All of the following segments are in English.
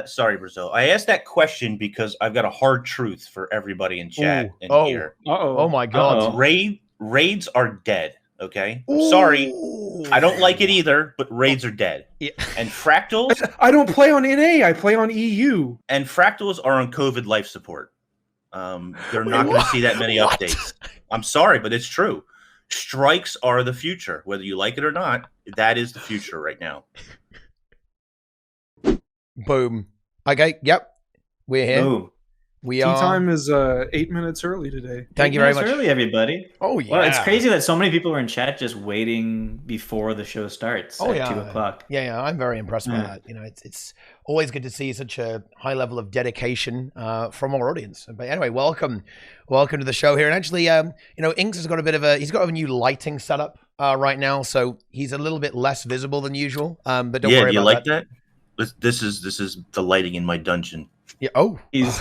Sorry, Brazil. I asked that question because I've got a hard truth for everybody in chat Ooh. and here. Oh my God. Raids are dead. Okay, I'm Ooh. sorry. I don't like it either, but raids are dead. Yeah. And fractals, I don't play on NA. I play on EU. and fractals are on COVID life support. They're not going to see that many updates. I'm sorry, but it's true. Strikes are the future, whether you like it or not. That is the future right now. Boom. Okay. Yep. We're here. Boom. We are. TeaTime is 8 minutes early today. Thank you very much. Early, everybody. Oh yeah. Well, it's crazy that so many people are in chat just waiting before the show starts. Oh at yeah. 2 o'clock. Yeah. I'm very impressed by that. You know, it's always good to see such a high level of dedication from our audience. But anyway, welcome to the show here. And actually, you know, Inks has got he's got a new lighting setup right now, so he's a little bit less visible than usual. But don't worry about that. Yeah, you like that? This is the lighting in my dungeon. Yeah. Oh, he's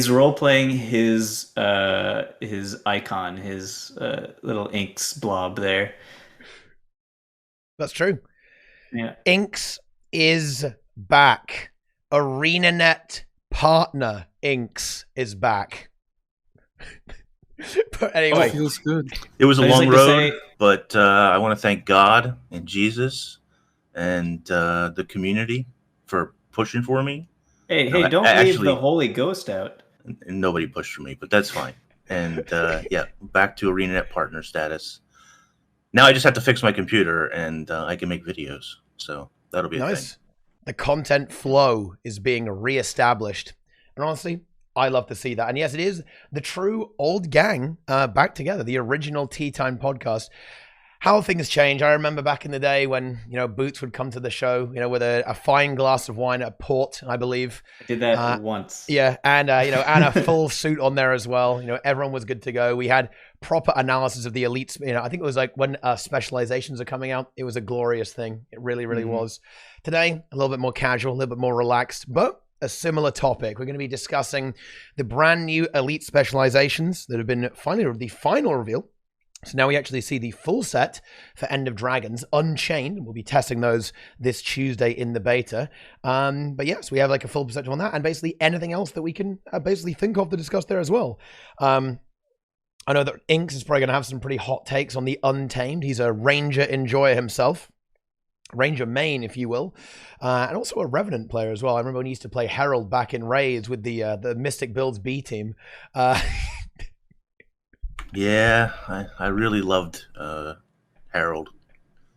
role playing his icon, his little Inks blob there. That's true. Yeah. Inks is back. ArenaNet partner Inks is back. But anyway, it feels good. It was a long road, but I want to thank God and Jesus and the community for pushing for me. Hey, don't leave the Holy Ghost out. And nobody pushed for me, but that's fine. And yeah, back to ArenaNet partner status. Now I just have to fix my computer, and I can make videos. So that'll be nice. A thing. The content flow is being reestablished, and honestly, I love to see that. And yes, it is the true old gang back together, the original TeaTime podcast. How things change. I remember back in the day when, you know, Boots would come to the show, you know, with a fine glass of wine, a port, I believe. I did that once. Yeah, and you know, and a full suit on there as well. You know, everyone was good to go. We had proper analysis of the elites. You know, I think it was like when specializations are coming out. It was a glorious thing. It really, really was. Today, a little bit more casual, a little bit more relaxed, but a similar topic. We're going to be discussing the brand new elite specializations that have been the final reveal. So now we actually see the full set for End of Dragons, Unchained. We'll be testing those this Tuesday in the beta. But yes, we have like a full perspective on that, and basically anything else that we can basically think of to discuss there as well. I know that Inks is probably going to have some pretty hot takes on the Untamed. He's a Ranger enjoyer himself. Ranger main, if you will, and also a Revenant player as well. I remember when he used to play Herald back in Raids with the Mystic Builds B team. Yeah, I really loved Harold.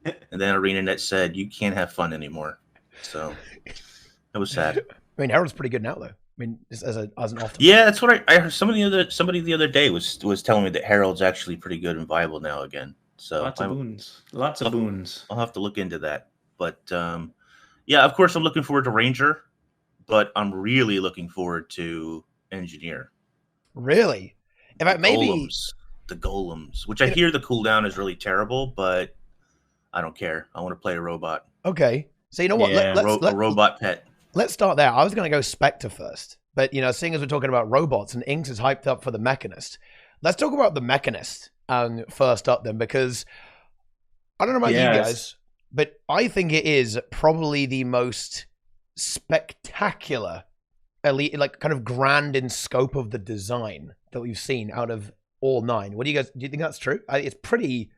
And then ArenaNet said, you can't have fun anymore. So it was sad. I mean, Harold's pretty good now, though. I mean, as an off. Yeah, that's what I heard. Somebody the other day was telling me that Harold's actually pretty good and viable now again. So lots of boons. I'll have to look into that. But yeah, of course, I'm looking forward to Ranger, but I'm really looking forward to Engineer. Really? In fact, maybe the golems, which I hear the cooldown is really terrible, but I don't care. I want to play a robot. Okay, so you know what? Yeah, a robot pet. Let's start there. I was going to go Specter first, but you know, seeing as we're talking about robots and Inks is hyped up for the Mechanist, let's talk about the Mechanist first up then, because I don't know about you guys, but I think it is probably the most spectacular elite, like kind of grand in scope of the design that we've seen out of all 9. What do you guys, do you think that's true? It's pretty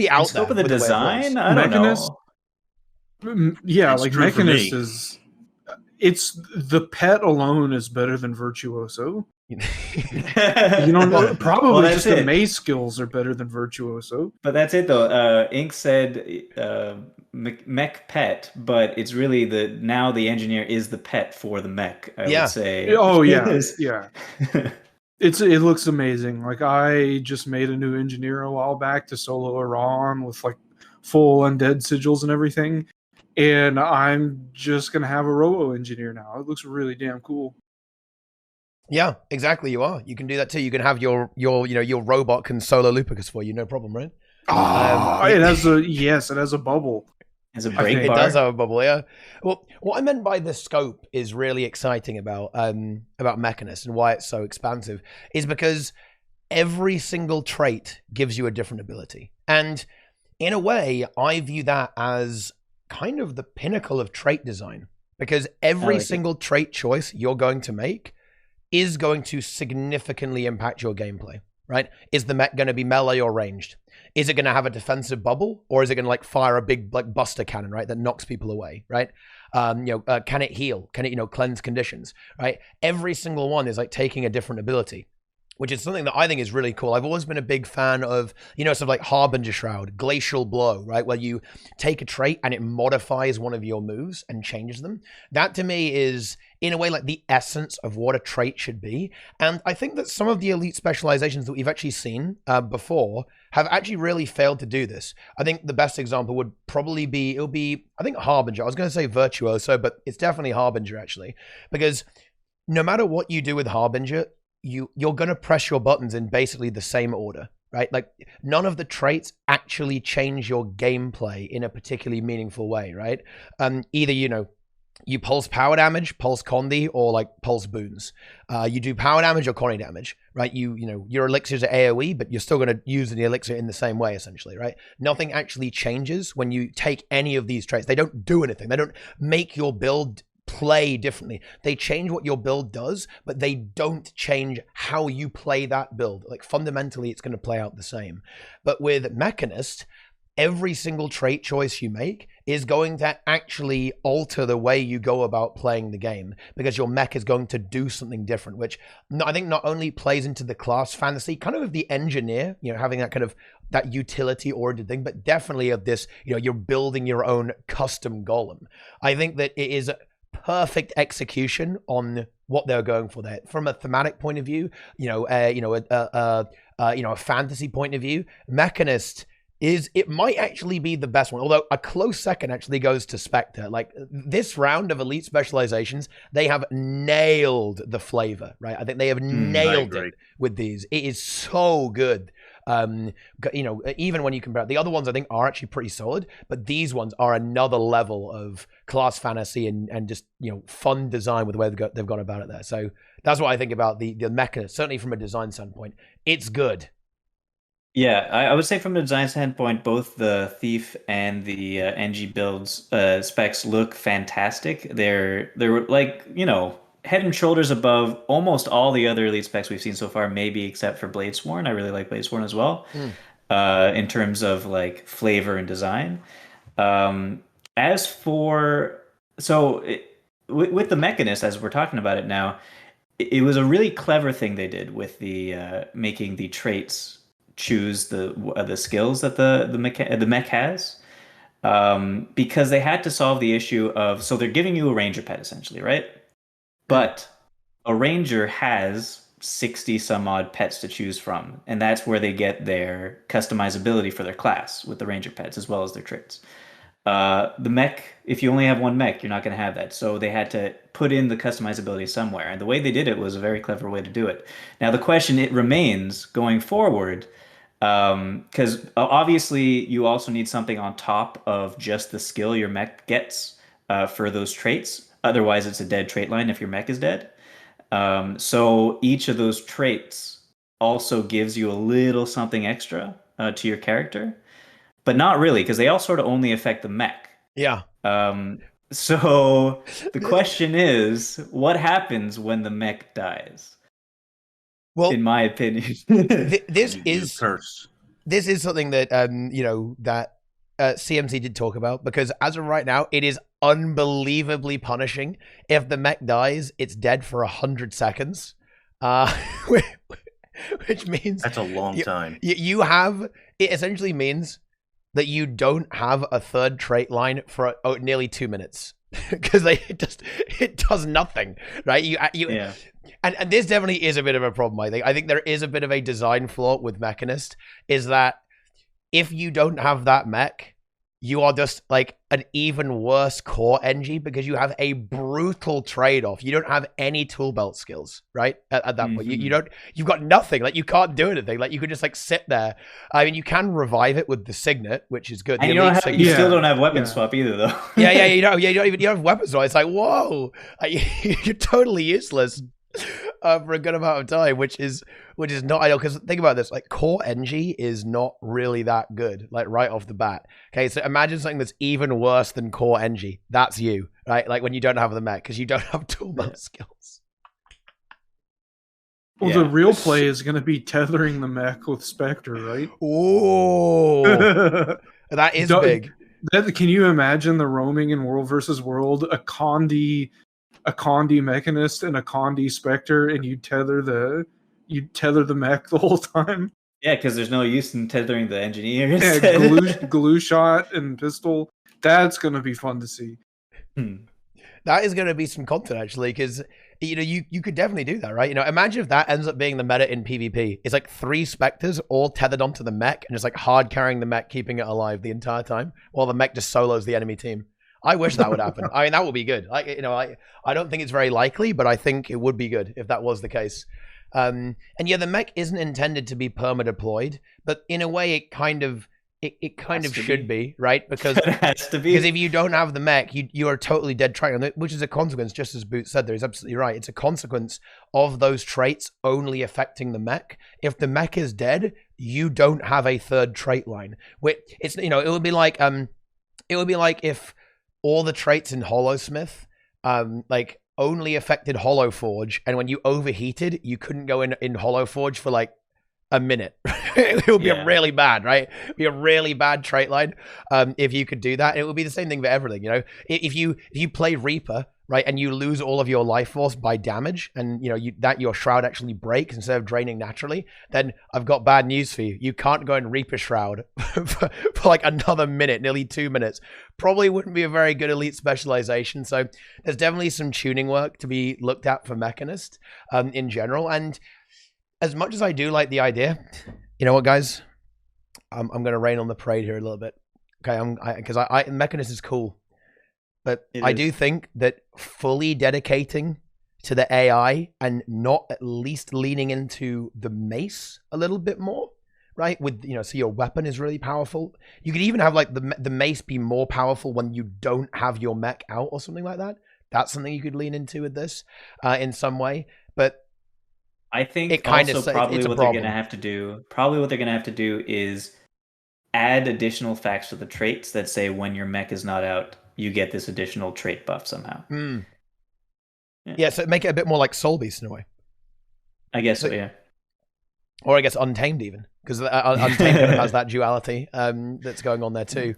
out there. Scope of the design? I don't know. Yeah, it's like Mechanist is, it's the pet alone is better than Virtuoso. You know, probably just the maze skills are better than Virtuoso. But that's it though. Ink said mech pet, but it's really now the engineer is the pet for the mech. I would say. Oh yeah, yeah. It looks amazing. Like I just made a new engineer a while back to solo Iran with like full undead sigils and everything, and I'm just gonna have a robo engineer now. It looks really damn cool. Yeah, exactly. You are. You can do that too. You can have your robot can solo Lupicus for you, no problem, right? It has a bubble. As a break bar. It does have a bubble, yeah. Well, what I meant by the scope is really exciting about Mechanist and why it's so expansive is because every single trait gives you a different ability. And in a way, I view that as kind of the pinnacle of trait design. because every single trait choice you're going to make is going to significantly impact your gameplay, right? Is the mech going to be melee or ranged? Is it going to have a defensive bubble, or is it going to like fire a big like buster cannon, right, that knocks people away, right? Can it heal? Can it, cleanse conditions, right? Every single one is like taking a different ability, which is something that I think is really cool. I've always been a big fan of, sort of like Harbinger Shroud, Glacial Blow, right? Where you take a trait and it modifies one of your moves and changes them. That to me is, in a way, like the essence of what a trait should be. And I think that some of the elite specializations that we've actually seen before have actually really failed to do this. I think the best example would probably be, I think Harbinger. I was going to say Virtuoso, but it's definitely Harbinger actually. Because no matter what you do with Harbinger, you're going to press your buttons in basically the same order, right? Like none of the traits actually change your gameplay in a particularly meaningful way, right? Either, you pulse power damage, pulse condi, or like pulse boons. You do power damage or condi damage, right? Your elixirs are AoE, but you're still going to use the elixir in the same way, essentially, right? Nothing actually changes when you take any of these traits. They don't do anything. They don't make your build play differently. They change what your build does, but they don't change how you play that build. Like fundamentally, it's going to play out the same. But with Mechanist, every single trait choice you make is going to actually alter the way you go about playing the game, because your mech is going to do something different, which I think not only plays into the class fantasy, kind of the engineer, having that kind of that utility oriented thing, but definitely of this, you're building your own custom golem. I think that it is perfect execution on what they're going for there. From a thematic point of view, a fantasy point of view, Mechanist it might actually be the best one, although a close second actually goes to Specter. Like this round of elite specializations, they have nailed the flavor, right? I think they have nailed it with these. It is so good. Even when you compare the other ones, I think are actually pretty solid, but these ones are another level of class fantasy and just fun design with the way they've gone about it there. So that's what I think about the Mechanist. Certainly from a design standpoint, it's good. Yeah, I would say from a design standpoint, both the Thief and the NG builds specs look fantastic. They're like, head and shoulders above almost all the other elite specs we've seen so far, maybe except for Bladesworn. I really like Bladesworn as well, in terms of like flavor and design. With the Mechanist, as we're talking about it now, it was a really clever thing they did with the making the traits choose the skills that the mech has, because they had to solve the issue of, so they're giving you a ranger pet essentially, right? But a ranger has 60 some odd pets to choose from, and that's where they get their customizability for their class with the ranger pets as well as their traits. The mech, if you only have one mech, you're not going to have that. So they had to put in the customizability somewhere, and the way they did it was a very clever way to do it. Now the question, it remains going forward, because obviously you also need something on top of just the skill your mech gets for those traits. Otherwise, it's a dead trait line if your mech is dead. So each of those traits also gives you a little something extra to your character, but not really, because they all sort of only affect the mech. Yeah. So the question is, what happens when the mech dies? Well, in my opinion, this is something that that CMC did talk about, because as of right now, it is unbelievably punishing. If the mech dies, it's dead for 100 seconds, which means that's a long time. It essentially means that you don't have a third trait line for nearly 2 minutes, because it does nothing, right? Yeah. And this definitely is a bit of a problem, I think. I think there is a bit of a design flaw with Mechanist, is that if you don't have that mech, you are just like an even worse core NG, because you have a brutal trade-off. You don't have any tool belt skills, right? At that point, you've got nothing. Like you can't do anything. Like you could just like sit there. I mean, you can revive it with the Signet, which is good. And you still don't have weapon swap either, though. You don't have weapon swap. It's like, whoa, you're totally useless. for a good amount of time, which is not ideal. Because think about this, like core NG is not really that good, like right off the bat. Okay, so imagine something that's even worse than core NG. That's you, right? Like when you don't have the mech because you don't have tool mode skills. Well, the real play is going to be tethering the mech with Specter, right? Oh, that is big. Can you imagine the roaming in World versus World, a Condi Mechanist and a Condi Specter, and you tether the mech the whole time? Yeah, because there's no use in tethering the engineer. Yeah, glue shot and pistol. That's going to be fun to see. That is going to be some content, actually, because you could definitely do that, right? Imagine if that ends up being the meta in PvP. It's like 3 Specters all tethered onto the mech and just like hard carrying the mech, keeping it alive the entire time, while the mech just solos the enemy team. I wish that would happen. I mean, that would be good. I don't think it's very likely, but I think it would be good if that was the case. And yeah, the mech isn't intended to be perma-deployed, but in a way, it kind of should be, right? Because it has to be. Because if you don't have the mech, you are totally dead trait, which is a consequence, just as Boot said there, he's absolutely right. It's a consequence of those traits only affecting the mech. If the mech is dead, you don't have a third trait line. It would be like if all the traits in Hollowsmith like only affected Hollowforge, and when you overheated, you couldn't go in Hollowforge for like a minute. It would be really bad, right? It would be a really bad trait line if you could do that. It would be the same thing for everything, If you play Reaper, right, and you lose all of your life force by damage, and your shroud actually breaks instead of draining naturally, then I've got bad news for you. You can't go in Reaper Shroud for like another minute, nearly 2 minutes. Probably wouldn't be a very good elite specialization. So there's definitely some tuning work to be looked at for Mechanist in general. And as much as I do like the idea, you know what, guys? I'm going to rain on the parade here a little bit. Okay, because Mechanist is cool. But I do think that fully dedicating to the AI and not at least leaning into the mace a little bit more, right? With so your weapon is really powerful. You could even have like the mace be more powerful when you don't have your mech out or something like that. That's something you could lean into with this in some way. But I think it kind also of probably what they're going to have to do is add additional facts to the traits that say when your mech is not out, you get this additional trait buff somehow. Yeah, so make it a bit more like Soul Beast in a way. I guess so, yeah. Or I guess Untamed even, because Untamed kind of has that duality that's going on there too.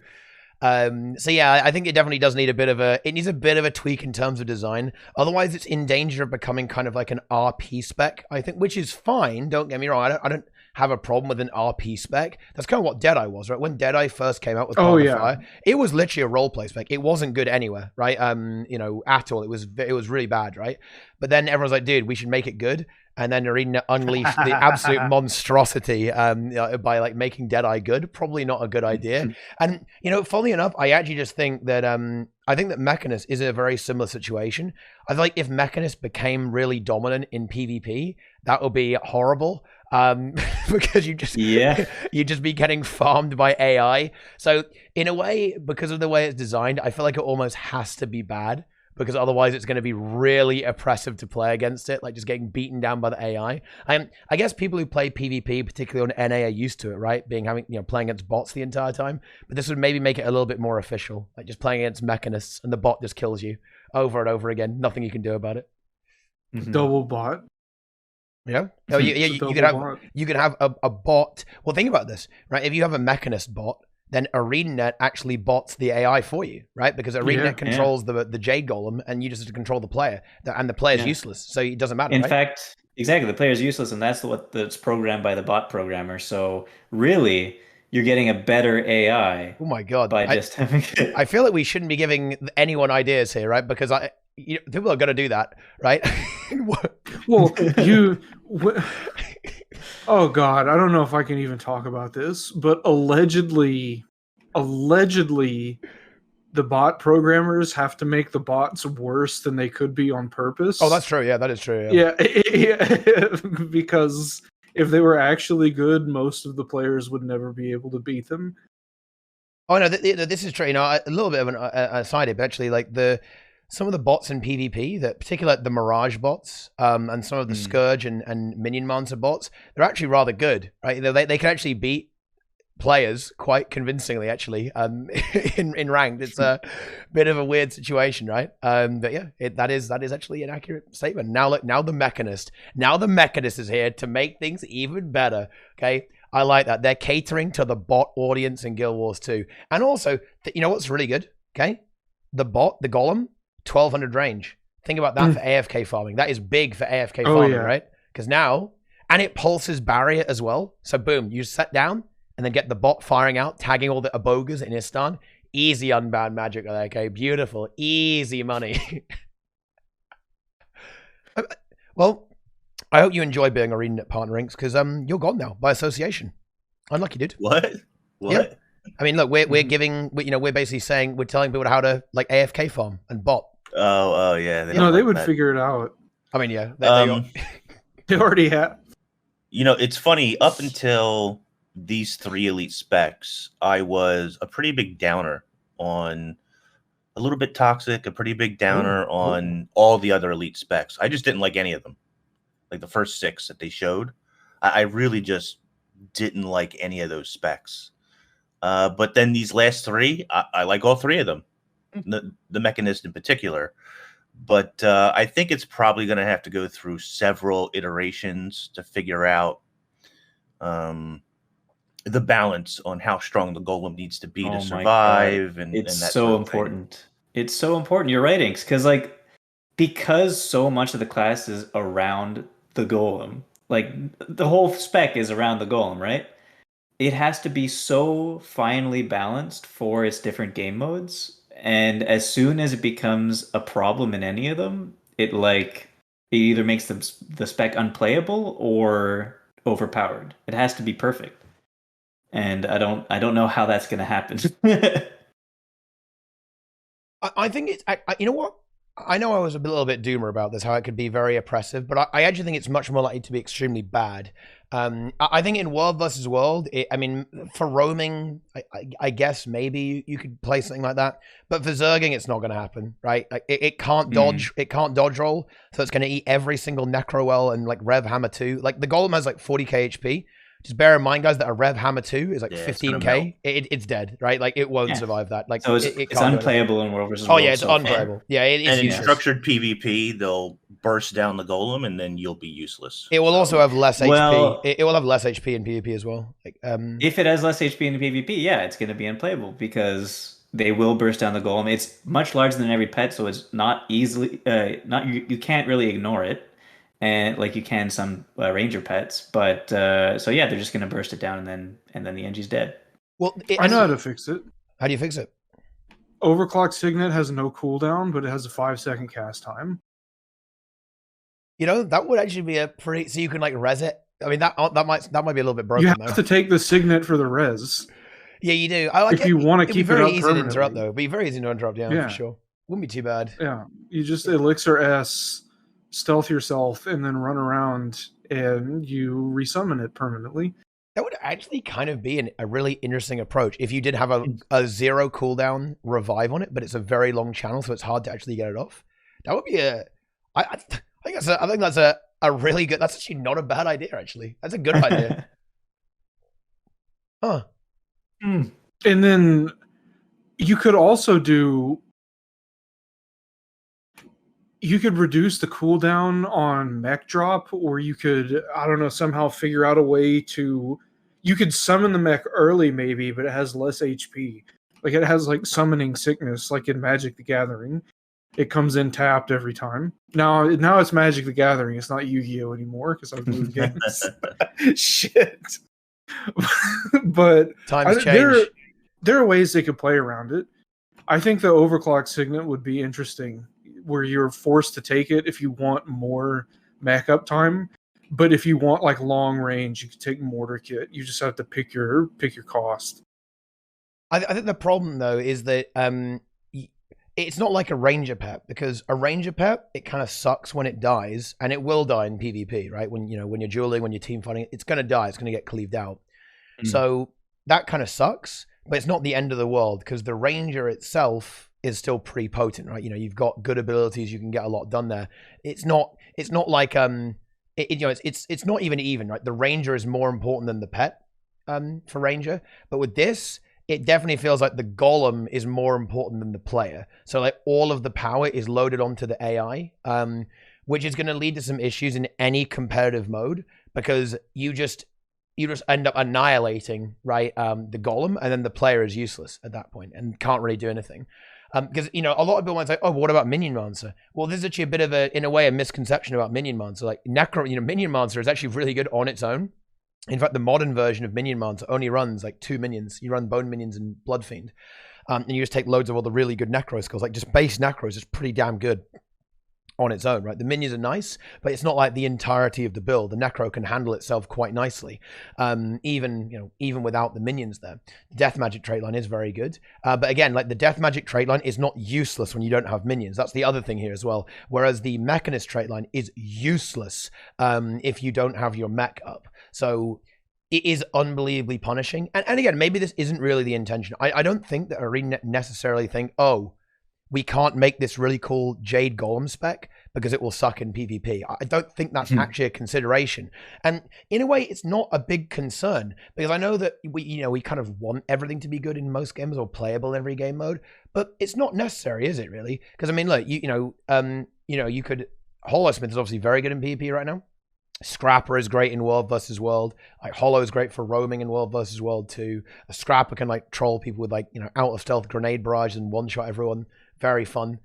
So yeah, I think it definitely does need it needs a bit of a tweak in terms of design. Otherwise, it's in danger of becoming kind of like an RP spec, I think, which is fine. Don't get me wrong. I don't have a problem with an RP spec. That's kind of what Deadeye was, right? When Deadeye first came out with Fire, it was literally a roleplay spec. It wasn't good anywhere, right? At all. It was really bad, right? But then everyone's like, dude, we should make it good. And then ArenaNet unleashed the absolute monstrosity by like making Deadeye good. Probably not a good idea. And funnily enough, I actually just think that I think that Mechanist is a very similar situation. I feel like if Mechanist became really dominant in PvP, that would be horrible. Because you'd just be getting farmed by AI. So in a way, because of the way it's designed, I feel like it almost has to be bad. Because otherwise it's going to be really oppressive to play against it, like just getting beaten down by the AI. I guess people who play PvP, particularly on NA, are used to it, right? Playing against bots the entire time. But this would maybe make it a little bit more official, like just playing against Mechanists and the bot just kills you over and over again. Nothing you can do about it. Double bot. Yeah. No, you could have a bot. Well, think about this, right? If you have a Mechanist bot, then ArenaNet actually bots the AI for you, right? Because ArenaNet controls the Jade Golem, and you just have to control the player, and the player's useless, so it doesn't matter. In fact, exactly, the player's useless, and that's programmed by the bot programmer. So really, you're getting a better AI. Oh my god! By just having it. I feel like we shouldn't be giving anyone ideas here, right? Because people are going to do that, right? Well, oh god, I don't know if I can even talk about this, but allegedly the bot programmers have to make the bots worse than they could be on purpose. Oh, that's true. Yeah, that is true. Yeah, because if they were actually good, most of the players would never be able to beat them. Oh no, this is true. A little bit of an aside, but actually, like some of the bots in PvP, that particularly the Mirage bots, and some of the Scourge and Minion Mancer bots, they're actually rather good, right? They can actually beat players quite convincingly, actually, in ranked. It's a bit of a weird situation, right? But yeah, that is actually an accurate statement. Now look, now the Mechanist is here to make things even better. Okay, I like that. They're catering to the bot audience in Guild Wars 2, and also, you know what's really good? Okay, the Golem, 1200 range. Think about that for AFK farming. That is big for AFK farming, right? Because now, and it pulses barrier as well. So boom, you set down and then get the bot firing out, tagging all the abogas in Istan. Easy unbound magic. Okay, beautiful, easy money. Well, I hope you enjoy being ArenaNet partner Inks, because you're gone now by association. Unlucky, dude. What? Yeah. I mean, look, we're giving, we're basically saying, we're telling people how to like AFK farm and bot. Oh yeah. They would figure it out. I mean, yeah, they already have. You know, it's funny. Up until these 3 elite specs, I was a pretty big downer on a little bit toxic, a pretty big downer on all the other elite specs. I just didn't like any of them. Like the first 6 that they showed, I really just didn't like any of those specs. But then these last 3, I like all 3 of them, the Mechanist in particular. But I think it's probably going to have to go through several iterations to figure out the balance on how strong the golem needs to be to survive. And it's and that so sort of important. Thing. It's so important. You're right, Inks, because so much of the class is around the golem. Like the whole spec is around the golem, right? It has to be so finely balanced for its different game modes. And as soon as it becomes a problem in any of them, it either makes the spec unplayable or overpowered. It has to be perfect. And I don't know how that's going to happen. I think it's, you know what? I know I was a little bit doomer about this, how it could be very oppressive, but I actually think it's much more likely to be extremely bad. I think in World versus World, for roaming, I guess maybe you could play something like that, but for Zerging, it's not going to happen, right? Like it can't dodge, it can't dodge roll, so it's going to eat every single Necrowell and like Rev Hammer 2. Like the Golem has like 40k HP. Just bear in mind, guys, that a Rev Hammer 2 is like 15k. It's dead, right? Like it won't survive that. Like so it's unplayable in World versus World. Oh yeah, it's unplayable. Yeah, it's and in useless. Structured PvP, they'll burst down the golem, and then you'll be useless. It will also have less HP. It will have less HP in PvP as well. Like, if it has less HP in PvP, yeah, it's going to be unplayable because they will burst down the golem. It's much larger than every pet, so it's not easily you can't really ignore it. And like you can some ranger pets, but so yeah, they're just gonna burst it down, and then the NG's dead. Well, I know how to fix it. How do you fix it? Overclock Signet has no cooldown, but it has a 5-second cast time. You know, that would actually be a pretty. So you can like res it. I mean, that might be a little bit broken. You have to take the Signet for the res. Yeah, you do. I like if you want to keep it up easy permanently. To interrupt though. It'd be very easy to interrupt. Yeah, for sure. Wouldn't be too bad. Yeah, you just Elixir S. Stealth yourself and then run around and you resummon it permanently. That would actually kind of be a really interesting approach if you did have a 0 cooldown revive on it, but it's a very long channel, so it's hard to actually get it off. That would be I think that's a really good. That's actually not a bad idea. Actually, that's a good idea. Huh. And then you could also do. You could reduce the cooldown on mech drop, or you could, I don't know, somehow figure out a way to... You could summon the mech early, maybe, but it has less HP. Like, it has, like, summoning sickness, like in Magic the Gathering. It comes in tapped every time. Now it's Magic the Gathering. It's not Yu-Gi-Oh! Anymore, because I've moved games. Shit. But times change. There are ways they could play around it. I think the Overclock Signet would be interesting, where you're forced to take it if you want more mech up time, but if you want like long range, you can take Mortar Kit. You just have to pick your cost. I think the problem though is that it's not like a ranger pet, because a ranger pet, it kind of sucks when it dies, and it will die in PvP, right? When you're dueling, when you're team fighting, it's going to die. It's going to get cleaved out. So that kind of sucks, but it's not the end of the world, because the ranger itself is still pretty potent, right? You know, you've got good abilities, you can get a lot done there. It's not like it's not even, right? The ranger is more important than the pet for ranger, but with this, it definitely feels like the golem is more important than the player. So like all of the power is loaded onto the AI, which is going to lead to some issues in any competitive mode, because you just end up annihilating, right, the golem, and then the player is useless at that point and can't really do anything. Because, you know, a lot of people might say, oh, what about Minion Mancer? Well, there's actually a bit of in a way, a misconception about Minion Mancer. Like Minion Mancer is actually really good on its own. In fact, the modern version of Minion Mancer only runs like 2 minions. You run Bone Minions and Blood Fiend. And you just take loads of all the really good Necro skills. Like just base Necros is pretty damn good on its own, right? The minions are nice, but it's not like the entirety of the build. The Necro can handle itself quite nicely, even without the minions there. The Death Magic trait line is very good, but again, like the Death Magic trait line is not useless when you don't have minions. That's the other thing here as well. Whereas the Mechanist trait line is useless if you don't have your mech up. So it is unbelievably punishing. And again, maybe this isn't really the intention. I don't think that ArenaNet necessarily think, oh, we can't make this really cool Jade Golem spec because it will suck in PvP. I don't think that's actually a consideration. And in a way, it's not a big concern, because I know that we kind of want everything to be good in most games or playable in every game mode, but it's not necessary, is it really? Because I mean, look, you could Hollowsmith is obviously very good in PvP right now. Scrapper is great in World versus World. Like Hollow is great for roaming in World versus World too. A Scrapper can like troll people with like, out of stealth grenade barrage and one shot everyone. Very fun.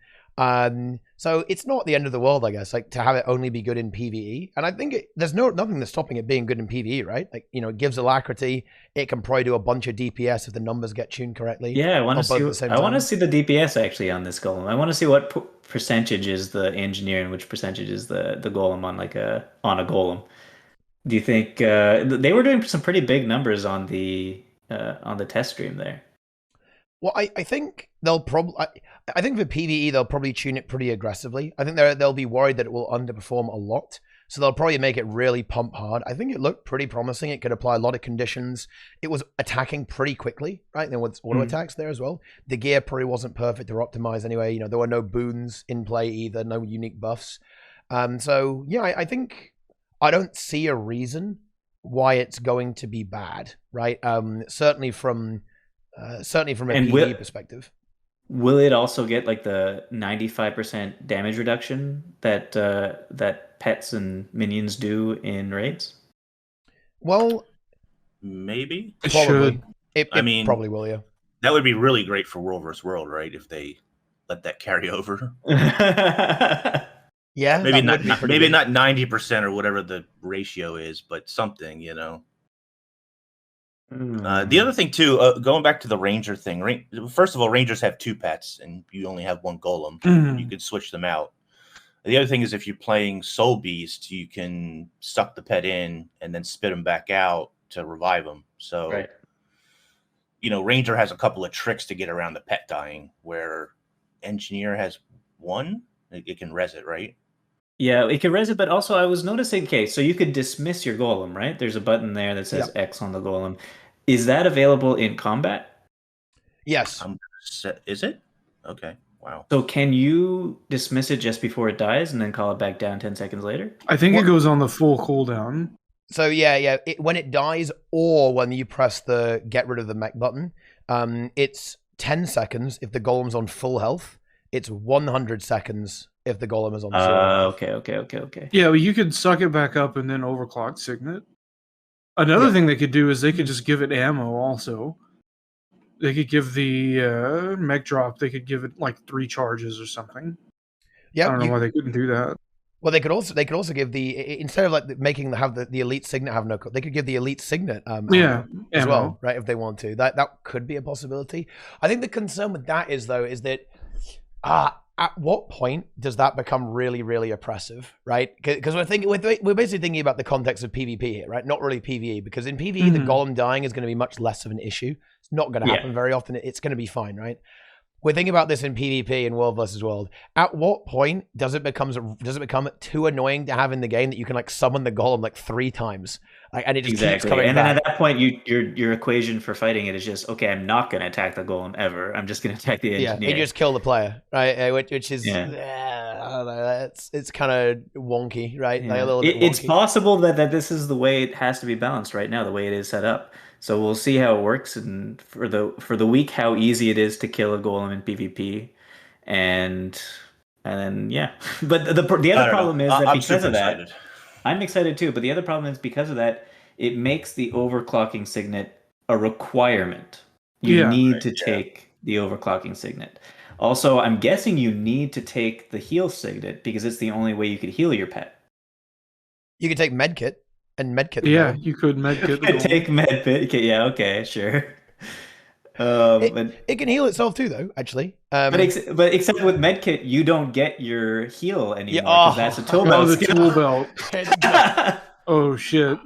So it's not the end of the world, I guess, like to have it only be good in PvE. And I think there's nothing that's stopping it being good in PvE, right? Like, it gives alacrity. It can probably do a bunch of DPS if the numbers get tuned correctly. Yeah, I want to see the DPS actually on this golem. I want to see what percentage is the engineer and which percentage is the golem on a golem. Do you think they were doing some pretty big numbers on the test stream there? Well, I think they'll probably. I think for PvE they'll probably tune it pretty aggressively. I think they'll be worried that it will underperform a lot, so they'll probably make it really pump hard. I think it looked pretty promising. It could apply a lot of conditions. It was attacking pretty quickly, right? There was auto attacks there as well. The gear probably wasn't perfect or optimized anyway. There were no boons in play either, no unique buffs. So yeah, I think I don't see a reason why it's going to be bad, right? Certainly from a PvE perspective. Will it also get like the 95% damage reduction that pets and minions do in raids? Well, maybe it probably. should. It probably will, yeah. That would be really great for World vs. World, right? If they let that carry over. Yeah, maybe not 90% or whatever the ratio is, but something, The other thing too, going back to the ranger thing. First of all, rangers have 2 pets, and you only have 1 golem. You could switch them out. The other thing is, if you're playing Soul Beast, you can suck the pet in and then spit them back out to revive them. So, right. Ranger has a couple of tricks to get around the pet dying, where Engineer has 1. It can res it, right? Yeah, it can res it, but also I was noticing, so you could dismiss your golem, right? There's a button there that says X on the golem. Is that available in combat? Yes. Is it? Okay. Wow. So can you dismiss it just before it dies and then call it back down 10 seconds later? I think it goes on the full cooldown. So yeah. When it dies, or when you press the get rid of the mech button, it's 10 seconds if the golem's on full health. It's 100 seconds if the golem is on zero. Okay. Yeah, well, you could suck it back up and then overclock Signet. Another thing they could do is they could just give it ammo also. They could give the mech drop, they could give it like 3 charges or something. Yeah, I don't know why they couldn't do that. Well, they could also give instead of like have the elite signet have no code, they could give the elite signet as well, right? If they want to, that could be a possibility. I think the concern with that is that at what point does that become really, really oppressive, right? Because we're basically thinking about the context of PvP here, right? Not really PvE, because in PvE the golem dying is going to be much less of an issue. It's not going to happen very often. It's going to be fine, right? we're thinking about this in PvP in World versus World. At what point does it become too annoying to have in the game that you can like summon the golem like 3 times, and it just keeps coming and back? then at that point, your equation for fighting it is just okay. I'm not going to attack the golem ever. I'm just going to attack the engineer. Yeah, you just kill the player, right? Which is Yeah. I don't know. It's kind of wonky, right? Yeah. Like a little bit It's wonky. possible that this is the way it has to be balanced right now, the way it is set up. So we'll see how it works, and for the week, how easy it is to kill a golem in PvP, and then yeah. But the other problem is that I'm because of that, excited. I'm excited too. But the other problem is because of that, it makes the overclocking signet a requirement. You need to take the overclocking signet. Also, I'm guessing you need to take the heal signet because it's the only way you could heal your pet. You could take medkit and medkit. Yeah, you could medkit. You could take medkit. Okay, yeah, okay, sure. It can heal itself too, though. Actually, but except with medkit, you don't get your heal anymore because that's a tool Oh, belt. the skill. tool belt. Oh shit.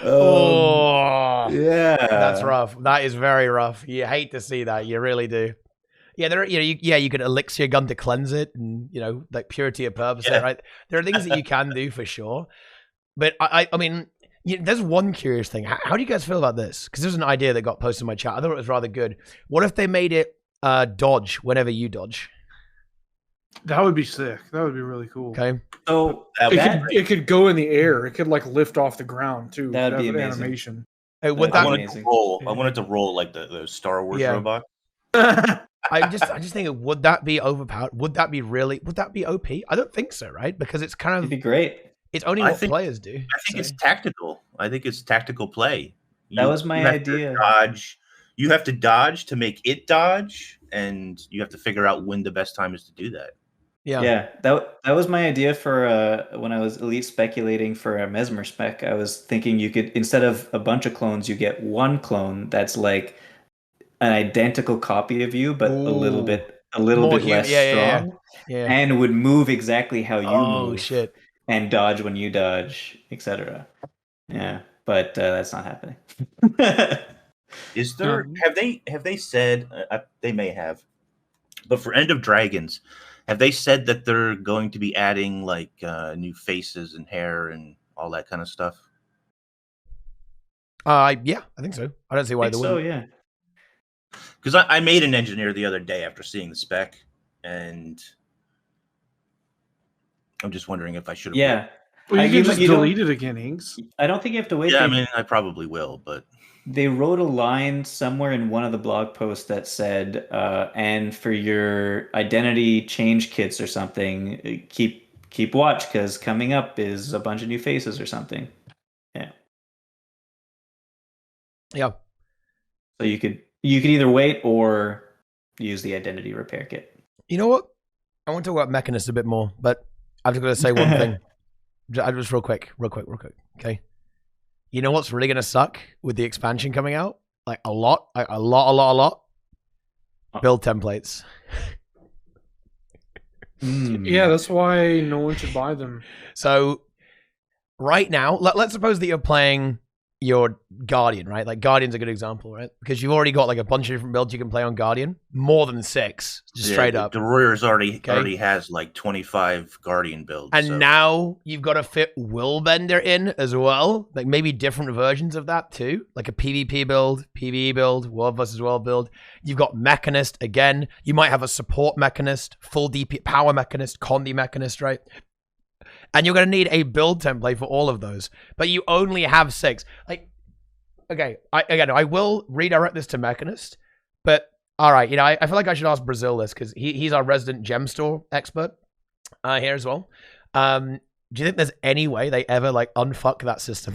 Oh, yeah, that's rough. That is very rough. You hate to see that. You really do. Yeah, there. You could elixir gun to cleanse it, and like purity of purpose, right? There are things that you can do for sure, but I mean, there's one curious thing. How do you guys feel about this? Because there's an idea that got posted in my chat. I thought it was rather good. What if they made it dodge whenever you dodge? That would be sick. That would be really cool. Okay. So it could go in the air. It could like lift off the ground too. That would be an amazing. Animation. Hey, would I that wanted to roll. I wanted to roll like the Star Wars robot. I just think would that be overpowered? Would that be OP? I don't think so, right? Because it's kind of it'd be great. It's only what players do. I think it's tactical. I think it's tactical play. That was my idea. Dodge. You have to dodge to make it dodge, and you have to figure out when the best time is to do that. Yeah. That was my idea for when I was elite speculating for a Mesmer spec. I was thinking you could, instead of a bunch of clones, you get one clone that's like an identical copy of you, but a little bit less strong, and would move exactly how you move. Shit. And dodge when you dodge, etc. Yeah, but that's not happening. Is there? Have they said? They may have, but for End of Dragons, have they said that they're going to be adding like new faces and hair and all that kind of stuff? Yeah, I think so. I don't see why they wouldn't. So yeah, because I made an engineer the other day after seeing the spec, and I'm just wondering if I should have. Yeah. Well, you can just delete it again, Inks. I don't think you have to wait. Yeah, I mean, I probably will, but they wrote a line somewhere in one of the blog posts that said, "And for your identity change kits or something, keep watch because coming up is a bunch of new faces or something." Yeah. Yeah. So you could either wait or use the identity repair kit. You know what? I want to talk about Mechanist a bit more, but I've just got to say one thing. Just real quick. Okay. You know what's really going to suck with the expansion coming out? Like a lot. Build templates. Yeah, that's why no one should buy them. So right now, let's suppose that you're playing your Guardian, right? Like Guardian's a good example, right? Because you've already got like a bunch of different builds you can play on Guardian. More than 6, just straight up. The Warriors already has like 25 Guardian builds. And now you've got to fit Willbender in as well. Like maybe different versions of that too. Like a PvP build, PvE build, World versus World build. You've got Mechanist again. You might have a support Mechanist, full DP power Mechanist, Condi Mechanist, right? And you're going to need a build template for all of those. But you only have 6. Like, okay, I will redirect this to Mechanist. But, all right, I feel like I should ask Brazil this because he's our resident gem store expert here as well. Do you think there's any way they ever, like, unfuck that system?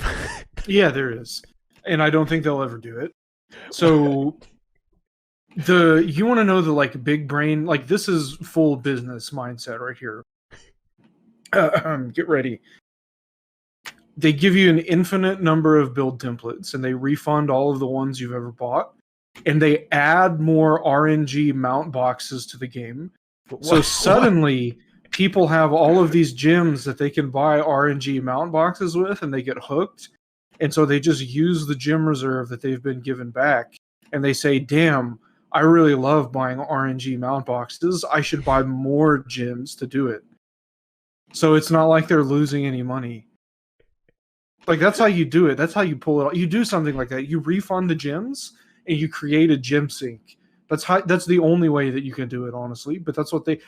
Yeah, there is. And I don't think they'll ever do it. So, you want to know the, like, big brain, like, this is full business mindset right here. Get ready. They give you an infinite number of build templates and they refund all of the ones you've ever bought, and they add more RNG mount boxes to the game. So suddenly people have all of these gems that they can buy RNG mount boxes with, and they get hooked. And so they just use the gem reserve that they've been given back, and they say, damn, I really love buying RNG mount boxes. I should buy more gyms to do it. So it's not like they're losing any money. Like, that's how you do it. That's how you pull it off. You do something like that. You refund the gyms and you create a gym sync. That's the only way that you can do it, honestly. But that's what they...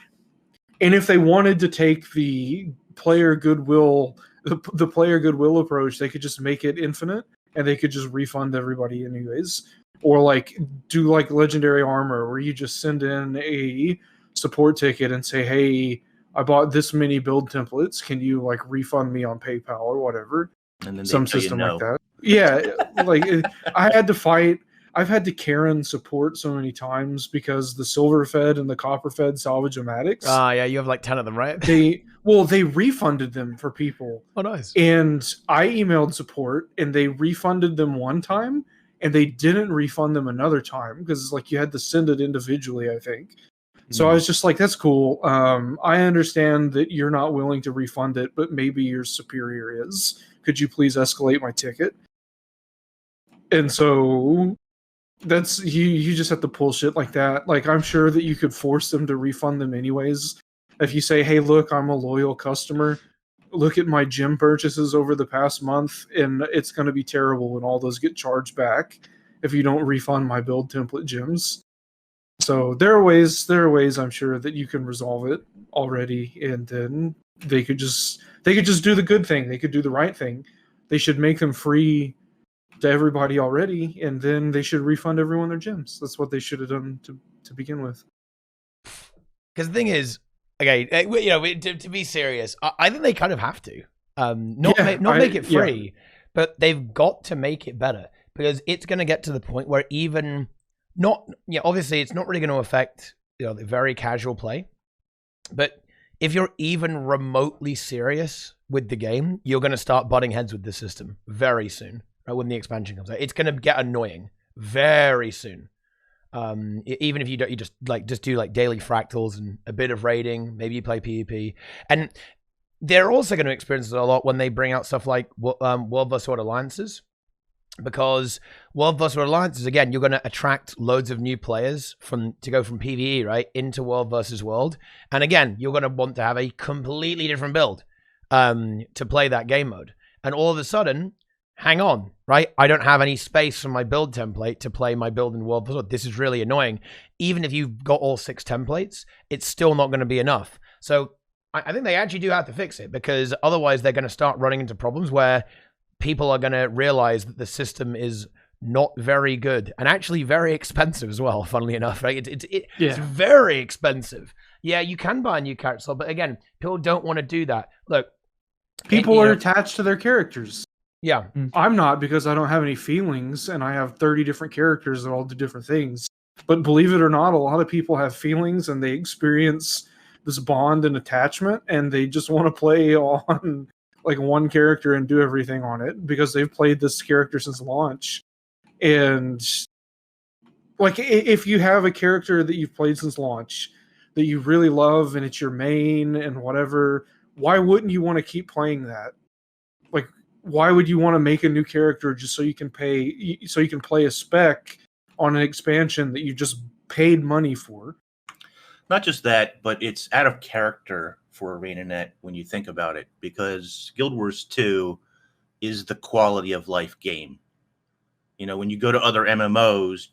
And if they wanted to take the player goodwill approach, they could just make it infinite and they could just refund everybody anyways. Or like do like Legendary Armor, where you just send in a support ticket and say, hey, I bought this many build templates. Can you like refund me on PayPal or whatever? And then Some system like that. Yeah, like I've had to Karen support so many times because the silver fed and the copper fed salvage-o-matics. Yeah, you have like 10 of them, right? They refunded them for people. Oh, nice. And I emailed support and they refunded them one time and they didn't refund them another time because like you had to send it individually, I think. So I was just like, that's cool. I understand that you're not willing to refund it, but maybe your superior is. Could you please escalate my ticket? And so that's you just have to pull shit like that. Like, I'm sure that you could force them to refund them anyways. If you say, hey, look, I'm a loyal customer. Look at my gym purchases over the past month, and it's going to be terrible when all those get charged back if you don't refund my build template gyms. So there are ways I'm sure that you can resolve it already, and then they could just do the good thing. They could do the right thing. They should make them free to everybody already, and then they should refund everyone their gyms. That's what they should have done to begin with. Because the thing is, okay, to be serious, I think they kind of have to. Not make it free, but they've got to make it better, because it's going to get to the point where even obviously it's not really going to affect the very casual play, but if you're even remotely serious with the game, you're going to start butting heads with the system very soon. Right, when the expansion comes out, it's going to get annoying very soon. Even if you just do like daily fractals and a bit of raiding, maybe you play PvP, and they're also going to experience it a lot when they bring out stuff like World vs. World Alliances, because World vs. World Alliances, again, you're going to attract loads of new players to go from PvE right into World vs. World, and again, you're going to want to have a completely different build to play that game mode, and all of a sudden, hang on, right? I don't have any space for my build template to play my build in World vs. World. This is really annoying. Even if you've got all 6 templates, it's still not going to be enough. So I think they actually do have to fix it, because otherwise they're going to start running into problems where people are going to realize that the system is not very good and actually very expensive as well, funnily enough. Right? It's very expensive. Yeah, you can buy a new character slot, but again, people don't want to do that. Look, people are attached to their characters. Yeah. I'm not, because I don't have any feelings and I have 30 different characters that all do different things. But believe it or not, a lot of people have feelings and they experience this bond and attachment, and they just want to play on like one character and do everything on it because they've played this character since launch. And like, if you have a character that you've played since launch that you really love and it's your main and whatever, why wouldn't you want to keep playing that? Like, why would you want to make a new character just so you can play a spec on an expansion that you just paid money for? Not just that, but it's out of character for ArenaNet when you think about it, because Guild Wars 2 is the quality of life game. When you go to other MMOs,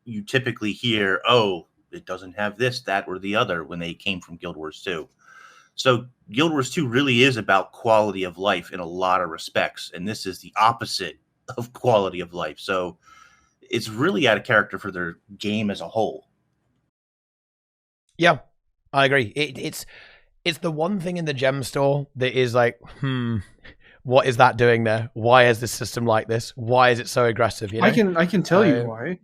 you typically hear, oh, it doesn't have this, that, or the other when they came from Guild Wars 2. So Guild Wars 2 really is about quality of life in a lot of respects, and this is the opposite of quality of life. So it's really out of character for their game as a whole. Yeah, I agree. It's the one thing in the gem store that is like, what is that doing there? Why is this system like this? Why is it so aggressive? I can tell you why.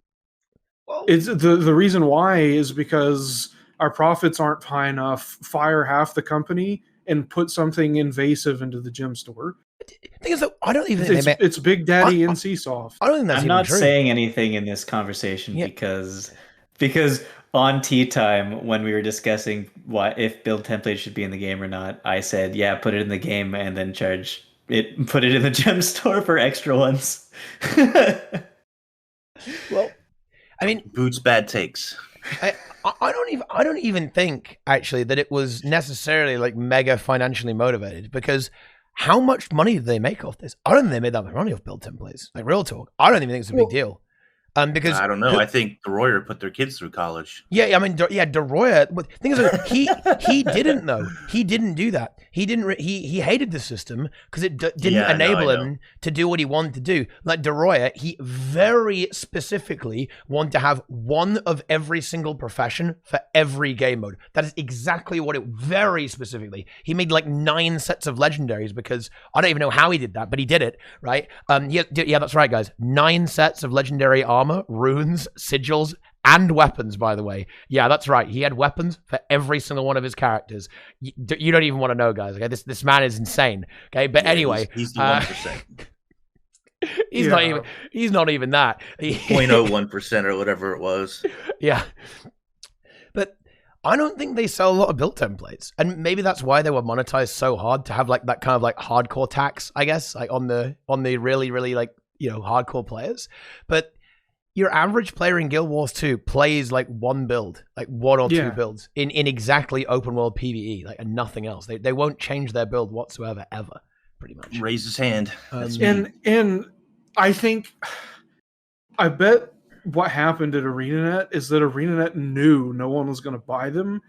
Well, it's the reason why is because our profits aren't high enough. Fire half the company and put something invasive into the gem store. The thing is, I don't even think it's Big Daddy and Csoft. I don't think that's I'm not saying anything in this conversation because on TeaTime, when we were discussing if build templates should be in the game or not, I said, yeah, put it in the game and then put it in the gem store for extra ones. Well, I mean, Boots bad takes. I don't even think actually that it was necessarily like mega financially motivated, because how much money did they make off this? I don't think they made that much money off build templates. Like, real talk, I don't even think it's a big deal. Because I don't know. I think the Royer put their kids through college. Yeah, I mean, De Royer. The thing is, he didn't though. He didn't do that. He didn't. He hated the system because it didn't enable him to do what he wanted to do. Like De Royer, he very specifically wanted to have one of every single profession for every game mode. That is exactly what it. Very specifically, he made like 9 sets of legendaries, because I don't even know how he did that, but he did it, right? Yeah, that's right, guys. 9 sets of legendary armor, runes, sigils, and weapons, by the way. Yeah, that's right. He had weapons for every single one of his characters. You don't even want to know, guys. Okay, this man is insane. Okay, but anyway, he's the 1%. He's not even that. 0.01% or whatever it was. Yeah, but I don't think they sell a lot of build templates, and maybe that's why they were monetized so hard, to have like that kind of like hardcore tax, I guess, like on the really, really like, you know, hardcore players. But your average player in Guild Wars 2 plays like one build, like 1 or 2 builds in exactly open world PvE, like, and nothing else. They won't change their build whatsoever, ever, pretty much. Raise his hand. And I bet what happened at ArenaNet is that ArenaNet knew no one was going to buy them,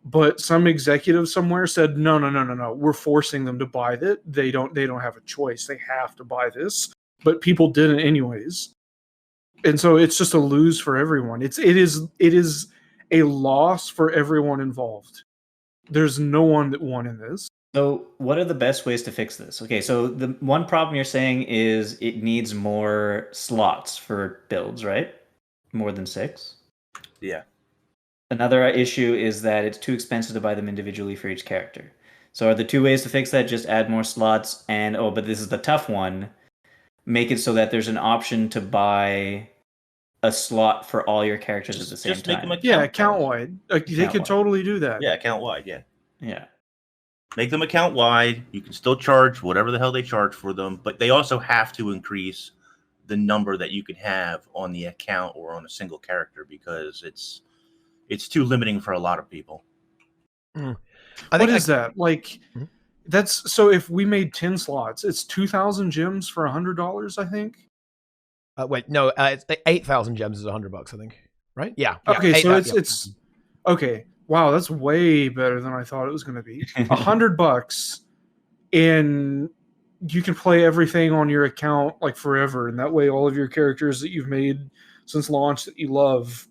but some executive somewhere said, no, we're forcing them to buy it. They don't have a choice. They have to buy this. But people didn't anyways. And so it's just a lose for everyone. It is a loss for everyone involved. There's no one that won in this. So what are the best ways to fix this? Okay, so the one problem you're saying is it needs more slots for builds, right? More than 6? Yeah. Another issue is that it's too expensive to buy them individually for each character. So are the 2 ways to fix that just add more slots and, but this is the tough one, make it so that there's an option to buy a slot for all your characters at the same time. Account wide. They could totally do that. Yeah, account wide. Yeah. Make them account wide. You can still charge whatever the hell they charge for them, but they also have to increase the number that you can have on the account or on a single character, because it's too limiting for a lot of people. What is that? Like, that's so if we made 10 slots, it's 2,000 gems for $100, I think. Wait, no, it's 8,000 gems is $100, I think. Right? Yeah. Okay, so it's okay. Wow, that's way better than I thought it was going to be. $100, and you can play everything on your account like forever, and that way, all of your characters that you've made since launch that you love,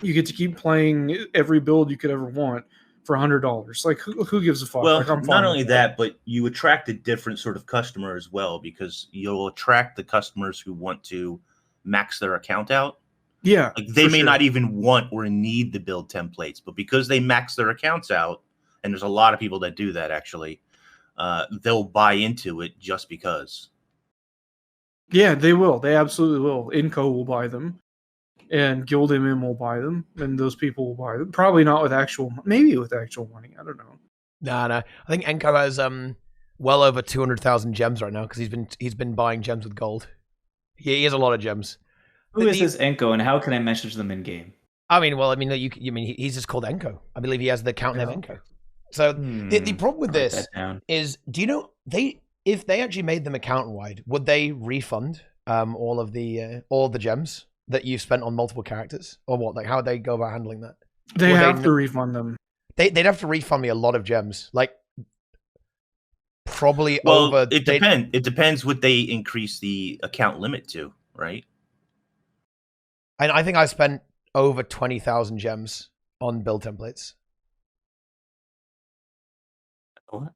you get to keep playing every build you could ever want for $100. Like, who gives a fuck? Well, like, not only that, but you attract a different sort of customer as well, because you'll attract the customers who want to max their account out. Yeah, like they may not even want or need the build templates, but because they max their accounts out, and there's a lot of people that do that actually, they'll buy into it just because. Yeah, they will. They absolutely will. Inco will buy them, and Guild MM will buy them, and those people will buy them. Probably not with maybe with actual money. I don't know. No. I think Enko has well over 200,000 gems right now, because he's been buying gems with gold. He has a lot of gems. Who is this Enko, and how can I message them in game? He's just called Enko. I believe he has the account name Enko. So the problem with this is, do you know if they actually made them account wide, would they refund all the gems that you've spent on multiple characters, or what? Like, how would they go about handling that? They have to refund them. They'd have to refund me a lot of gems, like probably over. It depends. It depends what they increase the account limit to, right? And I think I spent over 20,000 gems on build templates. What?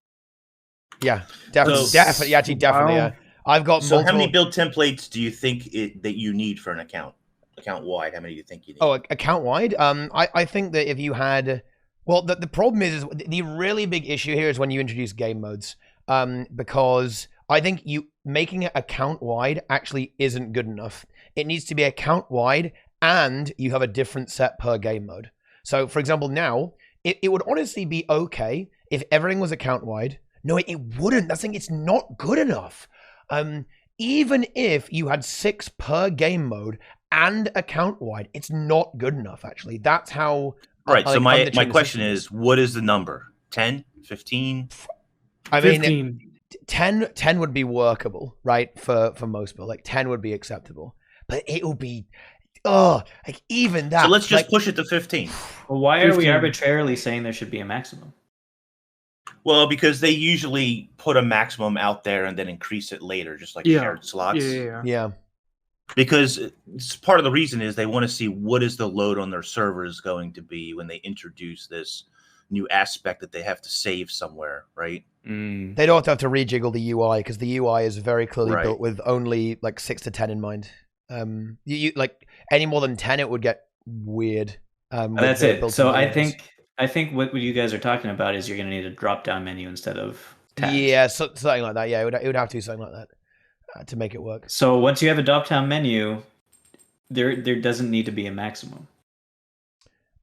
Yeah, definitely. Definitely. Yeah. I've got multiple. How many build templates do you think that you need for an account? Account wide, how many do you think you need? Oh, account wide? I think that if you had, well, the problem is the really big issue here is when you introduce game modes, because I think making it account wide actually isn't good enough. It needs to be account wide, and you have a different set per game mode. So, for example, now it would honestly be okay if everything was account wide. No, it wouldn't. That's saying it's not good enough. Even if you had 6 per game mode and account wide, it's not good enough. Actually, that's how. Right. So my underchain question system is, what is the number? 10, 15? I mean, 15. 10 would be workable, right? For most people, like 10 would be acceptable, but it will be, like even that. So let's just like, push it to 15. Well, why are we 15. arbitrarily saying there should be a maximum? Well, because they usually put a maximum out there and then increase it later, just like Yeah. shared slots. Yeah. Because it's part of the reason is they want to see what is the load on their servers going to be when they introduce this new aspect that they have to save somewhere, right? They don't have to rejiggle the UI because the UI is very clearly Right. built with only like 6 to 10 in mind. You like any more than 10, it would get weird. And that's it. So I think what you guys are talking about is you're going to need a drop-down menu instead of tabs. Yeah, something like that. Yeah, it would have to be something like that to make it work. So once you have a drop-down menu, there doesn't need to be a maximum.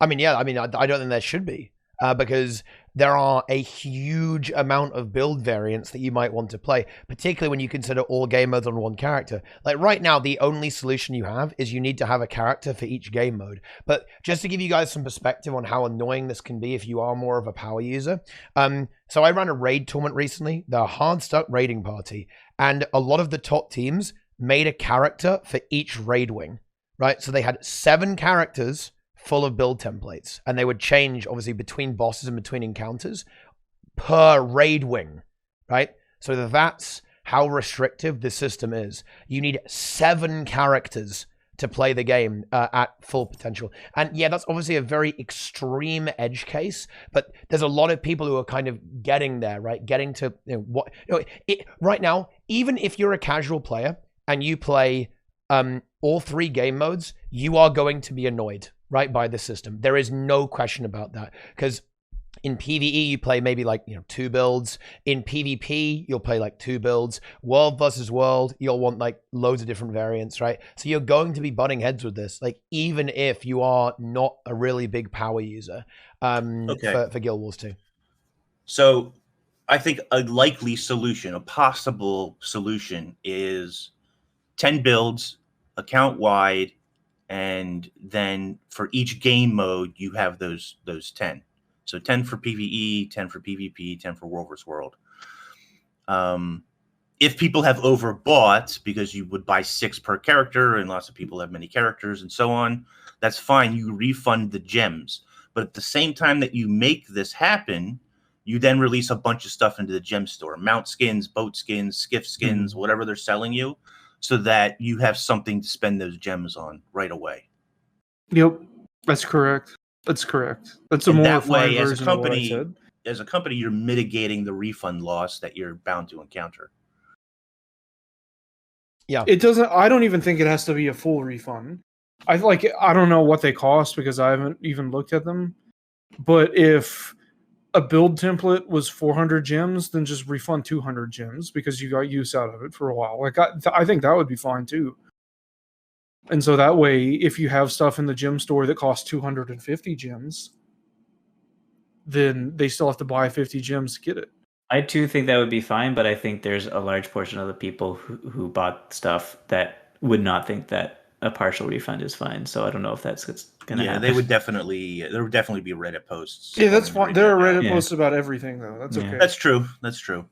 I mean, yeah, I don't think there should be because there are a huge amount of build variants that you might want to play, particularly when you consider all game modes on one character. Like right now, the only solution you have is you need to have a character for each game mode. But just to give you guys some perspective on how annoying this can be if you are more of a power user. So I ran a raid tournament recently, the Hardstuck raiding party, and a lot of the top teams made a character for each raid wing, right? So they had 7 characters full of build templates, and they would change obviously between bosses and between encounters per raid wing, right? So that's how restrictive this system is. You need 7 characters to play the game at full potential. And yeah, that's obviously a very extreme edge case, but there's a lot of people who are kind of getting there, right? Getting to right now, even if you're a casual player and you play all 3 game modes, you are going to be annoyed, right, by the system. There is no question about that, because in PvE you play maybe like 2 builds. In PvP you'll play like 2 builds. World versus world, you'll want like loads of different variants, right? So you're going to be butting heads with this, like even if you are not a really big power user for Guild Wars 2. So I think a likely solution, a possible solution, is 10 builds, account wide, and then for each game mode you have those 10. So 10 for PvE, 10 for PvP, 10 for World vs. World. If people have overbought because you would buy 6 per character and lots of people have many characters and so on, that's fine. You refund the gems. But at the same time that you make this happen, you then release a bunch of stuff into the gem store. Mount skins, boat skins, skiff skins, whatever they're selling you, so that you have something to spend those gems on right away. Yep, that's correct. That's correct. That's a And more that way, refined as a version of what I company, said. you're mitigating the refund loss that you're bound to encounter. Yeah, It doesn't. I don't even think it has to be a full refund. I don't know what they cost because I haven't even looked at them. But if a build template was 400 gems, then just refund 200 gems because you got use out of it for a while. Like I think that would be fine too. And so that way, if you have stuff in the gem store that costs 250 gems, then they still have to buy 50 gems to get it. I too think that would be fine, but I think there's a large portion of the people who bought stuff that would not think that a partial refund is fine. So I don't know if that's going to happen. There would definitely be Reddit posts. Yeah, that's fine. There are Reddit Yeah. posts about everything, though. That's Yeah. okay. That's true. That's true.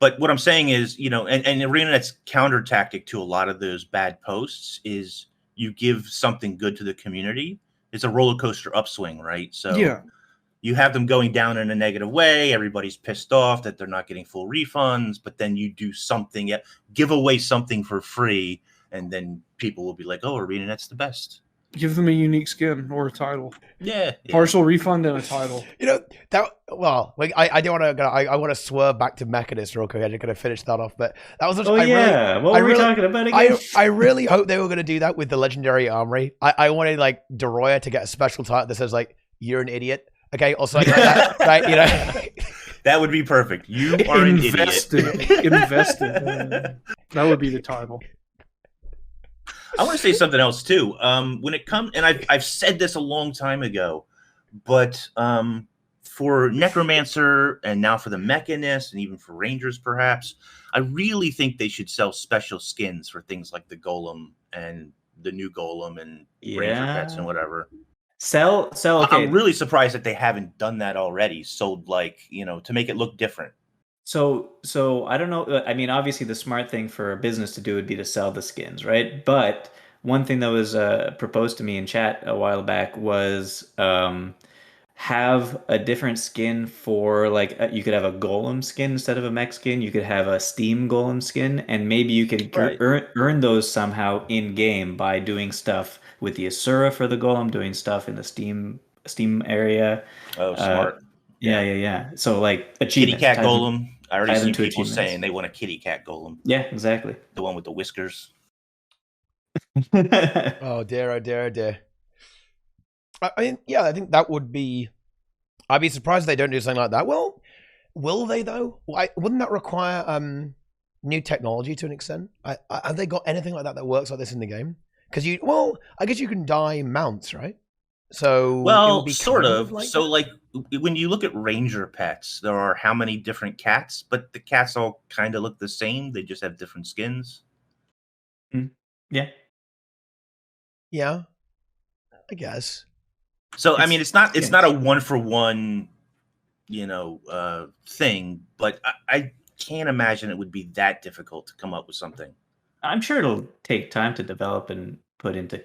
But what I'm saying is, and ArenaNet's counter tactic to a lot of those bad posts is you give something good to the community. It's a roller coaster upswing, right? So Yeah. you have them going down in a negative way. Everybody's pissed off that they're not getting full refunds, but then you do something, give away something for free, and then people will be like, "Oh, ArenaNet's the best." Give them a unique skin or a title. Yeah. Partial refund and a title. I don't want to. I want to swerve back to Mechanist real quick. I'm just going to finish that off. But that was. What were we talking about again? I really hope they were going to do that with the Legendary Armory. I wanted like Deroya to get a special title that says like "You're an idiot." Okay, or something like that, right? That would be perfect. You are an idiot. Invested. That would be the title. I want to say something else too. When it comes, and I've said this a long time ago, but for Necromancer and now for the Mechanist and even for Rangers, perhaps, I really think they should sell special skins for things like the Golem and new golem and ranger pets and whatever. Sell. Okay. I'm really surprised that they haven't done that already. Sold like, you know, to make it look different. So I don't know. I mean, obviously, the smart thing for a business to do would be to sell the skins, right? But one thing that was proposed to me in chat a while back was have a different skin for like you could have a golem skin instead of a mech skin. You could have a steam golem skin, and maybe you could earn those somehow in game by doing stuff with the Asura for the golem, doing stuff in the steam area. Oh, smart. Yeah. So like kitty achievements. cat golem. I already see to people achievements. saying they want a kitty cat golem. Yeah, exactly. The one with the whiskers. Oh dear, oh dear, oh dear. I mean, yeah, I think that would be. I'd be surprised if they don't do something like that. Well, will they though? Wouldn't that require new technology to an extent? Have they got anything like that works like this in the game? Because I guess you can dye mounts, right? So well, sort of. Like so, like when you look at ranger pets, there are how many different cats? But the cats all kind of look the same. They just have different skins. Yeah. Yeah. I guess. So I mean, it's not a 1-for-1, thing. But I can't imagine it would be that difficult to come up with something. I'm sure it'll take time to develop and put into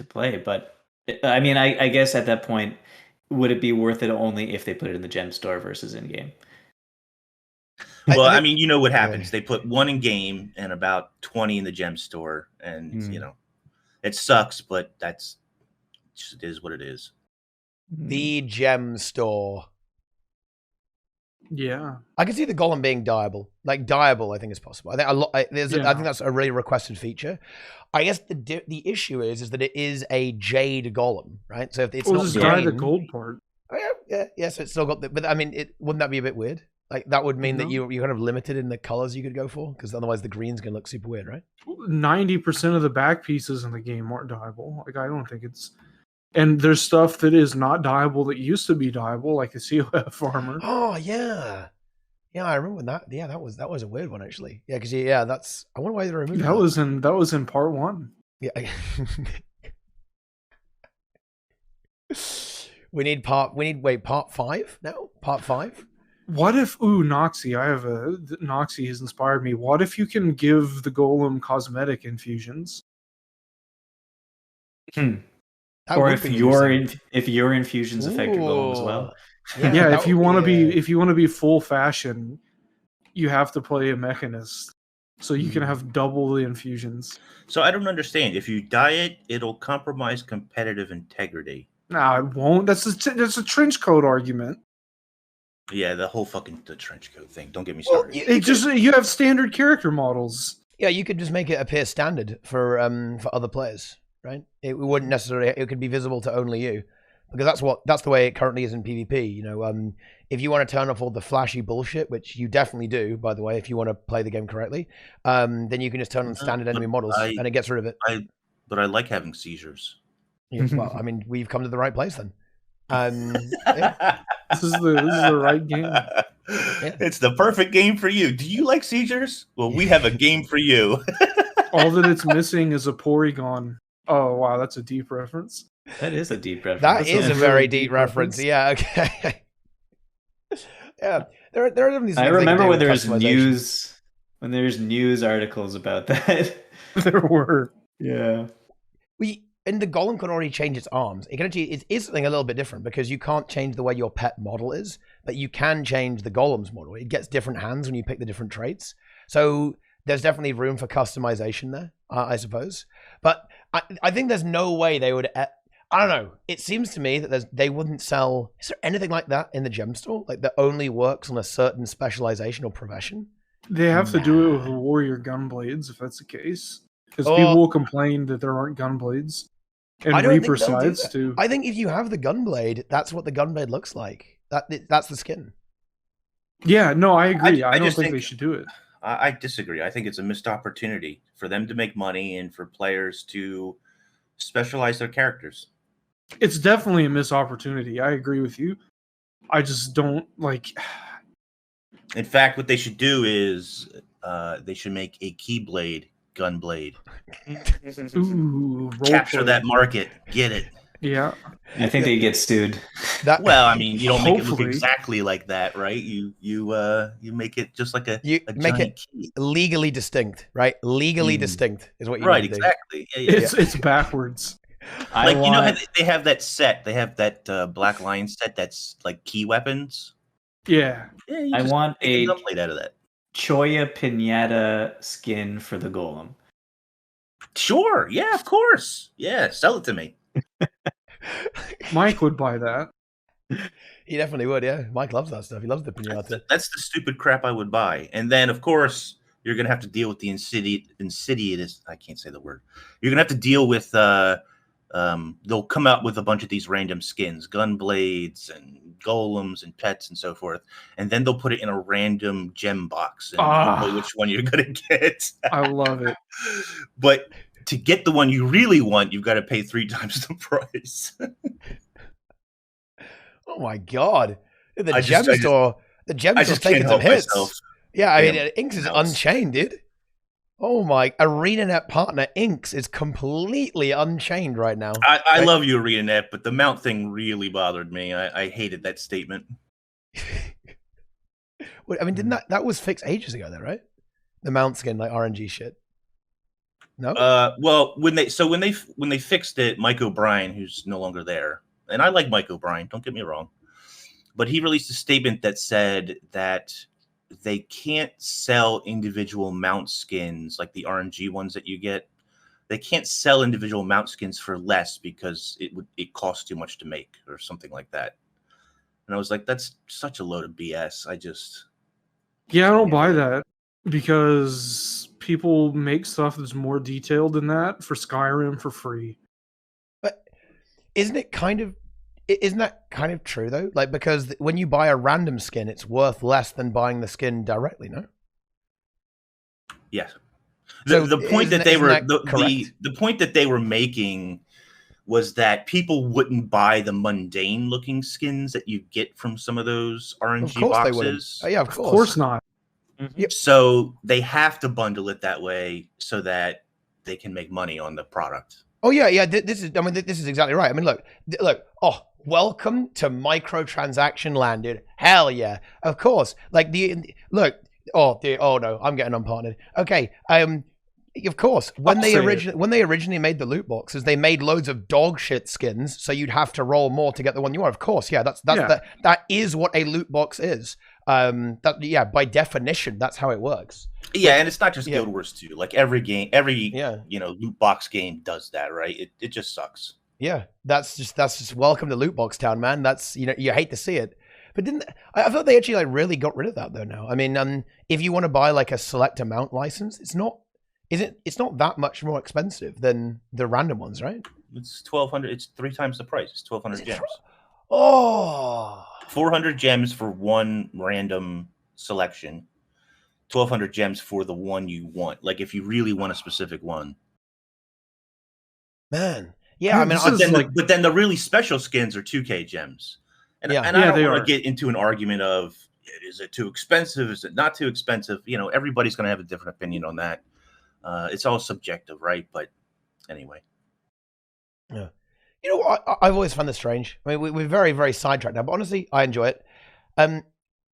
play. But I mean, I guess at that point, would it be worth it only if they put it in the gem store versus in game? Well, I mean, you know what happens. They put 1 in game and about 20 in the gem store, and it sucks, but it is what it is. The gem store. Yeah, I can see the golem being dyeable. Like dyeable, I think is possible. I think that's a really requested feature. I guess the issue is that it is a jade golem, right? So if it's not green, the gold part. Oh, yeah. So it's still got but I mean, wouldn't that be a bit weird? Like that would mean that you're kind of limited in the colors you could go for, because otherwise the green's gonna look super weird, right? 90% of the back pieces in the game aren't dyeable. Like I don't think it's. And there's stuff that is not dyeable that used to be dyeable, like the COF armor. Oh yeah, I remember that. Yeah, that was a weird one actually. Yeah, because that's. I wonder why they removed that. That was in part 1. Yeah. We need part 5 now. Part 5. What if Noxy? Noxy has inspired me. What if you can give the golem cosmetic infusions? Or if your infusions affect your golem as well. Yeah, if you want to be full fashion, you have to play a Mechanist, so you can have double the infusions. So I don't understand. If you dye it, it'll compromise competitive integrity. No, it won't. That's a trench coat argument. Yeah, the whole the trench coat thing. Don't get me started. You have standard character models. Yeah, you could just make it appear standard for other players. Right? It wouldn't necessarily. It could be visible to only you, because that's the way it currently is in PvP. If you want to turn off all the flashy bullshit, which you definitely do, by the way, if you want to play the game correctly, then you can just turn on standard enemy models, and it gets rid of it. But I like having seizures. Yeah, well, I mean, we've come to the right place then. This is the right game. Yeah. It's the perfect game for you. Do you like seizures? Well, we have a game for you. All that it's missing is a Porygon. Oh wow, that's a deep reference. That is a deep reference. That is a very deep reference. Yeah. Okay. Yeah. There are these. I remember when there's news articles about that. There were. Yeah. And the golem can already change its arms. It can actually. It is something a little bit different, because you can't change the way your pet model is, but you can change the golem's model. It gets different hands when you pick the different traits. So there's definitely room for customization there, I suppose. But I think there's no way they would. I don't know. It seems to me that they wouldn't sell. Is there anything like that in the gem store? Like that only works on a certain specialization or profession? They have to do it with warrior gunblades if that's the case, because people will complain that there aren't gunblades and reaper sides too. I think if you have the gunblade, that's what the gunblade looks like. That's the skin. Yeah. No, I agree. I don't think they should do it. I disagree. I think it's a missed opportunity for them to make money and for players to specialize their characters. It's definitely a missed opportunity. I agree with you. I just don't like. In fact, what they should do is they should make a Keyblade Gunblade. Ooh, Capture roleplay. that market. Get it. Yeah. I think they get sued. That Well, I mean, you don't make it look Hopefully. exactly like that, right? You make it just like a you make giant it key. legally distinct, right? Legally Mm. distinct is what you Right, need to do. exactly. Yeah. It's backwards. Like you know how they have that set. They have that Black Lion set that's like key weapons. Yeah. Yeah, you I just want make a Gunblade out of that. Choya Pinata skin for the golem. Sure. Yeah, of course. Yeah, sell it to me. Mike would buy that. He definitely would, yeah. Mike loves that stuff. He loves the pinata. That's the stupid crap I would buy. And then, of course, you're gonna have to deal with the insidious. I can't say the word. You're gonna have to deal with. They'll come out with a bunch of these random skins, gunblades and golems and pets and so forth, and then they'll put it in a random gem box and you know which one you're gonna get. I love it. But to get the one you really want, you've got to pay 3 times the price. Oh my god. The I gem just- store. The gem I store's just can't taking some help hits. myself. Yeah, I mean, Damn. Inks is Else. unchained, dude. Oh my, ArenaNet partner Inks is completely unchained right now. I Right. love you, ArenaNet, but the mount thing really bothered me. I hated that statement. Wait, I mean, didn't that was fixed ages ago, though, right? The mount skin, like RNG shit. No. Well, when they fixed it, Mike O'Brien, who's no longer there, and I like Mike O'Brien, don't get me wrong, but he released a statement that said that they can't sell individual mount skins like the RNG ones that you get. They can't sell individual mount skins for less because it costs too much to make or something like that. And I was like, that's such a load of BS. Yeah, I don't buy that because people make stuff that's more detailed than that for Skyrim for free. But isn't that kind of true though? Like, because when you buy a random skin, it's worth less than buying the skin directly, no? Yes. So The point that they isn't were that correct? the point that they were making was that people wouldn't buy the mundane looking skins that you get from some of those RNG Of course they wouldn't. boxes. Oh, yeah, of Of course. course not. So they have to bundle it that way so that they can make money on the product. Oh yeah. This is exactly right. I mean, look. Oh, welcome to microtransaction land, dude. Hell yeah, of course. Like look. Oh no, I'm getting unpartnered. Okay. Of course, when they originally made the loot boxes, they made loads of dog shit skins, so you'd have to roll more to get the one you want. Of course, yeah, that is what a loot box is. By definition, that's how it works. Yeah, and it's not just Yeah. Guild Wars 2. Like every loot box game does that, right? It just sucks. Yeah, that's just welcome to loot box town, man. That's, you hate to see it. But I thought they actually really got rid of that though now. I mean, if you want to buy like a select amount license, it's not that much more expensive than the random ones, right? It's 1,200. It's 3 times the price. It's 1,200 gems. Oh, 400 gems for one random selection. 1,200 gems for the one you want. Like if you really want a specific one. man. Yeah, I mean, But then the really special skins are 2K gems. And I don't want to get into an argument of, is it too expensive? Is it not too expensive? Everybody's going to have a different opinion on that. It's all subjective, right? But anyway. Yeah. I've always found this strange. I mean, we're very, very sidetracked now, but honestly, I enjoy it.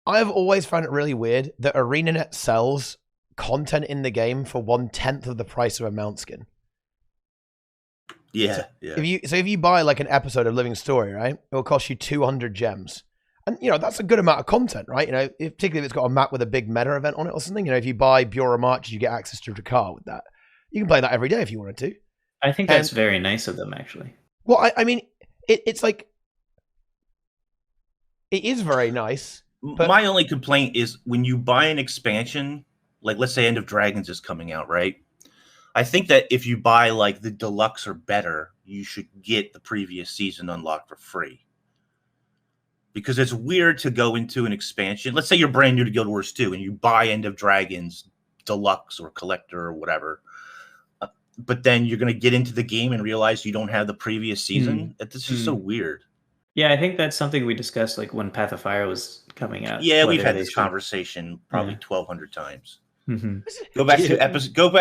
I've always found it really weird that ArenaNet sells content in the game for 1/10 of the price of a mount skin. Yeah, If you buy like an episode of Living Story, right, it will cost you 200 gems, and that's a good amount of content, right? Particularly if it's got a map with a big meta event on it or something. If you buy Bureau March, you get access to Drakkar with that. You can play that every day if you wanted to. I think that's very nice of them, actually. Well, I mean, it's like it is very nice. But my only complaint is when you buy an expansion, like let's say End of Dragons is coming out, right? I think that if you buy like the deluxe or better, you should get the previous season unlocked for free. Because it's weird to go into an expansion. Let's say you're brand new to Guild Wars 2 and you buy End of Dragons deluxe or collector or whatever. But then you're going to get into the game and realize you don't have the previous season. This is so weird. Yeah, I think that's something we discussed like when Path of Fire was coming out. Yeah, we've had this conversation probably 1,200 times. Mhm. Go back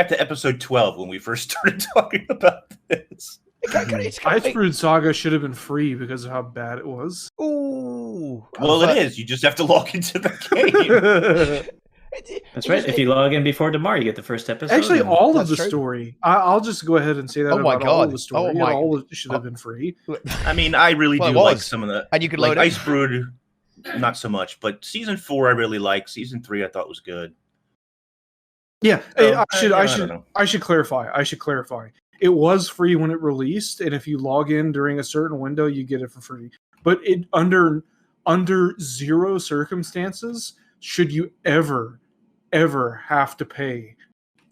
to episode 12 when we first started talking about this. Ice Brood Saga should have been free because of how bad it was. Ooh. Well, it is. You just have to log into the game. That's right. If you log in before tomorrow, you get the first episode. Actually, all of That's the true. story. I'll just go ahead and say that Oh my about all of God. the story. Oh my- all of it should have been free. I mean, I really Well, do it like was. some of the And you could like load it. Ice Brood, not so much, but season 4 I really like. Season 3 I thought was good. Yeah, So, I should clarify. It was free when it released, and if you log in during a certain window, you get it for free. But it under zero circumstances should you ever have to pay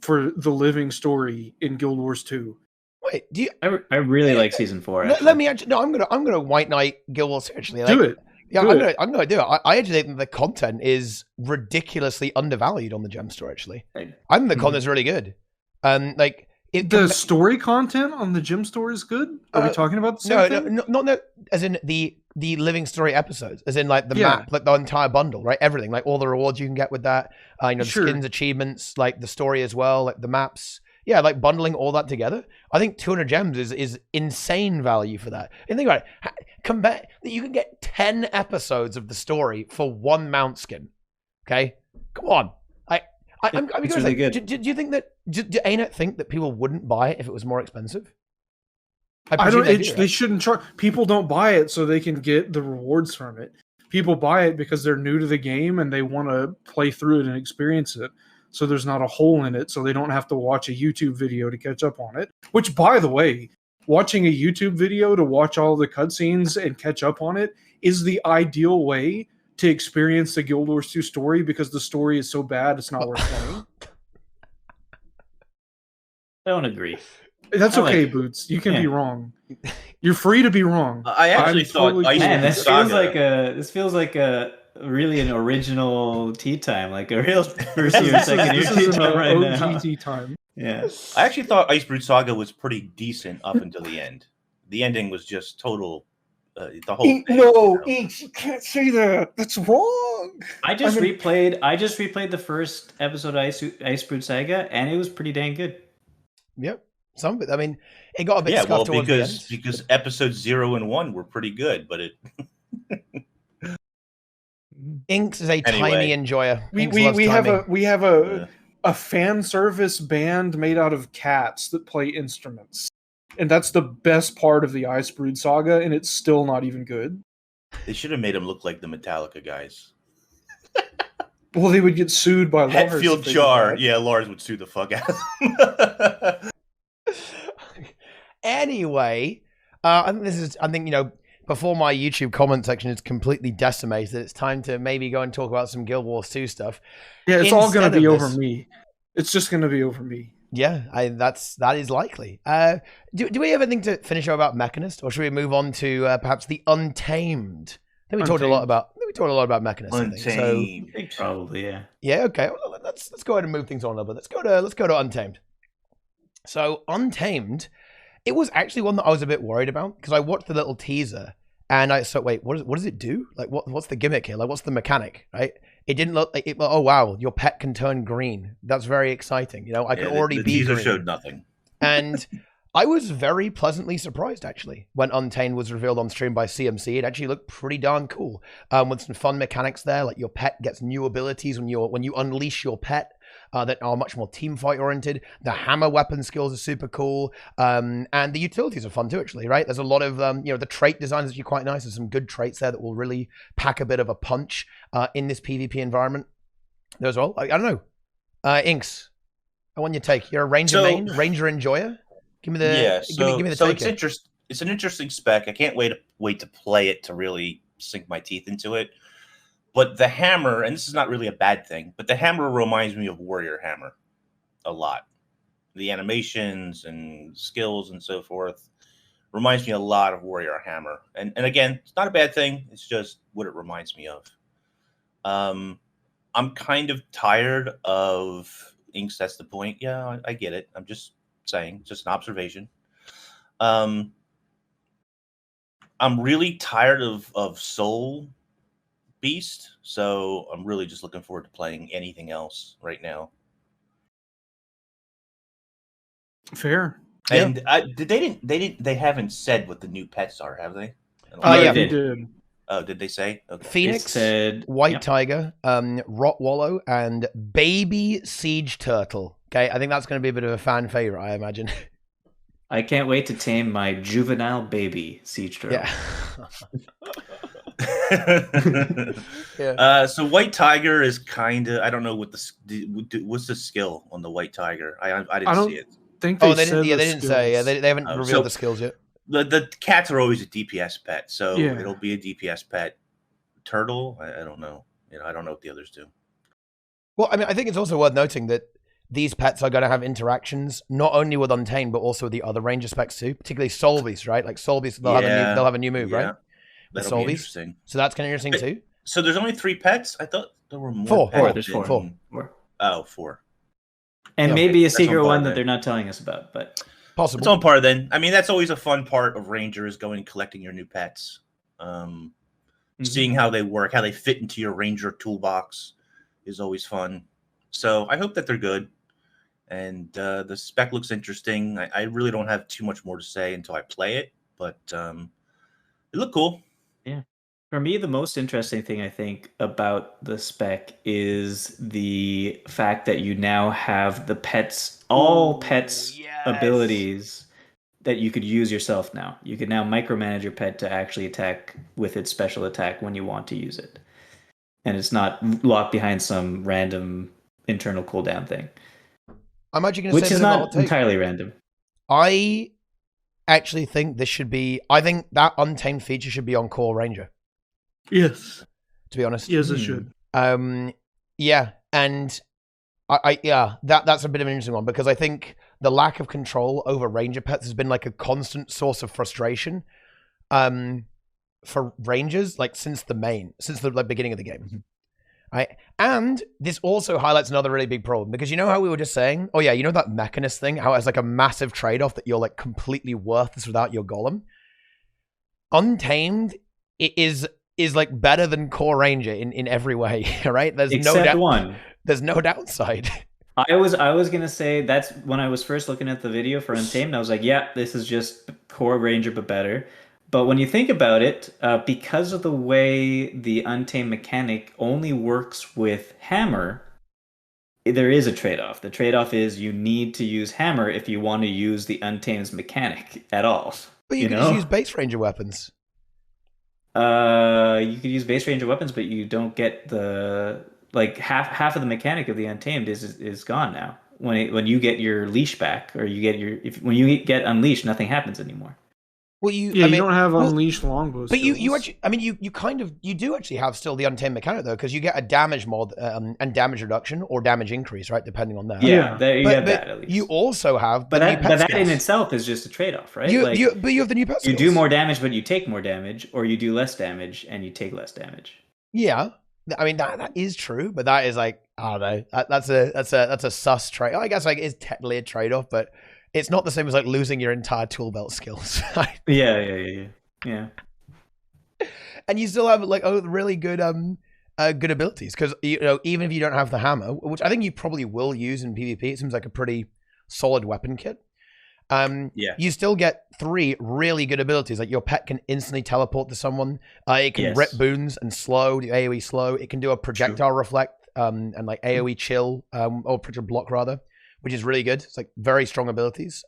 for the living story in Guild Wars 2. Wait, do you? I really like season 4. Let me actually. No, I'm gonna White Knight Guild Wars actually. Do it. Yeah, Do I'm gonna do it. I actually think the content is ridiculously undervalued on the Gem Store. Actually, I think the content's really good. Like The story content on the Gem Store is good. Are we talking about the same thing? not as in the living story episodes, as in like the map, like the entire bundle, right? Everything, like all the rewards you can get with that. The skins, achievements, like the story as well, like the maps. Yeah, like bundling all that together. I think 200 gems is insane value for that. And think about it. Come back, you can get 10 episodes of the story for one mount skin. Okay, come on. I'm It's really good. Do you think that? Do ArenaNet think that people wouldn't buy it if it was more expensive? I don't. They They shouldn't charge. People don't buy it so they can get the rewards from it. People buy it because they're new to the game and they want to play through it and experience it. So there's not a hole in it, so they don't have to watch a YouTube video to catch up on it. Which, by the way, watching a YouTube video to watch all the cutscenes and catch up on it is the ideal way to experience the Guild Wars 2 story, because the story is so bad it's not worth playing. I don't agree. That's okay, like it. Boots. You can be wrong. You're free to be wrong. I actually thought totally Ice cool. Man, Brood this feels like a really an original tea time, like a real first year, This second year is tea an time right now. OG time. Yeah. I actually thought Ice Brood Saga was pretty decent up until the end. The ending was just total. The whole thing, Inks, you can't say that. That's wrong. I just replayed the first episode of Ice Brood Saga, and it was pretty dang good. Yep. Some of it. I mean, it got a bit scuffed towards the end. because episodes 0 and 1 were pretty good, but it. Inks is a tiny enjoyer. We have a fan service band made out of cats that play instruments, and that's the best part of the Ice Brood Saga, and it's still not even good. They should have made him look like the Metallica guys. Well, they would get sued by Lars. Hetfield Jar. Yeah, Lars would sue the fuck out of him. Anyway, I think before my YouTube comment section is completely decimated, it's time to maybe go and talk about some Guild Wars 2 stuff. Yeah, it's all going to be over me. It's just going to be over me. Yeah, that is likely. Do we have anything to finish up about Mechanist, or should we move on to perhaps the Untamed? I think we talked a lot about Mechanist. Untamed. I think probably, yeah. Yeah, okay. Well, let's go ahead and move things on a little bit. Let's go to Untamed. So Untamed, it was actually one that I was a bit worried about, because I watched the little teaser and wait, what does it do? Like, what's the gimmick here? Like, what's the mechanic? Right? It didn't look like it. Oh wow, your pet can turn green. That's very exciting. I can already the be teaser green. showed nothing. And I was very pleasantly surprised, actually, when Untamed was revealed on stream by CMC. It actually looked pretty darn cool, with some fun mechanics there. Like your pet gets new abilities when you unleash your pet that are much more team fight oriented. The hammer weapon skills are super cool, and the utilities are fun too. Actually, right? There's a lot of the trait design is actually quite nice. There's some good traits there that will really pack a bit of a punch in this PvP environment. There as well. I don't know, Inks. I want your take. You're a ranger ranger enjoyer. Give me the give me the take. It's an interesting spec. I can't wait to play it to really sink my teeth into it. But the hammer, and this is not really a bad thing, but the hammer reminds me of Warrior Hammer a lot. The animations and skills and so forth reminds me a lot of Warrior Hammer. And again, it's not a bad thing. It's just what it reminds me of. I'm kind of tired of Inks. That's the point. Yeah, I get it. I'm just saying, just an observation. I'm really tired of Soul Beast, so I'm really just looking forward to playing anything else right now. Fair. And they haven't said what the new pets are, have they? Yeah. They did. Oh, did they say? Okay. Phoenix, It said, White yep. Tiger, Rottweiler, and Baby Siege Turtle. Okay, I think that's going to be a bit of a fan favorite, I imagine. I can't wait to tame my juvenile baby siege turtle. Yeah. So White Tiger is kind of, I don't know what's the skill on the White Tiger. I didn't see it. Think they they said didn't. Yeah, the they didn't say. Yeah, skills. they haven't Oh, revealed so- the skills yet. The cats are always a DPS pet, so Yeah. it'll be a DPS pet. Turtle, I don't know. I don't know what the others do. Well, I mean, I think it's also worth noting that these pets are going to have interactions not only with Untamed but also with the other Ranger specs too, particularly Solvies, right? Like Solvies, they'll have a new move, right? With That'll be Solvies. interesting. So that's kind of interesting too. So there's only 3 pets? I thought there were more. Four. pets There's four. than- Four. Oh, 4. And Yeah. maybe a That's on secret par one that then. they're not telling us about, but Possible. It's on par then. I mean, that's always a fun part of Ranger is going and collecting your new pets. Seeing how they work, how they fit into your Ranger toolbox is always fun. So I hope that they're good. And the spec looks interesting. I really don't have too much more to say until I play it, but it looked cool. Yeah. For me, the most interesting thing I think about the spec is the fact that you now have the all pets yes. abilities that you could use yourself now. You can now micromanage your pet to actually attack with its special attack when you want to use it. And it's not locked behind some random internal cooldown thing. I'm actually going to Which say is that I'll not take. entirely random. I actually think this should be. I think that Untamed feature should be on Core Ranger. Yes. To be honest. Yes, it should. Yeah, and that's a bit of an interesting one because I think the lack of control over Ranger pets has been like a constant source of frustration, for Rangers like since the beginning of the game. Right? And this also highlights another really big problem because you know how we were just saying, oh yeah, you know that Mechanist thing, how it's like a massive trade-off that you're like completely worthless without your golem. Untamed is like better than Core Ranger in every way, right? There's Except one. There's no downside. I was gonna say that's when I was first looking at the video for Untamed. I was like, yeah, this is just Core Ranger but better. But when you think about it, because of the way the Untamed mechanic only works with Hammer, there is a trade-off. The trade-off is you need to use Hammer if you want to use the Untamed's mechanic at all. But you can just use base Ranger weapons. You could use base Ranger weapons, but you don't get the like half of the mechanic of the Untamed is gone now. When you get your leash back, or you get when you get unleashed, nothing happens anymore. Well, you don't have unleashed longbow. But you actually, I mean, you do actually have still the Untamed mechanic though, because you get a damage mod and damage reduction or damage increase, right, depending on that. Yeah, there you get but that at least. You also have, but that skills. in itself is just a trade-off, right? But you have the new pet skills. You do more damage, but you take more damage, or you do less damage and you take less damage. Yeah, I mean that is true, but that is like I don't know. That's a sus trade. I guess like it's technically a trade-off, but it's not the same as like losing your entire tool belt skills. Yeah. And you still have like really good good abilities because even if you don't have the hammer, which I think you probably will use in PvP, it seems like a pretty solid weapon kit. You still get 3 really good abilities. Like your pet can instantly teleport to someone. It can rip boons and slow, do AoE slow. It can do a projectile reflect and like AoE chill or projectile block rather, which is really good. It's like very strong abilities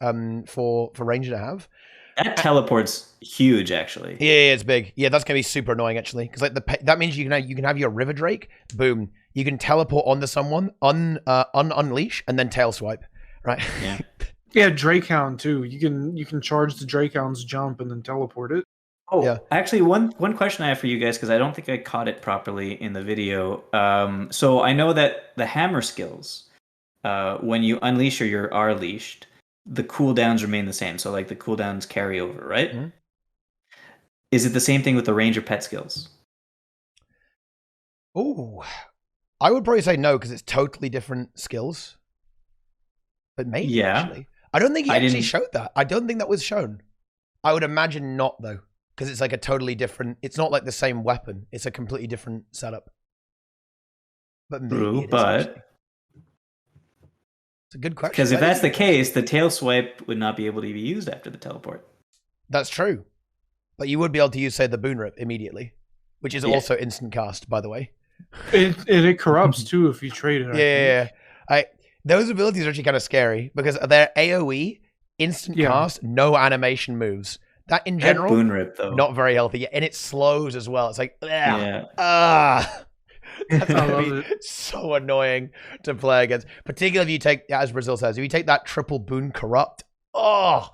for Ranger to have. That teleport's huge, actually. Yeah, it's big. Yeah, that's gonna be super annoying actually, because like that means you can have your River Drake. Boom, you can teleport onto someone, unleash, and then tail swipe. Right. Yeah. Yeah, Drakehound too. You can charge the Drakehound's jump and then teleport it. Oh, yeah. Actually, one question I have for you guys, because I don't think I caught it properly in the video. So I know that the hammer skills, when you unleash or you are leashed, the cooldowns remain the same. So like the cooldowns carry over, right? Mm-hmm. Is it the same thing with the ranger pet skills? Oh, I would probably say no, because it's totally different skills. But maybe actually. I don't think he actually showed that. I don't think that was shown. I would imagine not though, because it's like a totally different. It's not like the same weapon. It's a completely different setup. But maybe True, it is actually. It's a good question. Because if that's the case, the tail swipe would not be able to be used after the teleport. That's true. But you would be able to use, say, the boon rip immediately, which is also instant cast, by the way. It corrupts too if you trade it. Yeah. Those abilities are actually kind of scary because they're AoE, instant cast, no animation moves. That in general, boon rip, though, not very healthy. And it slows as well. It's like, that's gonna be so annoying to play against. Particularly if you take, as Brazil says, if you take that triple boon corrupt, that's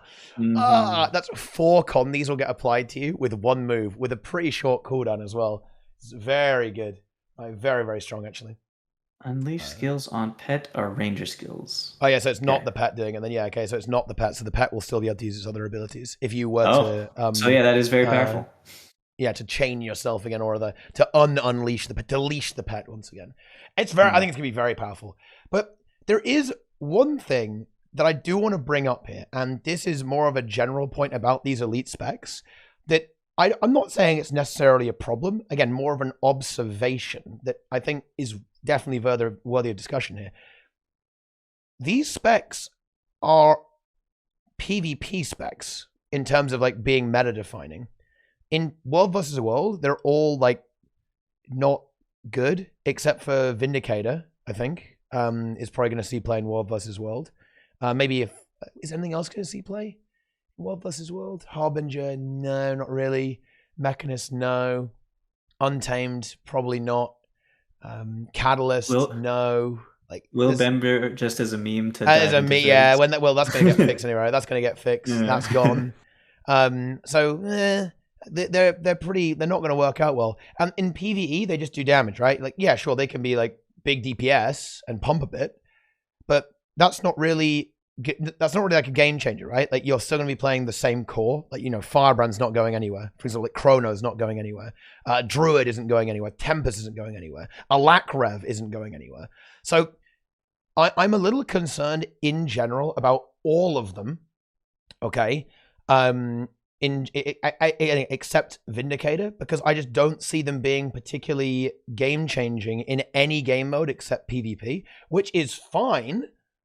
4 condies will get applied to you with 1 move with a pretty short cooldown as well. It's very good. Very, very strong, actually. Unleash skills on pet or ranger skills. Oh, yeah, so it's not the pet doing it. And then, so it's not the pet. So the pet will still be able to use its other abilities. If you were to... so, that is very powerful. To chain yourself again or to unleash the pet, to leash the pet once again. It's very... I think it's going to be very powerful. But there is one thing that I do want to bring up here, and this is more of a general point about these elite specs, that I'm not saying it's necessarily a problem. Again, more of an observation that I think is definitely worthy of discussion here. These specs are PvP specs in terms of like being meta defining. In World vs. World, they're all like not good except for Vindicator, I think, is probably going to see play in World vs. World. Maybe is anything else going to see play? World vs. World? Harbinger? No, not really. Mechanist? No. Untamed? Probably not. Catalyst? No. Like Will Bember just as a meme to as a meme, yeah. That's going to get fixed anyway. That's going to get fixed. Yeah. That's gone. They're pretty. They're not going to work out well. And in PvE, they just do damage, right? Like, yeah, sure, they can be like big DPS and pump a bit, but that's not really like a game changer, right? Like you're still going to be playing the same core. Like, Firebrand's not going anywhere. For example, like Chrono's not going anywhere. Druid isn't going anywhere. Tempest isn't going anywhere. Alakrev isn't going anywhere. So I'm a little concerned in general about all of them. Okay. Except Vindicator, because I just don't see them being particularly game changing in any game mode except PvP, which is fine.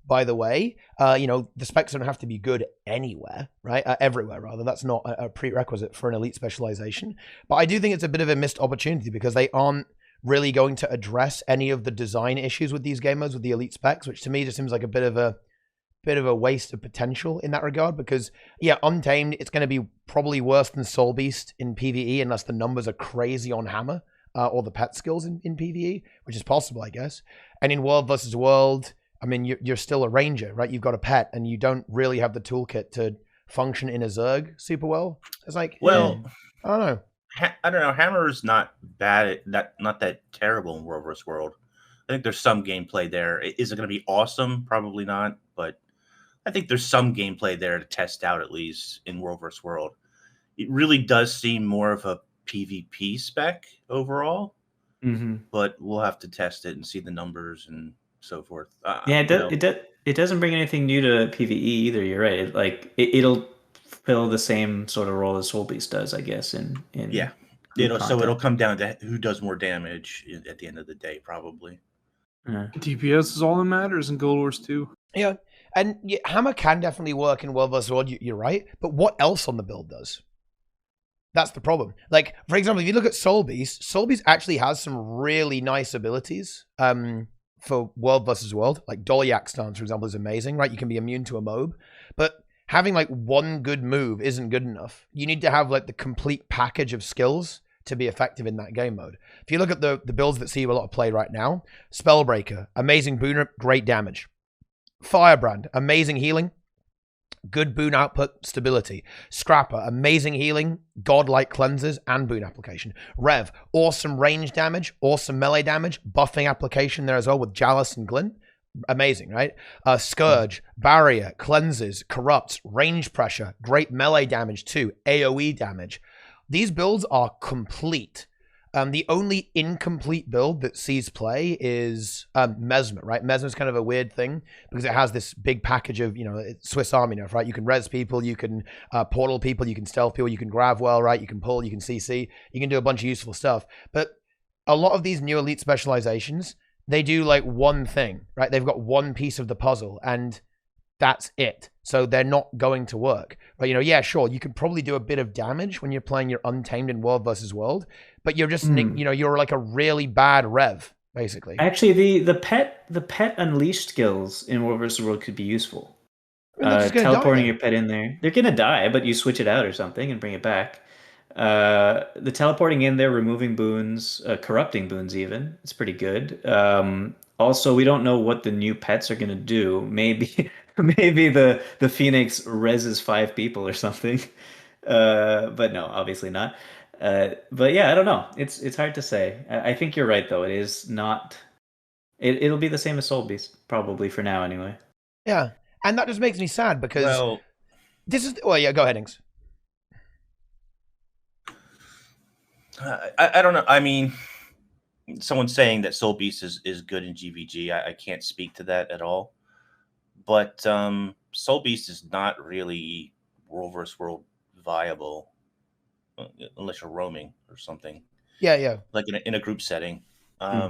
By the way, the specs don't have to be good anywhere, right? Everywhere, rather. That's not a prerequisite for an elite specialization. But I do think it's a bit of a missed opportunity because they aren't really going to address any of the design issues with these game modes with the elite specs, which to me just seems like a bit of a waste of potential in that regard. Because Untamed, it's going to be probably worse than Soul Beast in PvE unless the numbers are crazy on Hammer or the pet skills in PvE, which is possible, I guess. And in World vs. World, I mean, you're still a ranger, right? You've got a pet, and you don't really have the toolkit to function in a Zerg super well. It's like, I don't know. I don't know. Hammer is not bad. Not that terrible in World vs. World. I think there's some gameplay there. Is it going to be awesome? Probably not. But I think there's some gameplay there to test out, at least in World vs. World. It really does seem more of a PvP spec overall. Mm-hmm. But we'll have to test it and see the numbers and so forth. It doesn't bring anything new to PvE either. You're right. It'll fill the same sort of role as Soul Beast does, I guess. It'll come down to who does more damage at the end of the day, probably. DPS is all that matters in Guild Wars 2. Yeah, and Hammer can definitely work in World vs. World. You're right, but what else on the build does? That's the problem. Like, for example, if you look at Soul Beast actually has some really nice abilities. For World vs. World, like Dolyak stance, for example, is amazing, right? You can be immune to a mob, but having like one good move isn't good enough. You need to have like the complete package of skills to be effective in that game mode. If you look at the builds that see a lot of play right now, Spellbreaker, amazing boon rip, great damage. Firebrand, amazing healing, good boon output, stability. Scrapper, amazing healing, godlike cleanses, and boon application. Rev, awesome range damage, awesome melee damage, buffing application there as well with Chalice and Glint. Amazing, right? Scourge, barrier, cleanses, corrupts, range pressure, great melee damage too, AoE damage. These builds are complete. The only incomplete build that sees play is Mesmer, right? Mesmer's kind of a weird thing because it has this big package of, Swiss Army knife, right? You can res people, you can portal people, you can stealth people, you can grab well, right? You can pull, you can CC, you can do a bunch of useful stuff. But a lot of these new elite specializations, they do like one thing, right? They've got one piece of the puzzle and that's it. So they're not going to work. But, yeah, sure, you could probably do a bit of damage when you're playing your Untamed in World versus World, but you're just, you're like a really bad Rev, basically. Actually, the pet unleashed skills in World vs. World could be useful. Teleporting your pet in there. They're going to die, but you switch it out or something and bring it back. The teleporting in there, removing boons, corrupting boons even. It's pretty good. Also, we don't know what the new pets are going to do. Maybe the Phoenix reses 5 people or something. But no, obviously not. But yeah, I don't know. It's hard to say. I think you're right, though. It is not... It'll be the same as Soul Beast, probably, for now anyway. Yeah, and that just makes me sad because this is... Well, yeah, go ahead, Inks. I don't know. I mean, someone's saying that Soul Beast is good in GVG. I can't speak to that at all. But Soul Beast is not really World vs. World viable unless you're roaming or something. Yeah. Like in a group setting. I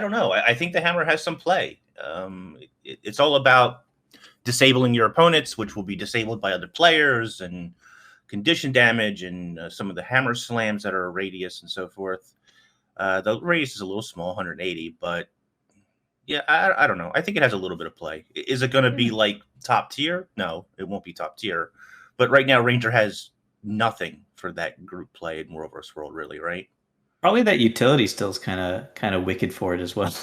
don't know. I think the hammer has some play. It's all about disabling your opponents, which will be disabled by other players, and condition damage, and some of the hammer slams that are a radius and so forth. The radius is a little small, 180, but yeah, I don't know. I think it has a little bit of play. Is it going to be like top tier? No, it won't be top tier. But right now, Ranger has nothing for that group play in World vs. World, really, right? Probably that utility still is kind of wicked for it as well.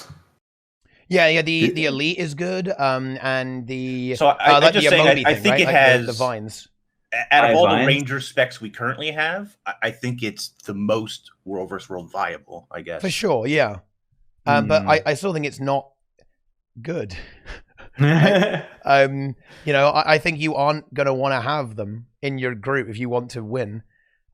Yeah. The elite is good, and the so I just saying I think right? it has the vines. Out of all the Ranger specs we currently have, I think it's the most World vs. World viable, I guess. For sure, yeah. But I still think it's not good. I think you aren't going to want to have them in your group if you want to win.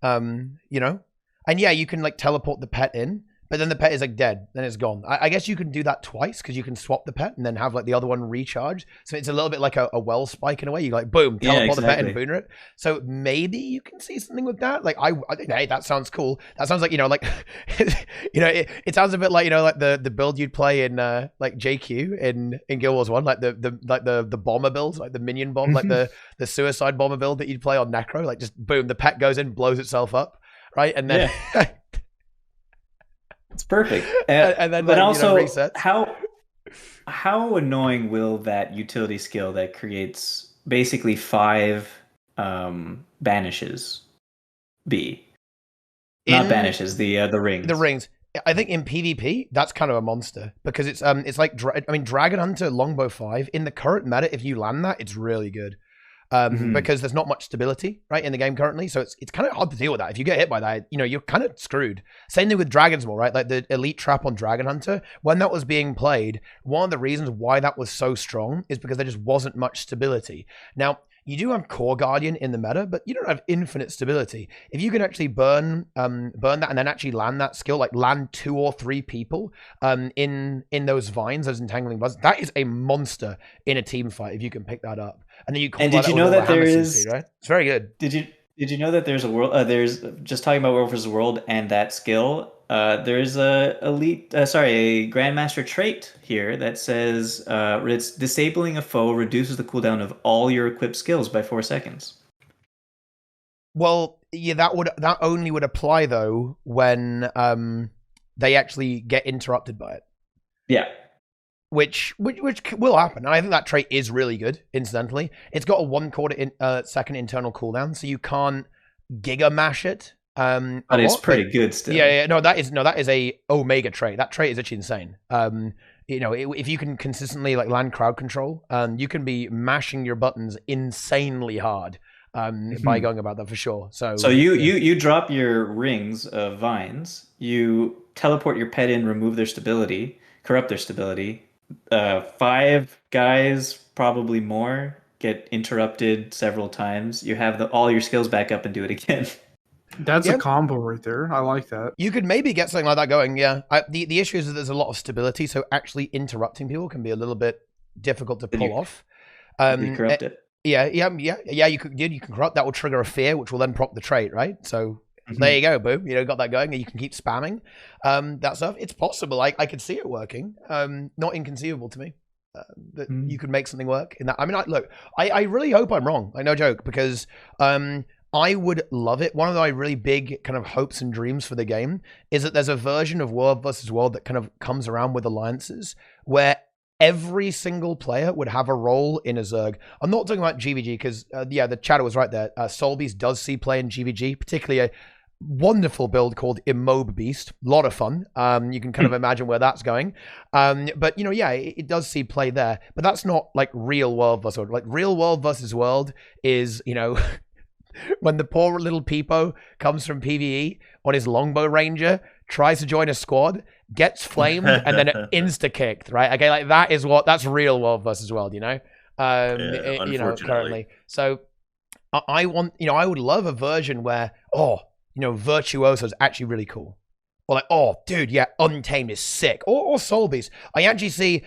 And yeah, you can like teleport the pet in, but then the pet is like dead, then it's gone. I guess you can do that twice because you can swap the pet and then have like the other one recharge. So it's a little bit like a well spike in a way. You like boom, teleport the pet and booner it. So maybe you can see something with that. Like I think, hey, that sounds cool. That sounds like like it sounds a bit like like the build you'd play in like JQ in Guild Wars 1, like the bomber build, like the minion bomb, like the suicide bomber build that you'd play on Necro. Like just boom, the pet goes in, blows itself up, right, and then. Yeah. It's perfect. And then, but also, resets. How annoying will that utility skill that creates basically 5 banishes be? Not banishes, the rings. The rings. I think in PvP, that's kind of a monster because it's like Dragon Hunter Longbow 5 in the current meta. If you land that, it's really good. Because there's not much stability right in the game currently, so it's kind of hard to deal with that. If you get hit by that, you're kind of screwed. Same thing with Dragon's Maul, right? Like the elite trap on Dragon Hunter, when that was being played, one of the reasons why that was so strong is because there just wasn't much stability. Now you do have Core Guardian in the meta, but you don't have infinite stability. If you can actually burn that and then actually land that skill, like land 2 or 3 people in those vines, those entangling buds, that is a monster in a team fight if you can pick that up. And then you and did you know that there is right? It's very good. Did you know that there's a world? There's just talking about World vs. World and that skill. There's a Grandmaster trait here that says it's disabling a foe reduces the cooldown of all your equipped skills by 4 seconds. Well, yeah, that only would apply though when they actually get interrupted by it. Yeah. Which will happen. And I think that trait is really good, incidentally. It's got a 1/4 second internal cooldown, so you can't Giga Mash it. But it's pretty good still. Yeah. No, that is a Omega trait. That trait is actually insane. If you can consistently like land crowd control, you can be mashing your buttons insanely hard by going about that for sure. So you drop your rings of vines, you teleport your pet in, remove their stability, corrupt their stability. 5 guys, probably more, get interrupted several times. You have all your skills back up and do it again. That's a combo right there. I like that. You could maybe get something like that going, yeah. The issue is that there's a lot of stability, so actually interrupting people can be a little bit difficult to pull off. You corrupt it. Yeah, you can corrupt. That will trigger a fear, which will then proc the trait, right? So There you go, boom. Got that going, and you can keep spamming that stuff. It's possible. I could see it working. Not inconceivable to me that you could make something work in that. I mean, look, I really hope I'm wrong. No joke, because I would love it. One of my really big kind of hopes and dreams for the game is that there's a version of World versus World that kind of comes around with alliances where every single player would have a role in a Zerg. I'm not talking about GVG because, the chatter was right there. Soulbeast does see play in GVG, particularly a wonderful build called Immob Beast. A lot of fun. You can kind of imagine where that's going. But, it does see play there. But that's not like real World versus World. Like real World versus World is, when the poor little Peepo comes from PvE on his Longbow Ranger, tries to join a squad, gets flamed, and then insta-kicked, right? Okay, like that's real World versus World, currently. So I want, I would love a version where, Virtuoso is actually really cool. Or like, oh, dude, yeah, Untamed is sick. Or Soul Beast. I actually see,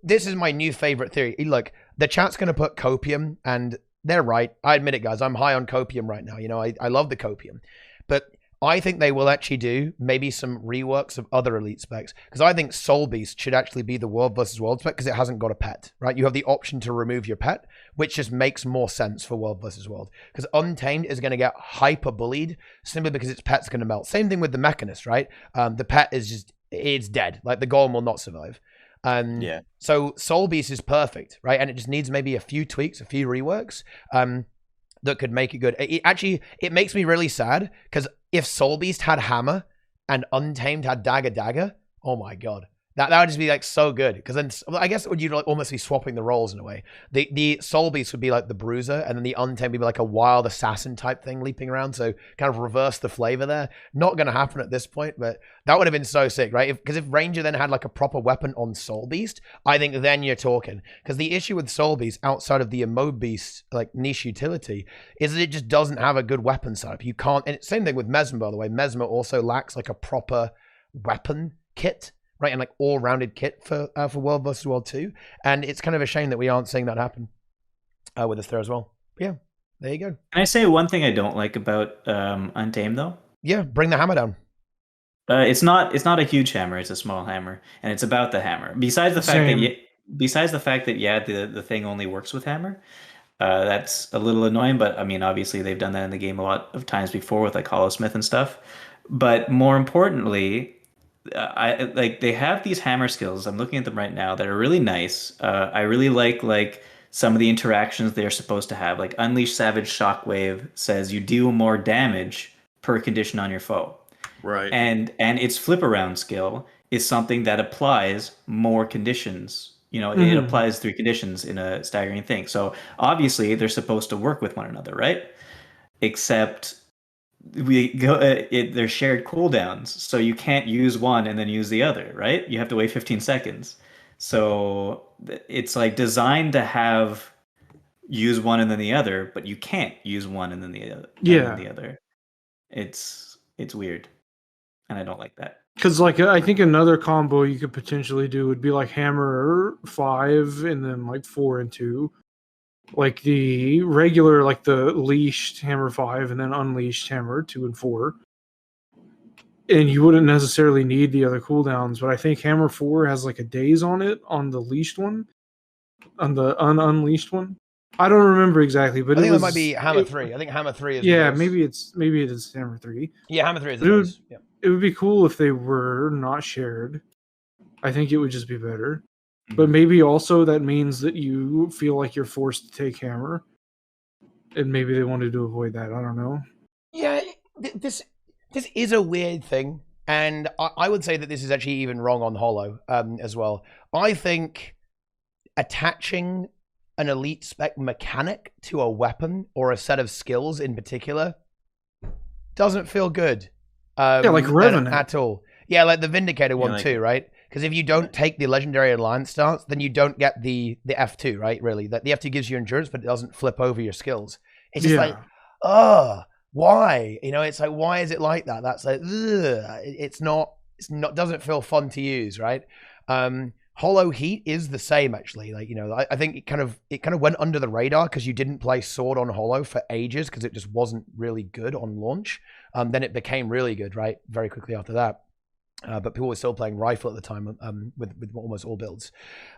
this is my new favorite theory. Look, the chat's going to put Copium, and they're right. I admit it, guys. I'm high on Copium right now. I love the Copium. But I think they will actually do maybe some reworks of other elite specs, because I think Soul Beast should actually be the World versus World spec because it hasn't got a pet, right? You have the option to remove your pet, which just makes more sense for World versus World, because Untamed is going to get hyper bullied simply because its pet's going to melt. Same thing with the Mechanist, right? The pet is it's dead. Like the golem will not survive. So Soul Beast is perfect, right? And it just needs maybe a few tweaks, a few reworks that could make it good. It makes me really sad because if Soul Beast had Hammer and Untamed had Dagger, oh my god, that would just be like so good. Because then I guess you'd like almost be swapping the roles in a way. The Soul Beast would be like the bruiser, and then the Untamed would be like a wild assassin type thing leaping around. So kind of reverse the flavor there. Not going to happen at this point, but that would have been so sick, right? Because if Ranger then had like a proper weapon on Soul Beast, I think then you're talking. Because the issue with Soul Beast outside of the Immob Beast like niche utility is that it just doesn't have a good weapon setup. You can't. And same thing with Mesmer, by the way. Mesmer also lacks like a proper weapon kit. Right, and like all-rounded kit for World vs. World 2. And it's kind of a shame that we aren't seeing that happen with us there as well. But yeah, there you go. Can I say one thing I don't like about Untamed, though? Yeah, bring the hammer down. It's not a huge hammer, it's a small hammer. And it's about the hammer. Besides the fact that the thing only works with hammer, that's a little annoying, but I mean, obviously they've done that in the game a lot of times before with like Hollow Smith and stuff. But more importantly, they have these hammer skills. I'm looking at them right now that are really nice. I really like some of the interactions they're supposed to have. Like Unleash Savage Shockwave says you deal more damage per condition on your foe. Right. And its flip around skill is something that applies more conditions. It applies 3 conditions in a staggering thing. So obviously they're supposed to work with one another, right? Except they're shared cooldowns, so you can't use one and then use the other, right? You have to wait 15 seconds. So it's like designed to use one and then the other, but you can't use one and then the other. Yeah. And the other. It's weird, and I don't like that. Because like I think another combo you could potentially do would be like Hammer 5 and then like 4 and 2. Like the regular, like the leashed Hammer 5 and then unleashed Hammer 2 and 4. And you wouldn't necessarily need the other cooldowns, but I think Hammer 4 has like a daze on it on the leashed one, on the unleashed one. I don't remember exactly, but I think it might be Hammer 3. I think Hammer 3 is. Yeah, maybe it is Hammer 3. Yeah, Hammer 3 is. It would be cool if they were not shared. I think it would just be better. But maybe also that means that you feel like you're forced to take Hammer. And maybe they wanted to avoid that. I don't know. Yeah, this is a weird thing. And I would say that this is actually even wrong on Hollow as well. I think attaching an elite spec mechanic to a weapon or a set of skills in particular doesn't feel good. Like Revenant. At all. Yeah, like the Vindicator one too, right? Because if you don't take the Legendary Alliance stance, then you don't get the F2, right? Really, the F2 gives you endurance, but it doesn't flip over your skills. It's just like, why? It's like, why is it like that? That's like, ugh. It's not doesn't feel fun to use, right? Hollow Heat is the same actually. Like, you know, I think it kind of went under the radar because you didn't play Sword on Hollow for ages because it just wasn't really good on launch. Then it became really good, right? Very quickly after that. But people were still playing Rifle at the time with almost all builds.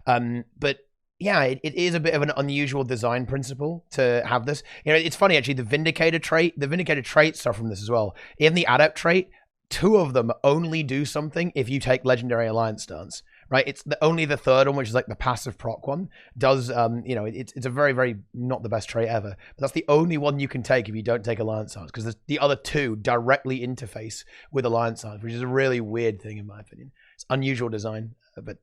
But yeah, it is a bit of an unusual design principle to have this. You know, it's funny actually, the Vindicator traits are from this as well. In the Adept trait, 2 of them only do something if you take Legendary Alliance stance. Right, it's only the third one, which is like the passive proc one, does you know, it's a very, very not the best trait ever. But that's the only one you can take if you don't take Alliance stance, because the other 2 directly interface with Alliance stance, which is a really weird thing in my opinion. It's unusual design, but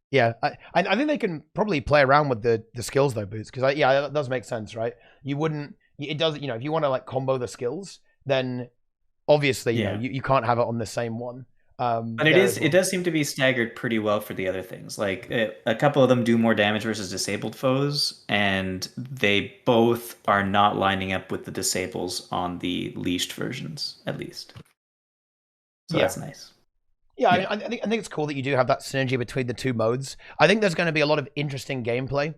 yeah, I think they can probably play around with the skills though, Boots, because yeah, that does make sense, right? You wouldn't, it does, you know, if you want to like combo the skills, then obviously you know, you can't have it on the same one. But it does seem to be staggered pretty well for the other things. Like a couple of them do more damage versus disabled foes, and they both are not lining up with the disables on the leashed versions, at least. So that's nice. Yeah, I think it's cool that you do have that synergy between the 2 modes. I think there's going to be a lot of interesting gameplay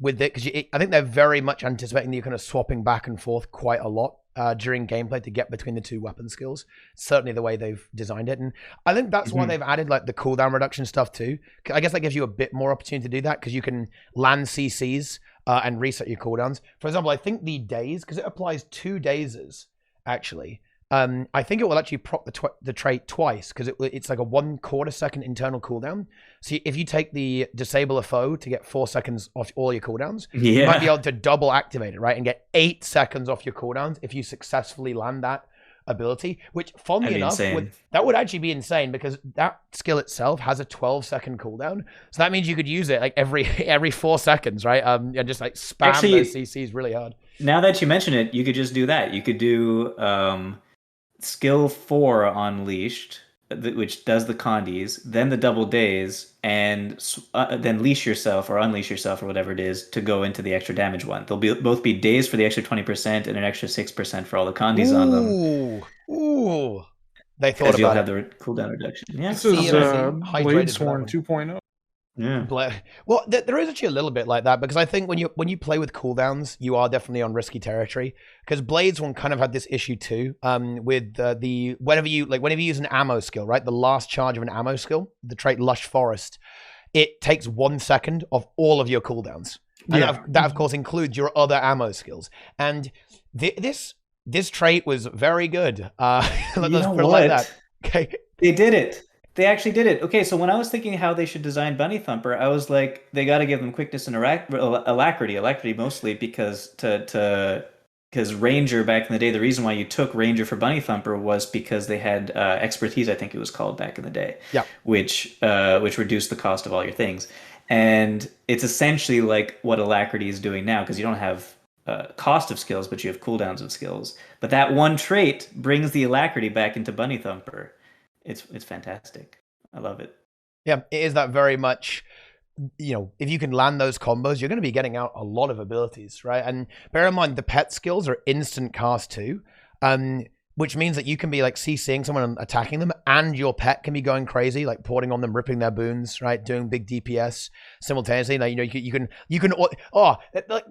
with it, because I think they're very much anticipating that you're kind of swapping back and forth quite a lot during gameplay to get between the 2 weapon skills. Certainly the way they've designed it, and I think that's why they've added like the cooldown reduction stuff too. I guess that gives you a bit more opportunity to do that, because you can land CCs and reset your cooldowns. For example, I think the days, because it applies 2 dazes actually. I think it will actually proc the trait twice, because it's like a 1/4 second internal cooldown. So if you take the disable a foe to get 4 seconds off all your cooldowns, you might be able to double activate it, right? And get 8 seconds off your cooldowns if you successfully land that ability, which funnily enough, that would actually be insane, because that skill itself has a 12-second cooldown. So that means you could use it like every 4 seconds, right? And just like spam those CCs really hard. Now that you mention it, you could just do that. You could do skill 4 on Leashed, which does the condies, then the double days, and then leash yourself or unleash yourself or whatever it is to go into the extra damage one. They'll both be days for the extra 20% and an extra 6% for all the condies on them. Ooh. They thought about you'll have the cooldown reduction. Yeah. This is Bladesworn 2.0. Yeah. Well, there is actually a little bit like that, because I think when you play with cooldowns, you are definitely on risky territory. Because Bladesworn kind of had this issue too, with whenever you use an ammo skill, right? The last charge of an ammo skill, the trait Lush Forest, it takes 1 second of all of your cooldowns, and that of course includes your other ammo skills. And this trait was very good. Let's put it like that. Okay, they did it. They actually did it. Okay, so when I was thinking how they should design Bunny Thumper, I was like, they got to give them quickness and alacrity mostly, because Ranger back in the day, the reason why you took Ranger for Bunny Thumper was because they had expertise, I think it was called back in the day, which reduced the cost of all your things. And it's essentially like what alacrity is doing now, because you don't have cost of skills, but you have cooldowns of skills. But that one trait brings the alacrity back into Bunny Thumper. It's fantastic. I love it. Yeah, it is that very much, you know, if you can land those combos, you're going to be getting out a lot of abilities, right? And bear in mind, the pet skills are instant cast too, which means that you can be like CCing someone and attacking them, and your pet can be going crazy, like porting on them, ripping their boons, right? Doing big DPS simultaneously. Like, you know, you can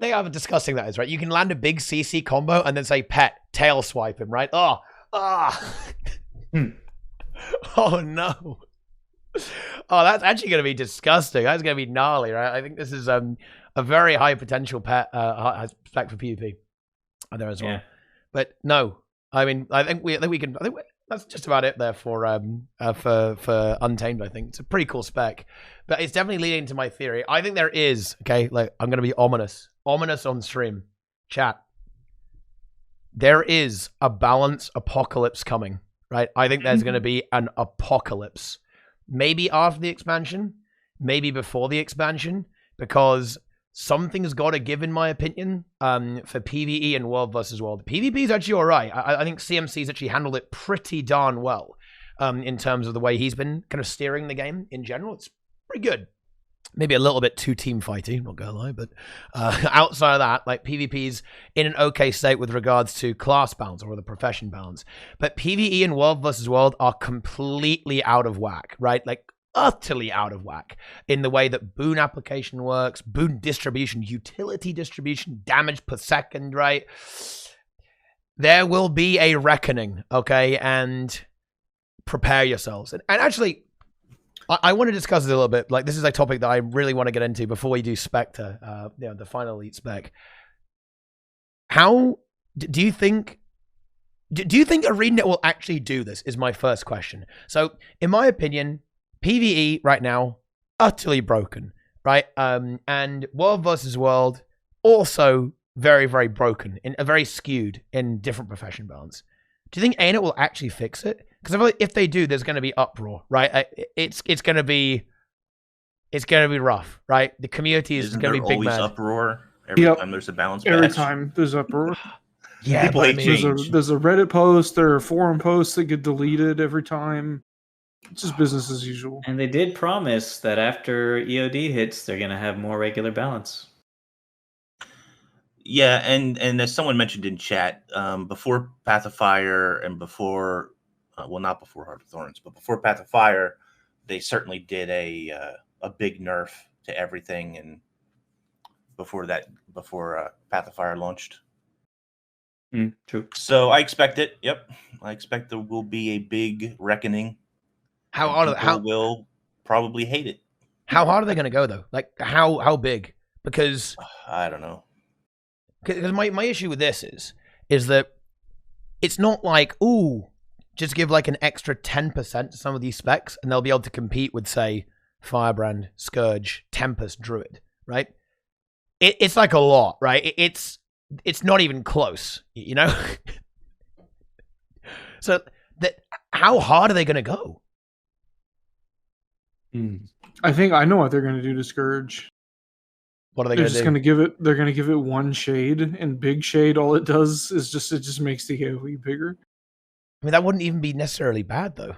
they are discussing that is, right? You can land a big CC combo and then say pet, tail swipe him, right? Oh no. Oh, that's actually going to be disgusting. That's going to be gnarly, right? I think this is a very high potential pet spec for PvP there as well. But no, I mean, I think that's just about it there for Untamed. I think it's a pretty cool spec, but it's definitely leading to my theory. I think there is, okay, like I'm going to be ominous on stream, chat. There is a balance apocalypse coming. Right, I think there's going to be an apocalypse. Maybe after the expansion, maybe before the expansion, because something's got to give, in my opinion, for PvE and World vs. World. PvP is actually all right. I think CMC's actually handled it pretty darn well in terms of the way he's been kind of steering the game in general. It's pretty good. Maybe a little bit too team fighty, not gonna lie, but outside of that, like PvP's in an okay state with regards to class balance or the profession balance. But PvE and World vs. World are completely out of whack, right? Like utterly out of whack in the way that boon application works, boon distribution, utility distribution, damage per second, right? There will be a reckoning, okay? And prepare yourselves. And actually, I want to discuss it a little bit. Like, this is a topic that I really want to get into before we do Specter, the final elite spec. How do you think... Do you think ArenaNet will actually do this is my first question. So, in my opinion, PvE right now, utterly broken, right? And World versus World, also very, very broken, very skewed in different profession balance. Do you think ArenaNet will actually fix it? Because I feel like if they do, there's going to be uproar, right? It's going to be rough, right? The community is going to be big always mad. uproar every time there's a balance patch? Every time there's uproar. Yeah, People hate change. There's a Reddit post, there are forum posts that get deleted every time. It's just business as usual. And they did promise that after EOD hits, they're going to have more regular balance. Yeah, and as someone mentioned in chat, before Path of Fire and before, well, not before Heart of Thorns, but before Path of Fire, they certainly did a big nerf to everything, and before Path of Fire launched. True. So I expect it. Yep, I expect there will be a big reckoning. People will probably hate it. How hard are they going to go though? Like how big? Because I don't know. Because my issue with this is that it's not like, ooh, just give like an extra 10% to some of these specs and they'll be able to compete with, say, Firebrand, Scourge, Tempest, Druid, right? It's like a lot, right? It's not even close, you know? So how hard are they going to go? I think I know what they're going to do to Scourge. What are they They're going to just do? going to give it. They're going to give it one shade, and big shade. All it does is it just makes the AOE bigger. I mean, that wouldn't even be necessarily bad, though.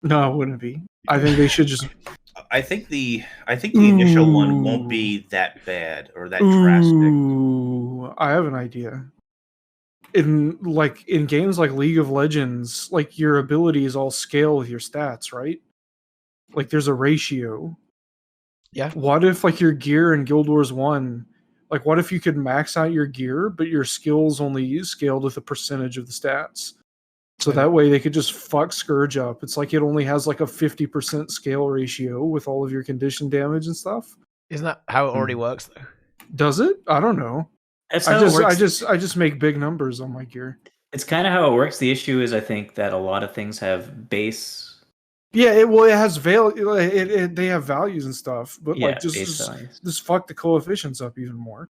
No, it wouldn't be. I think they should just. I think the initial one won't be that bad or that drastic. Ooh, I have an idea. In games like League of Legends, like your abilities all scale with your stats, right? Like there's a ratio. Yeah. What if like your gear in Guild Wars 1, like what if you could max out your gear, but your skills only scaled with a percentage of the stats? So that way they could just fuck Scourge up. It's like it only has like a 50% scale ratio with all of your condition damage and stuff. Isn't that how it already works though? Does it? I don't know. That's how it works. I just make big numbers on my gear. It's kind of how it works. The issue is I think that a lot of things have base. Yeah, it has value. They have values and stuff, but Yeah, like just fuck the coefficients up even more.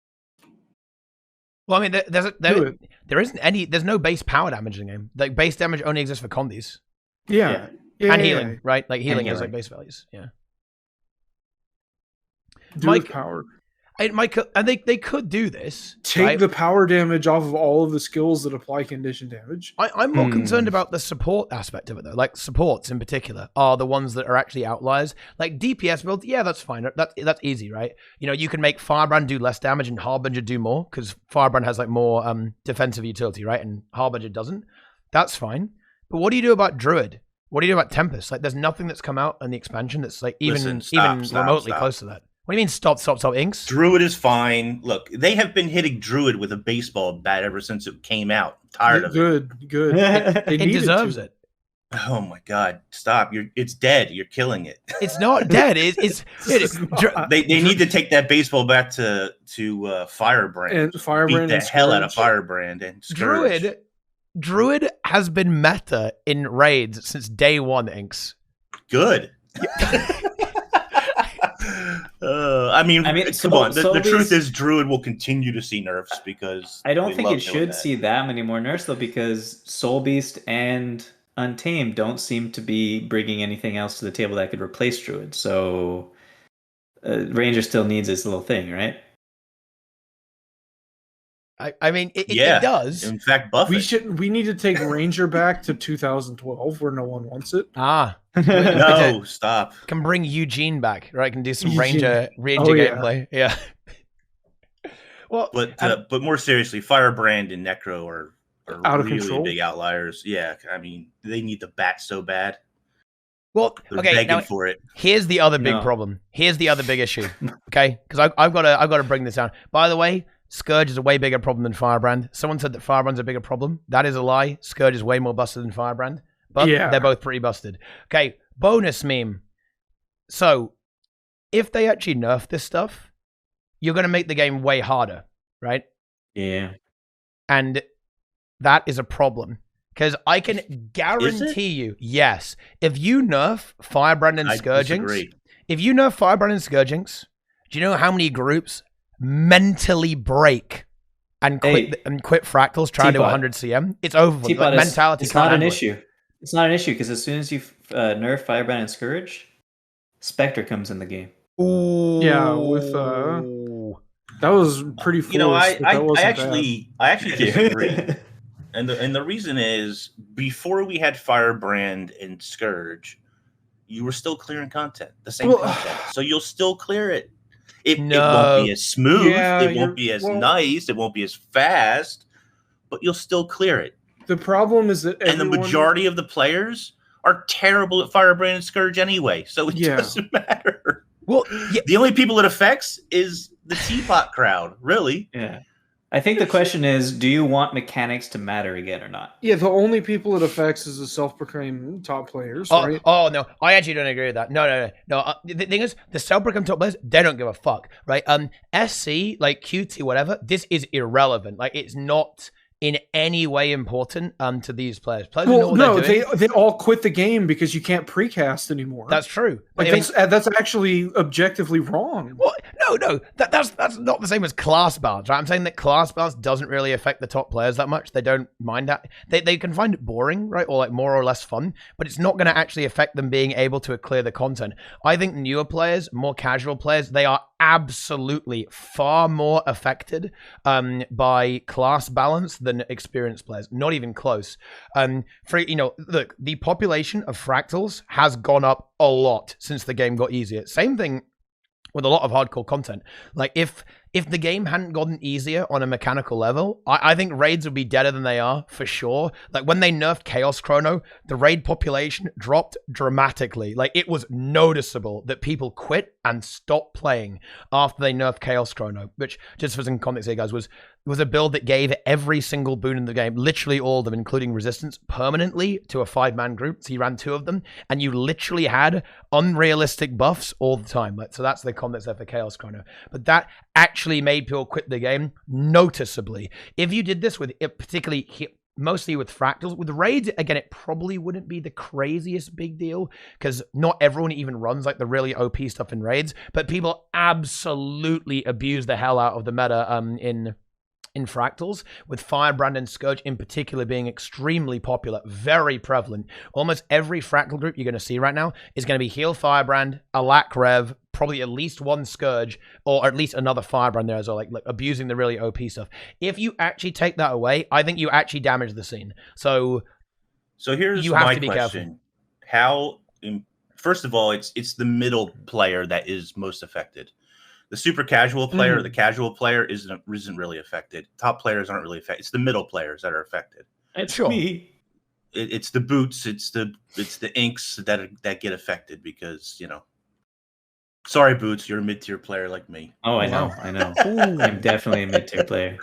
Well, I mean, there's no base power damage in the game. Like base damage only exists for condies. Yeah. And healing, right? Like healing is like base values. Yeah. Mike, power. And they could do this. Take the power damage off of all of the skills that apply condition damage. I'm more concerned about the support aspect of it, though. Like, supports in particular are the ones that are actually outliers. Like, DPS builds, yeah, that's fine. That's easy, right? You know, you can make Firebrand do less damage and Harbinger do more, because Firebrand has, like, more defensive utility, right? And Harbinger doesn't. That's fine. But what do you do about Druid? What do you do about Tempest? Like, there's nothing that's come out in the expansion that's, like, even remotely close to that. What do you mean stop, Inks? Druid is fine. Look, they have been hitting Druid with a baseball bat ever since it came out. I'm tired of it. Good. It deserves it. Oh my God! Stop! It's dead. You're killing it. It's not dead. They need to take that baseball bat to Firebrand. And Firebrand beat the hell out of Firebrand and Scourge. Druid has been meta in raids since day one. Inks. Good. I mean, come on. The truth is, Druid will continue to see nerfs because I don't think it should see that many more nerfs though, because Soul Beast and Untamed don't seem to be bringing anything else to the table that could replace Druid. So Ranger still needs this little thing, right? I mean, it does. In fact, buff We need to take Ranger back to 2012, where no one wants it. No, stop. Can bring Eugene back, right? Can do some Ranger gameplay. Yeah. Well, but more seriously, Firebrand and Necro are out of really control. Big outliers. Yeah, I mean, they need the bat so bad. Well, They're okay, begging now for it. here's the other big No. problem. Here's the other big issue. Okay, because I've got to bring this down. By the way, Scourge is a way bigger problem than Firebrand. Someone said that Firebrand's a bigger problem. That is a lie. Scourge is way more busted than Firebrand, but Yeah. they're both pretty busted. Okay, bonus meme. So, if they actually nerf this stuff, you're going to make the game way harder, right? Yeah. And that is a problem. Because I can guarantee you, yes, if you nerf Firebrand and I Scourgings, disagree. if you nerf Firebrand and Scourgings, do you know how many groups mentally break and quit Fractals trying to do Teapot. 100 CM? It's over. For them. Teapot Like, is- mentality It's can't not an handle it. issue. It's not an issue because as soon as you nerf Firebrand and Scourge, Specter comes in the game. Ooh. Yeah, with, That was pretty forced. You know, I but that wasn't actually disagree. And the reason is, before we had Firebrand and Scourge, you were still clearing content, the same content. So you'll still clear it. It won't be as smooth. Yeah, it won't be as nice. It won't be as fast. But you'll still clear it. The problem is that And the majority of the players are terrible at Firebrand and Scourge anyway. So it doesn't matter. Well, yeah. The only people it affects is the Teapot crowd, really. Yeah. I think the question is, do you want mechanics to matter again or not? Yeah, the only people it affects is the self-proclaimed top players, right? Oh, no. I actually don't agree with that. No. The thing is, the self-proclaimed top players, they don't give a fuck, right? SC, like QT, whatever, this is irrelevant. Like, it's not in any way important to these players. Players know what they're doing. They all quit the game because you can't precast anymore. That's true. Like that's actually objectively wrong. Well, no, that's not the same as class balance, right? I'm saying that class balance doesn't really affect the top players that much. They don't mind that. They can find it boring, right, or like more or less fun, but it's not going to actually affect them being able to clear the content. I think newer players, more casual players, they are absolutely far more affected by class balance than experienced players. Not even close. Look, the population of fractals has gone up a lot since the game got easier. Same thing with a lot of hardcore content. Like if the game hadn't gotten easier on a mechanical level, I think raids would be deader than they are for sure. Like when they nerfed Chaos Chrono, the raid population dropped dramatically. Like it was noticeable that people quit and stopped playing after they nerfed Chaos Chrono, which, just for some context here, guys, was a build that gave every single boon in the game, literally all of them, including resistance, permanently to a 5-man group. So you ran 2 of them, and you literally had unrealistic buffs all the time. Like, so that's the context there for Chaos Chrono. But that actually made people quit the game noticeably. If you did this with it, particularly mostly with fractals, with raids, again, it probably wouldn't be the craziest big deal because not everyone even runs like the really OP stuff in raids, but people absolutely abuse the hell out of the meta in fractals, with Firebrand and Scourge in particular being extremely popular, very prevalent. Almost every fractal group you're going to see right now is going to be heal Firebrand, a lack rev, probably at least one Scourge, or at least another Firebrand there as well, like abusing the really OP stuff. If you actually take that away, I think you actually damage the scene. So here's you have my to be question. Careful. First of all, it's the middle player that is most affected. The super casual player, the casual player isn't really affected. Top players aren't really affected. It's the middle players that are affected. It's me. It's the boots. It's the inks that get affected because Sorry, Boots, you're a mid-tier player like me. Oh, I know. I'm definitely a mid-tier player.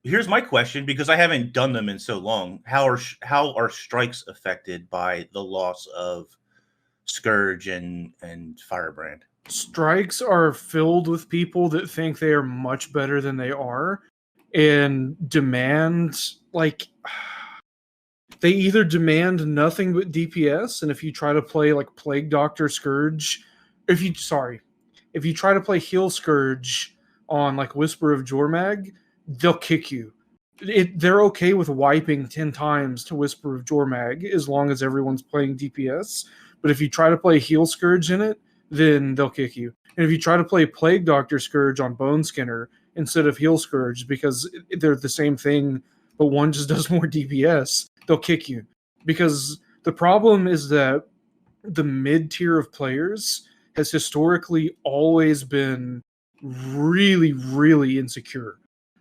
Here's my question, because I haven't done them in so long. How are strikes affected by the loss of Scourge and Firebrand? Strikes are filled with people that think they are much better than they are and demand, like, they either demand nothing but DPS, and if you try to play like Plague Doctor Scourge, if you try to play Heal Scourge on like Whisper of Jormag, they'll kick you. They're okay with wiping 10 times to Whisper of Jormag as long as everyone's playing DPS, but if you try to play Heal Scourge in it, then they'll kick you. And if you try to play Plague Doctor Scourge on Bone Skinner instead of Heal Scourge, because they're the same thing, but one just does more DPS, they'll kick you. Because the problem is that the mid-tier of players has historically always been really, really insecure.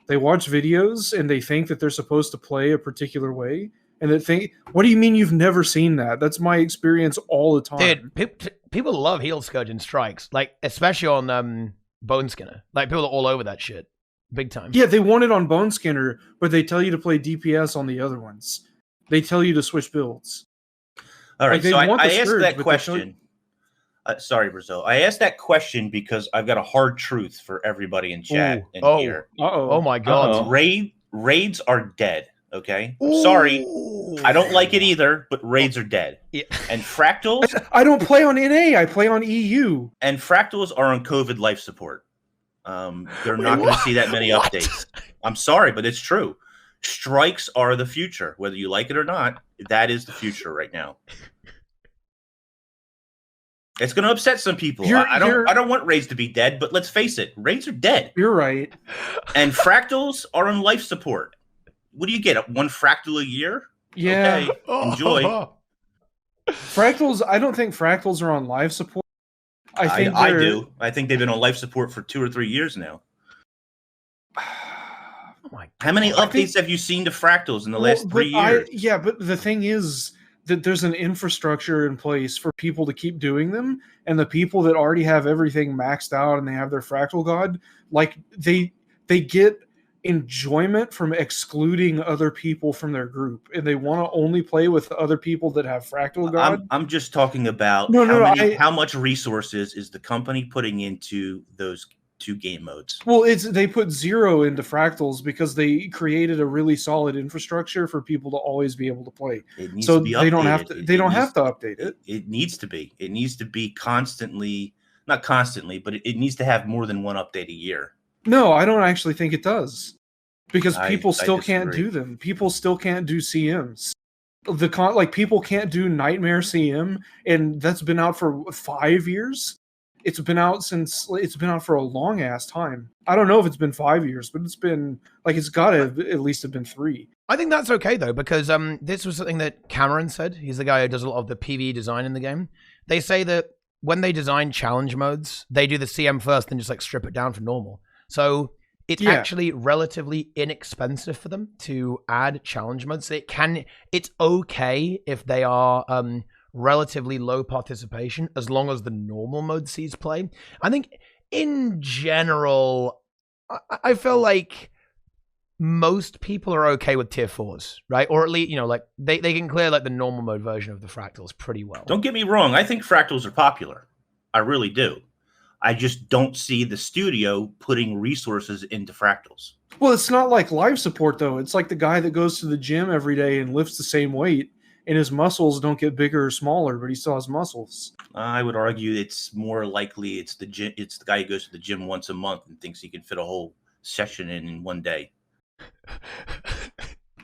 They watch videos and they think that they're supposed to play a particular way, and that thing. What do you mean you've never seen that? That's my experience all the time. Dude, people love Heel Scourge and Strikes, like especially on Bone Skinner. Like people are all over that shit, big time. Yeah, they want it on Bone Skinner, but they tell you to play DPS on the other ones. They tell you to switch builds. All right, Like, so I asked Scourge, that but question. Sorry, Brazil. I asked that question because I've got a hard truth for everybody in chat and here. Oh my god. Uh-oh. Raids are dead. Okay, Ooh. sorry, I don't like it either, but raids are dead. Yeah. And fractals, I don't play on NA. I play on EU. and fractals are on COVID life support. They're not going to see that many updates. I'm sorry, but it's true. Strikes are the future, whether you like it or not. That is the future right now. It's going to upset some people. I don't want raids to be dead, but let's face it, raids are dead. You're right. And fractals are on life support. What do you get? One fractal a year? Yeah. Okay, enjoy. Fractals. I don't think fractals are on live support. I do. I think they've been on life support for 2 or 3 years now. Oh my God. How many updates have you seen to fractals in the last 3 years? Yeah, but the thing is that there's an infrastructure in place for people to keep doing them, and the people that already have everything maxed out and they have their fractal god, like they get enjoyment from excluding other people from their group, and they want to only play with other people that have fractal god. I'm just talking about how much resources is the company putting into those 2 game modes. Well, they put 0 into fractals because they created a really solid infrastructure for people to always be able to play. It needs so to be they don't updated. have to. They don't have to update it. It needs to be. It needs to be constantly, not constantly, but it needs to have more than 1 update a year. No, I don't actually think it does, because people still can't disagree. do them. People still can't do CMs. People can't do Nightmare CM, and that's been out for 5 years. It's been out for a long ass time. I don't know if it's been 5 years, but it's been it's got to at least have been 3. I think that's okay though, because this was something that Cameron said. He's the guy who does a lot of the PvE design in the game. They say that when they design challenge modes, they do the CM first, then just strip it down for normal. So it's actually relatively inexpensive for them to add challenge modes. It's okay if they are relatively low participation as long as the normal mode sees play. I think in general, I feel like most people are okay with tier 4s, right? Or at least, they can clear the normal mode version of the fractals pretty well. Don't get me wrong. I think fractals are popular. I really do. I just don't see the studio putting resources into fractals. Well, it's not like live support though. It's like the guy that goes to the gym every day and lifts the same weight, and his muscles don't get bigger or smaller, but he still has muscles. I would argue it's more likely it's the guy who goes to the gym once a month and thinks he can fit a whole session in one day.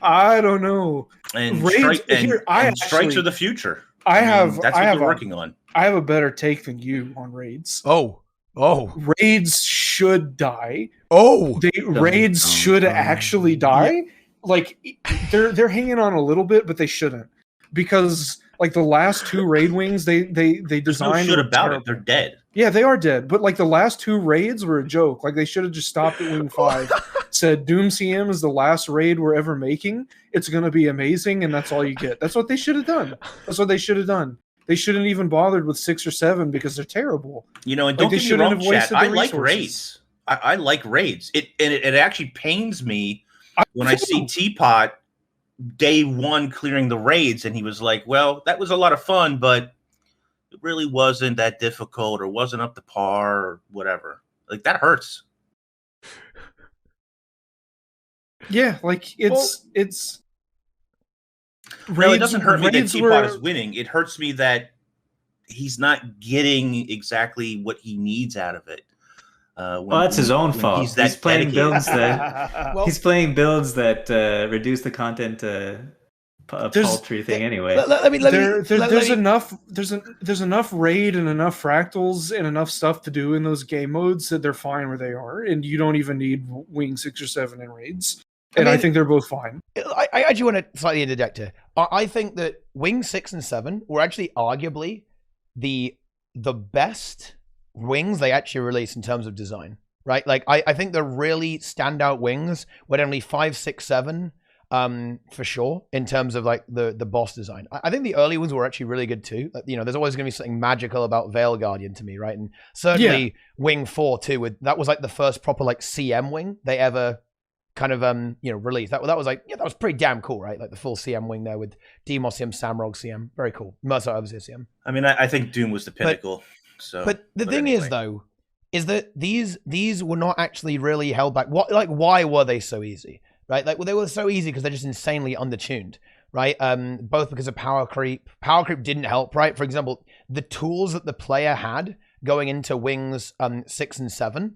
I don't know. And Raids, strikes are the future. That's what they're working on. I have a better take than you on raids. Oh. Raids should die. Raids should actually die. They're hanging on a little bit, but they shouldn't, because the last 2 raid wings they designed. There's no shit about it. They're dead. Yeah, they are dead. But the last 2 raids were a joke. They should have just stopped at wing 5. Said Doom CM is the last raid we're ever making. It's going to be amazing, and that's all you get. That's what they should have done. They shouldn't even bothered with 6 or 7 because they're terrible. And don't get me wrong, chat. I like raids. I like raids. It actually pains me when I see Teapot day 1 clearing the raids, and he was like, "Well, that was a lot of fun, but it really wasn't that difficult, or wasn't up to par, or whatever." That hurts. Yeah, it's. It doesn't hurt me that Teapot is winning. It hurts me that he's not getting exactly what he needs out of it. That's his own fault. He's playing builds that reduce the content to a paltry thing anyway. There's enough raid and enough fractals and enough stuff to do in those game modes that they're fine where they are, and you don't even need wing 6 or 7 in raids. I think they're both fine. I actually want to slightly interject here. I think that wing 6 and 7 were actually arguably the best wings they actually released in terms of design, right? I think the really standout wings were only 5, 6, 7 for sure, in terms of like the boss design. I think the early ones were actually really good too. You know, there's always going to be something magical about Veil Guardian to me, right? And certainly Wing 4 too. That was like the first proper like CM wing they ever kind of you know, released. That was like, yeah, that was pretty damn cool, right? Like the full CM wing there with Demos CM, Samrog CM, very cool. Mercer Overseer CM. I mean, I think Doom was the pinnacle. But the thing is though, is that these were not actually really held back. Why were they so easy? Right, like, well, they were so easy because they're just insanely undertuned, right? Both because of power creep. Power creep didn't help, right? For example, the tools that the player had going into wings 6 and 7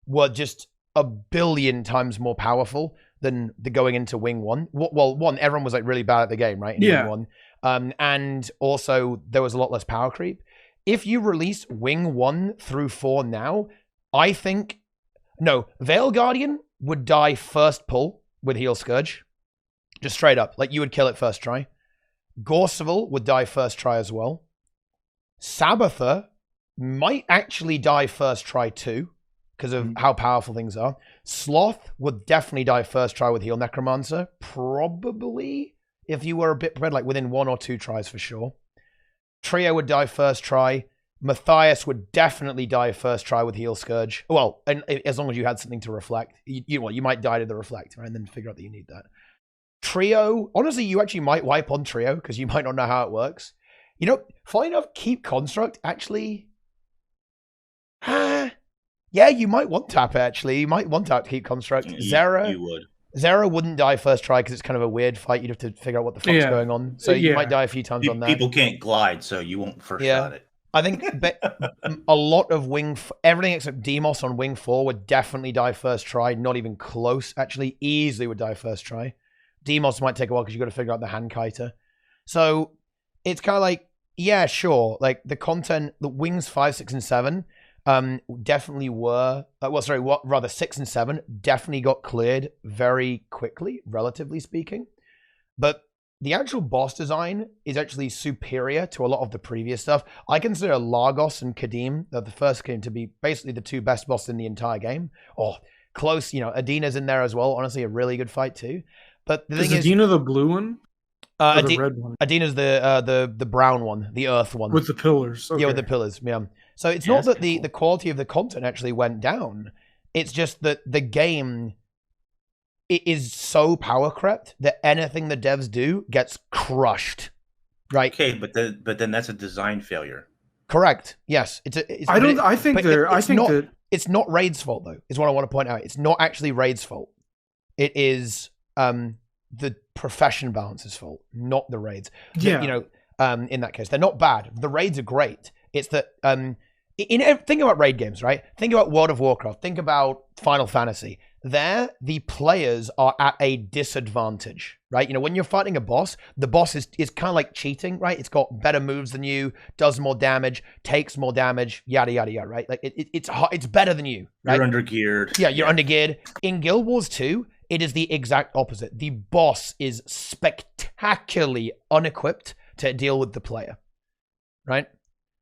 were just a billion times more powerful than the going into wing 1. Well, one, everyone was like really bad at the game, right? In wing 1, and also there was a lot less power creep. If you release wing 1 through 4 now, I think Veil Guardian would die first pull with Heal Scourge. Just straight up. Like, you would kill it first try. Gorseval would die first try as well. Sabbather might actually die first try too, because of how powerful things are. Sloth would definitely die first try with Heal Necromancer. Probably, if you were a bit prepared, like within 1 or 2 tries for sure. Trio would die first try. Matthias would definitely die first try with Heal Scourge. Well, and as long as you had something to reflect. You might die to the reflect, right? And then figure out that you need that. Trio, honestly, you actually might wipe on Trio because you might not know how it works. You know, funny enough, Keep Construct actually... yeah, you might want tap actually. You might want to Keep Construct. Zera, you would. Zera wouldn't die first try because it's kind of a weird fight. You'd have to figure out what the fuck's going on. So you might die a few times on that. People can't glide, so you won't first shot it. I think a lot of everything except Demos on Wing 4 would definitely die first try. Not even close, actually. Easily would die first try. Demos might take a while because you've got to figure out the hand kiter. So it's kind of like, yeah, sure. Like the content, the Wings 5, 6, and 7 definitely were, 6 and 7 definitely got cleared very quickly, relatively speaking. But the actual boss design is actually superior to a lot of the previous stuff. I consider Lagos and Kadim, the first game, to be basically the 2 best bosses in the entire game. Oh, close, you know, Adina's in there as well. Honestly, a really good fight too. But the thing is, Adina the blue one? Or the red one? Adina's the brown one, the earth one. With the pillars. Okay. Yeah, with the pillars, yeah. So it's not that the quality of the content actually went down. It's just that the game... it is so power crept that anything the devs do gets crushed, right? Okay, but then that's a design failure. Correct. Yes. It's not Raid's fault though. Is what I want to point out. It's not actually Raid's fault. It is the profession balance's fault, not the Raids. Yeah. You know, in that case, they're not bad. The Raids are great. It's that think about raid games, right? Think about World of Warcraft. Think about Final Fantasy. There, the players are at a disadvantage, right? You know, when you're fighting a boss, the boss is kind of like cheating, right? It's got better moves than you, does more damage, takes more damage, yada, yada, yada, right? Like, it's better than you, right? You're undergeared. Yeah, you're undergeared. In Guild Wars 2, it is the exact opposite. The boss is spectacularly unequipped to deal with the player, right?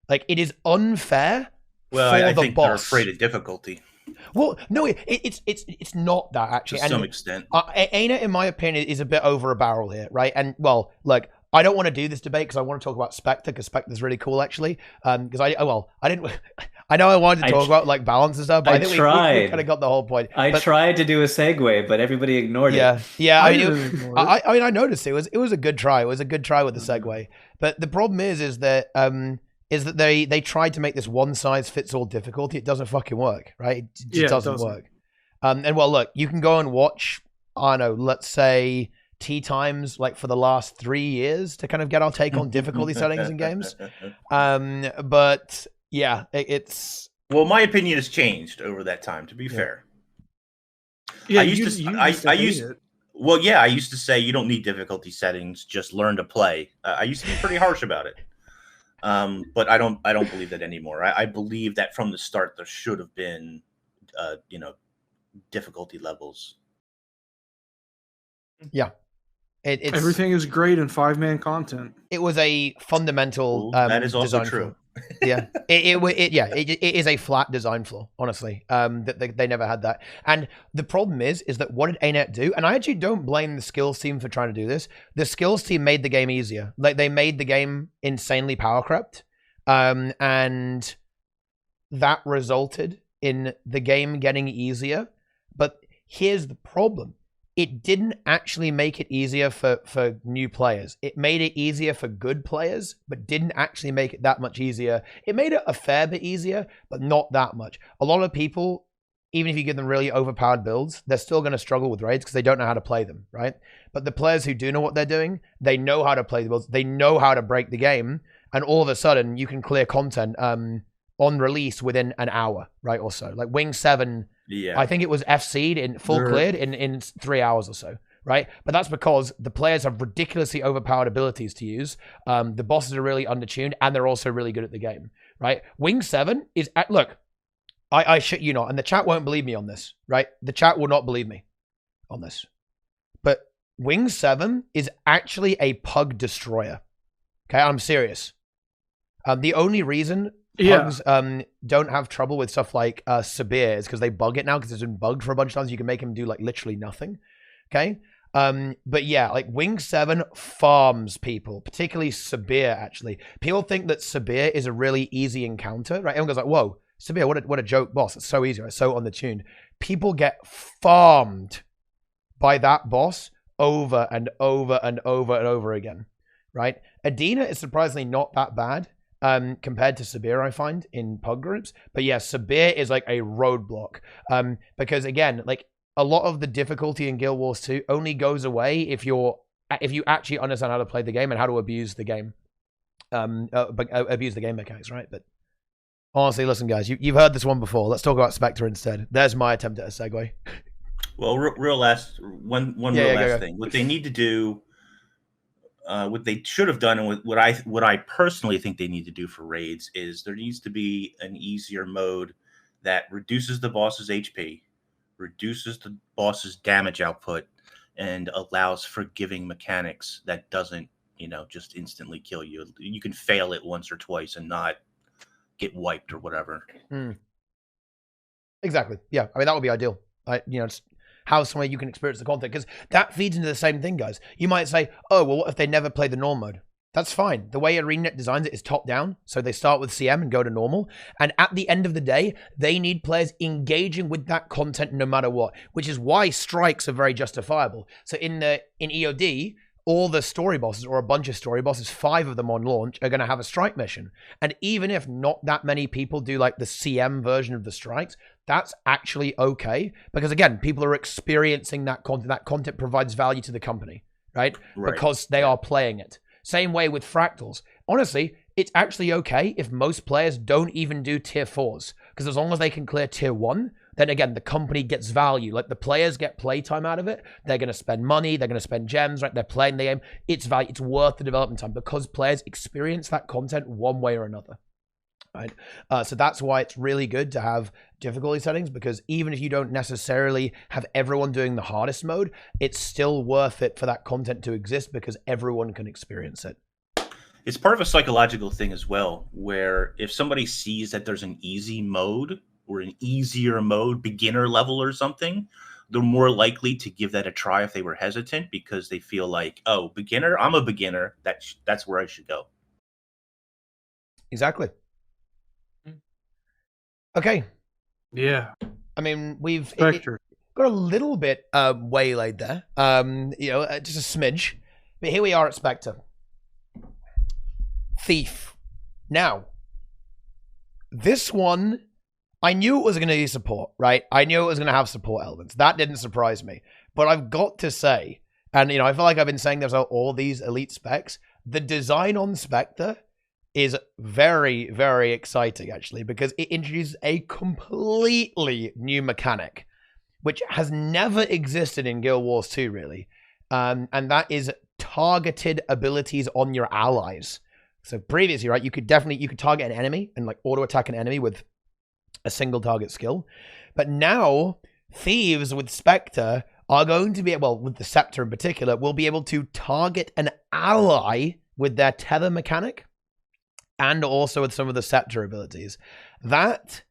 Like, it is unfair well, for I the think boss. They're afraid of difficulty. Well, no, it's not that actually. To some extent. ArenaNet, in my opinion, is a bit over a barrel here, right? And well, look, I don't want to do this debate because I want to talk about Specter because Specter's really cool actually. Because I know I wanted to talk about like balance and stuff, but I think we kind of got the whole point. I tried to do a segue, but everybody ignored it. Yeah. I mean, I noticed it was a good try. It was a good try with the segue. But the problem is that they tried to make this one size fits all difficulty. It doesn't fucking work, right? It just doesn't work. And well, look, you can go and watch, I don't know, let's say TeaTimes like for the last 3 years to kind of get our take on difficulty settings in games. But yeah, it's... Well, my opinion has changed over that time, to be fair. Yeah, I used to say you don't need difficulty settings, just learn to play. I used to be pretty harsh about it. But I don't believe that anymore. I believe that from the start there should have been, difficulty levels. Yeah, it's everything is great in 5-man content. It was a fundamental. That is also design true. Yeah, it is a flat design flaw, honestly. That they never had that, and the problem is that what did ArenaNet do? And I actually don't blame the skills team for trying to do this. The skills team made the game easier. Like, they made the game insanely power crept, and that resulted in the game getting easier. But here's the problem. It didn't actually make it easier for new players. It made it easier for good players, but didn't actually make it that much easier. It made it a fair bit easier, but not that much. A lot of people, even if you give them really overpowered builds, they're still going to struggle with raids because they don't know how to play them, right? But the players who do know what they're doing, they know how to play the builds, they know how to break the game, and all of a sudden you can clear content on release within an hour, right, or so. Like Wing 7... Yeah, I think it was FC'd in full cleared in 3 hours or so, right? But that's because the players have ridiculously overpowered abilities to use. The bosses are really undertuned, and they're also really good at the game, right? Wing 7 is look, I shit you not, and the chat won't believe me on this, right? The chat will not believe me on this. But Wing 7 is actually a pug destroyer. Okay, I'm serious. The only reason pugs don't have trouble with stuff like Sabir is because they bug it now, because it's been bugged for a bunch of times. You can make him do like literally nothing. Okay. But yeah, like Wing 7 farms people, particularly Sabir, actually. People think that Sabir is a really easy encounter, right? Everyone goes like, whoa, Sabir, what a joke boss. It's so easy, right? So on the tune. People get farmed by that boss over and over and over and over again, right? Adina is surprisingly not that bad. Compared to Sabir, I find, in pug groups. But yeah, Sabir is like a roadblock. Because again, like a lot of the difficulty in Guild Wars 2 only goes away if you actually understand how to play the game and how to abuse the game. Abuse the game mechanics, right? But honestly, listen, guys, you've heard this one before. Let's talk about Specter instead. There's my attempt at a segue. Well, real last thing. What they need to do, what they should have done, and what I personally think they need to do for raids, is there needs to be an easier mode that reduces the boss's HP, reduces the boss's damage output, and allows forgiving mechanics that doesn't, just instantly kill you. You can fail it once or twice and not get wiped or whatever. Exactly. Yeah. I mean, that would be ideal. Just how somewhere you can experience the content, because that feeds into the same thing, guys. You might say, oh, well, what if they never play the norm mode? That's fine. The way ArenaNet designs it is top down. So they start with CM and go to normal. And at the end of the day, they need players engaging with that content no matter what, which is why strikes are very justifiable. So in EOD, all the story bosses, or a bunch of story bosses, 5 of them on launch, are going to have a strike mission. And even if not that many people do like the CM version of the strikes, that's actually okay. Because again, people are experiencing that content. That content provides value to the company, right? Because they are playing it. Same way with fractals. Honestly, it's actually okay if most players don't even do tier 4s. Because as long as they can clear tier 1, then again, the company gets value. Like, the players get playtime out of it. They're going to spend money. They're going to spend gems, right? They're playing the game. It's value. It's worth the development time because players experience that content one way or another, right? So that's why it's really good to have difficulty settings, because even if you don't necessarily have everyone doing the hardest mode, it's still worth it for that content to exist because everyone can experience it. It's part of a psychological thing as well, where if somebody sees that there's an easy mode or an easier mode, beginner level or something, they're more likely to give that a try if they were hesitant, because they feel like, oh, beginner, I'm a beginner. That's where I should go. Exactly. Okay. Yeah. I mean, we've got a little bit waylaid there, just a smidge. But here we are at Specter. Thief. Now, this one, I knew it was going to be support, right? I knew it was going to have support elements. That didn't surprise me. But I've got to say, and I feel like I've been saying this about all these elite specs, the design on Specter is very, very exciting, actually, because it introduces a completely new mechanic, which has never existed in Guild Wars 2, really. And that is targeted abilities on your allies. So previously, right, you could target an enemy and like auto attack an enemy with a single target skill. But now thieves with Specter are going to be, well, with the Scepter in particular, will be able to target an ally with their tether mechanic and also with some of the Scepter abilities. That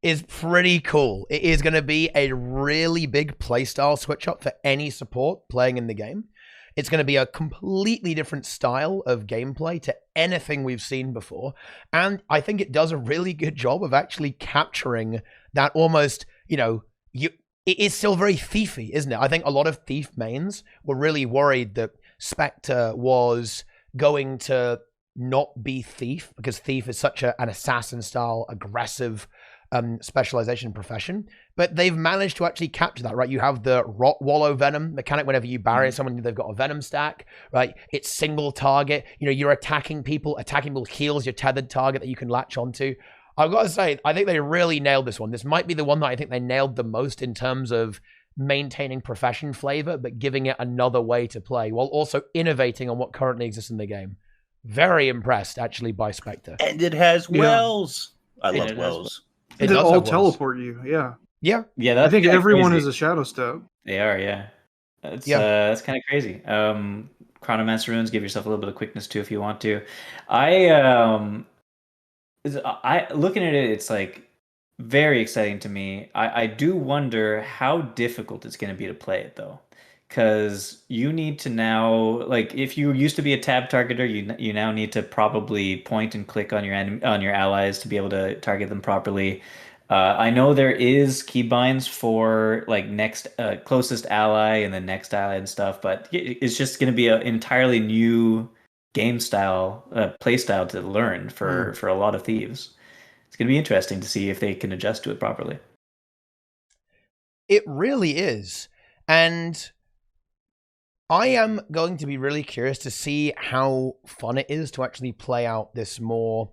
is pretty cool. It is going to be a really big playstyle switch up for any support playing in the game. It's going to be a completely different style of gameplay to anything we've seen before. And I think it does a really good job of actually capturing that almost, it is still very thiefy, isn't it? I think a lot of Thief mains were really worried that Specter was going to not be Thief, because Thief is such an assassin-style, aggressive specialization profession. But they've managed to actually capture that, right? You have the Rot Wallow Venom mechanic. Whenever you barrier someone, they've got a Venom stack, right? It's single target. You're attacking people heals your tethered target that you can latch onto. I've got to say, I think they really nailed this one. This might be the one that I think they nailed the most in terms of maintaining profession flavor, but giving it another way to play while also innovating on what currently exists in the game. Very impressed, actually, by Specter. And it has wells. I love wells. It does all teleport you, yeah. Yeah. I think everyone is a Shadow Step. They are, yeah. That's kind of crazy. Chronomancer runes, give yourself a little bit of quickness too if you want to. I looking at it, it's like very exciting to me. I do wonder how difficult it's going to be to play it though, because you need to now, like, if you used to be a tab targeter, you now need to probably point and click on your allies to be able to target them properly. I know there is keybinds for like next closest ally and the next ally and stuff, but it's just going to be an entirely new game style, play style to learn for a lot of thieves. It's going to be interesting to see if they can adjust to it properly. It really is. And I am going to be really curious to see how fun it is to actually play out this more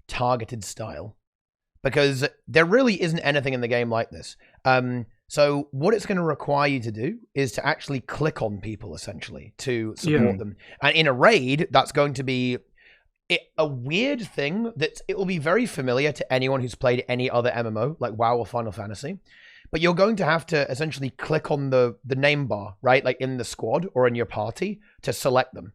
targeted style, because there really isn't anything in the game like this. So what it's going to require you to do is to actually click on people, essentially, to support them. And in a raid, that's going to be a weird thing that it will be very familiar to anyone who's played any other MMO, like WoW or Final Fantasy. But you're going to have to essentially click on the name bar, right? Like in the squad or in your party to select them,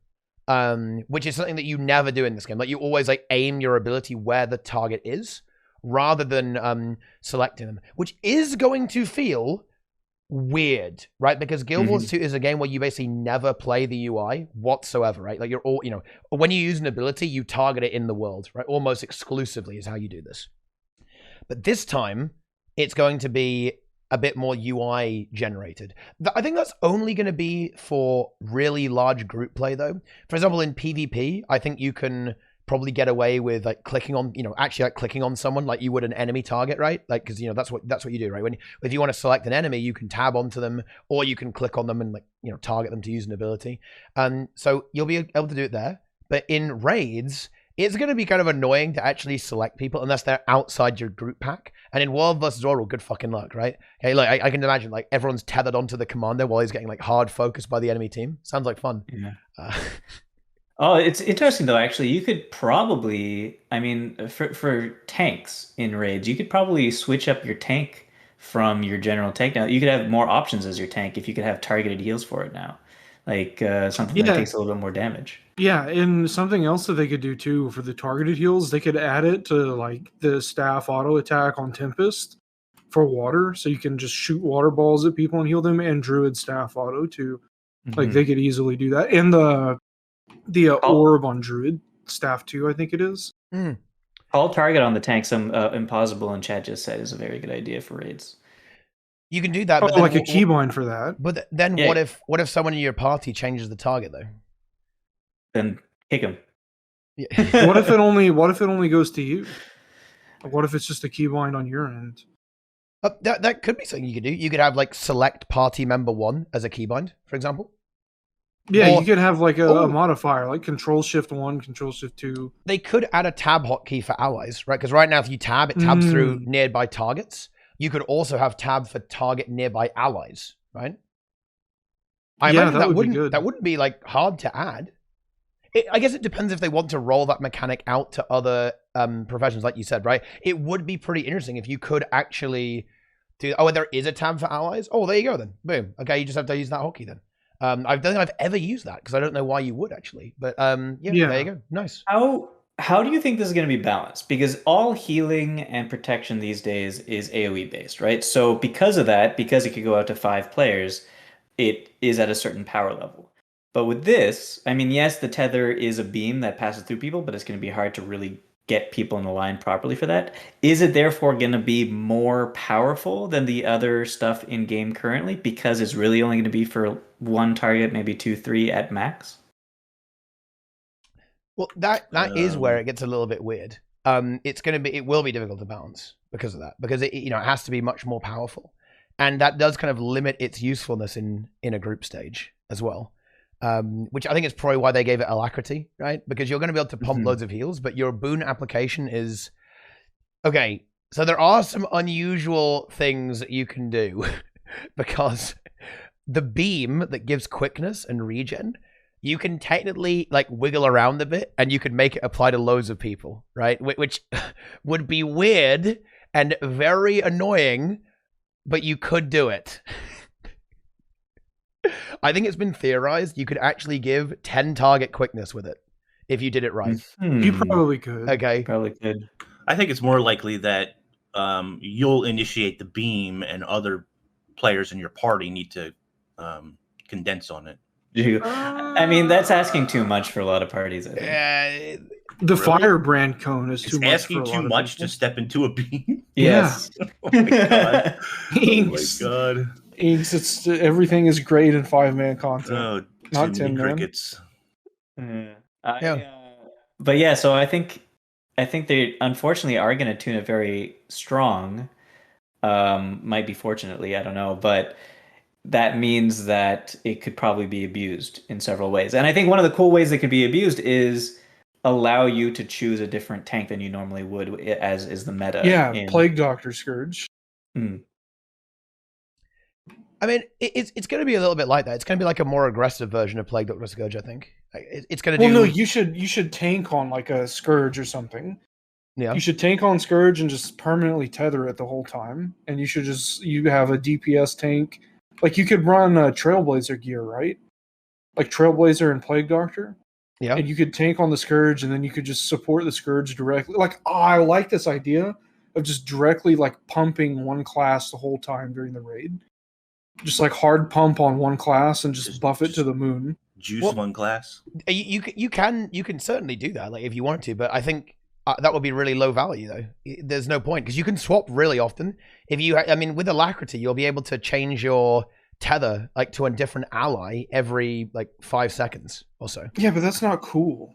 which is something that you never do in this game. Like you always like aim your ability where the target is, rather than selecting them, which is going to feel weird, right? Because Guild Wars 2 is a game where you basically never play the UI whatsoever, right? Like you're all, when you use an ability, you target it in the world, right? Almost exclusively is how you do this. But this time, it's going to be a bit more UI generated. I think that's only going to be for really large group play, though. For example, in PvP, I think you can probably get away with like clicking on, actually like clicking on someone like you would an enemy target, right? Like, because that's what you do, right? If you want to select an enemy, you can tab onto them, or you can click on them and like target them to use an ability. So you'll be able to do it there. But in raids, it's going to be kind of annoying to actually select people unless they're outside your group pack. And in World vs. World, good fucking luck, right? Okay, look, I can imagine like everyone's tethered onto the commander while he's getting like hard focused by the enemy team. Sounds like fun. Yeah. Oh, it's interesting though. Actually, you could probably, for tanks in raids, you could probably switch up your tank from your general tank. Now you could have more options as your tank if you could have targeted heals for it now, like something that takes a little bit more damage. Yeah, and something else that they could do too for the targeted heals, they could add it to like the staff auto attack on Tempest for water, so you can just shoot water balls at people and heal them, and Druid staff auto too. Like they could easily do that, and the orb on Druid staff too, I think it is. Call target on the tank. Some Impossible in chat just said is a very good idea for raids. You can do that, but like a keybind for that. But then what if someone in your party changes the target though? Then kick him. Yeah. What if it only goes to you? What if it's just a keybind on your end? That could be something you could do. You could have like select party member 1 as a keybind, for example. Yeah, you could have like a modifier, like Control Shift 1, Control Shift 2. They could add a tab hotkey for allies, right? Because right now, if you tab, it tabs through nearby targets. You could also have tab for target nearby allies, right? I imagine that wouldn't be like hard to add. I guess it depends if they want to roll that mechanic out to other professions, like you said, right? It would be pretty interesting if you could actually do. Oh, there is a tab for allies. Oh, there you go then. Boom. Okay, you just have to use that hotkey then. I don't think I've ever used that because I don't know why you would actually. But there you go. Nice. How do you think this is going to be balanced? Because all healing and protection these days is AoE based, right? So because of that, because it could go out to 5 players, it is at a certain power level. But with this, I mean, yes, the tether is a beam that passes through people, but it's going to be hard to really get people in the line properly for that. Is it therefore going to be more powerful than the other stuff in game currently because it's really only going to be for one target, maybe 2, 3 at max? Well, that is where it gets a little bit weird. It will be difficult to balance because of that, because it has to be much more powerful, and that does kind of limit its usefulness in a group stage as well. Which I think is probably why they gave it alacrity, right? Because you're going to be able to pump loads of heals, but your boon application is okay. So there are some unusual things that you can do because the beam that gives quickness and regen, you can technically like wiggle around a bit and you could make it apply to loads of people, right? Which would be weird and very annoying, but you could do it. I think it's been theorized you could actually give 10 target quickness with it if you did it right. You probably could. Okay. Probably could. I think it's more likely that you'll initiate the beam and other players in your party need to condense on it. I mean, that's asking too much for a lot of parties, I think. The firebrand cone is too much. Asking too much to step into a beam. Yes. Oh my god. Inks. Oh my god. Inks. Everything is great in 5-man content. Oh, Not too many 10 man. crickets. But yeah, so I think they unfortunately are going to tune it very strong. Might be fortunately, I don't know, but that means that it could probably be abused in several ways. And I think one of the cool ways it could be abused is allow you to choose a different tank than you normally would, as is the meta. Yeah, Plague Doctor Scourge. I mean, it's going to be a little bit like that. It's going to be like a more aggressive version of Plague Doctor Scourge, I think. It's going to do... Well, no, you should tank on like a Scourge or something. Yeah. You should tank on Scourge and just permanently tether it the whole time. And you should you have a DPS tank. Like you could run Trailblazer gear, right? Like Trailblazer and Plague Doctor. Yeah. And you could tank on the Scourge and then you could just support the Scourge directly. Like, I like this idea of just directly like pumping one class the whole time during the raid. Just like hard pump on one class and just buff it to the moon. Juice one class. You can certainly do that, like if you want to, but I think that would be really low value though. There's no point because you can swap really often. With Alacrity, you'll be able to change your tether like to a different ally every like 5 seconds or so. Yeah, but that's not cool.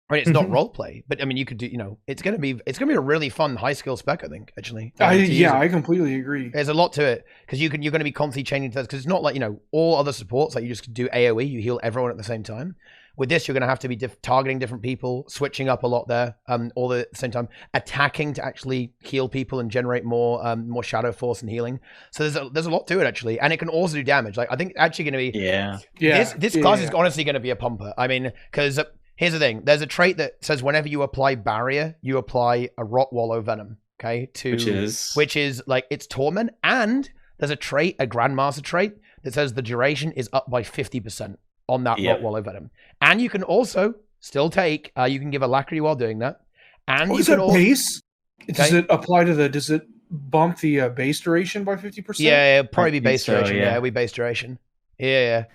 I mean, it's not roleplay, but I mean, you could do. It's gonna be a really fun high skill spec. I think actually. I completely agree. There's a lot to it because you're gonna be constantly changing tethers because it's not like all other supports like you just do AOE, you heal everyone at the same time. With this, you're gonna have to be targeting different people, switching up a lot there, all at the same time, attacking to actually heal people and generate more shadow force and healing. So there's a lot to it actually, and it can also do damage. Like I think it's actually gonna be this class is honestly gonna be a pumper. I mean, because. Here's the thing. There's a trait that says whenever you apply barrier, you apply a rot wallow venom. Okay, which is like it's torment, and there's a trait, a grandmaster trait that says the duration is up by 50% on that rot wallow venom, and you can also still take. You can give alacrity while doing that, and you can also base. Does it apply to the? Does it bump the base duration by 50%? Yeah, it'd probably be base duration. Yeah, we base duration. Yeah.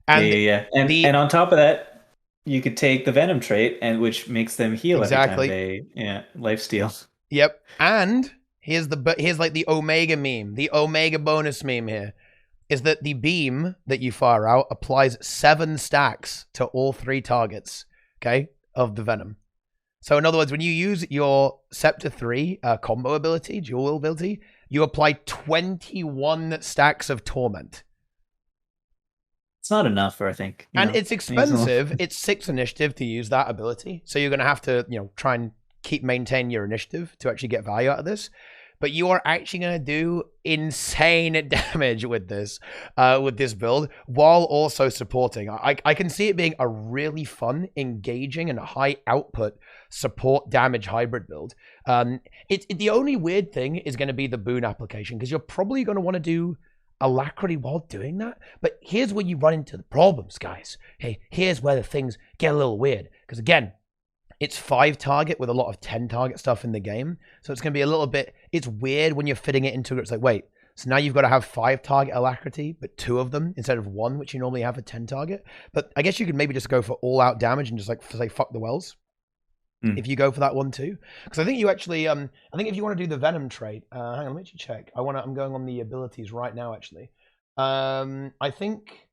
And on top of that. You could take the Venom trait, which makes them heal exactly. every time they lifesteal. Yep. And here's like the Omega meme, the Omega bonus meme here, is that the beam that you fire out applies 7 stacks to all 3 targets, okay, of the Venom. So in other words, when you use your Scepter 3 combo ability, dual ability, you apply 21 stacks of Torment. It's not enough, I think. And it's expensive. It's 6 initiative to use that ability. So you're going to have to, try and maintain your initiative to actually get value out of this. But you are actually going to do insane damage with this build while also supporting. I can see it being a really fun, engaging, and high output support damage hybrid build. The only weird thing is going to be the boon application because you're probably going to want to do alacrity while doing that. But here's where you run into the problems, guys. Hey, here's where the things get a little weird. Because again, it's 5 target with a lot of 10 target stuff in the game. So it's going to be a little bit, it's weird when you're fitting it into it. It's like, wait, so now you've got to have 5 target alacrity, but 2 of them instead of 1, which you normally have a 10 target. But I guess you could maybe just go for all out damage and just like say, fuck the wells. If you go for that one too. Because I think you actually, I think if you want to do the Venom trait, hang on, let me just check. I'm going on the abilities right now, actually. I think,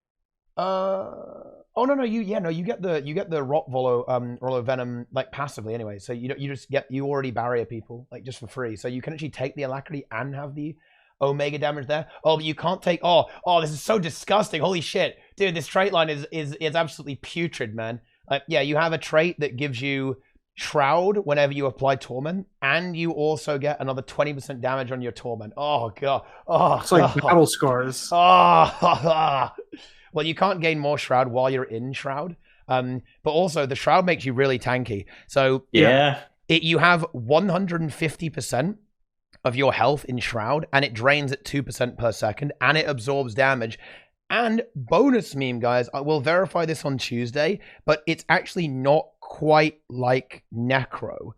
oh no, you get the Rollo Venom like passively anyway. So you already barrier people like just for free. So you can actually take the alacrity and have the Omega damage there. Oh, but you can't take, oh, this is so disgusting. Holy shit. Dude, this trait line is absolutely putrid, man. Like, yeah, you have a trait that gives you Shroud whenever you apply Torment, and you also get another 20% damage on your Torment. Oh god. Oh, it's like battle scars. Oh, well, you can't gain more Shroud while you're in Shroud, but also the Shroud makes you really tanky. So yeah, you have 150% of your health in Shroud, and it drains at 2% per second, and it absorbs damage. And bonus meme, guys, I will verify this on Tuesday, but it's actually not quite like Necro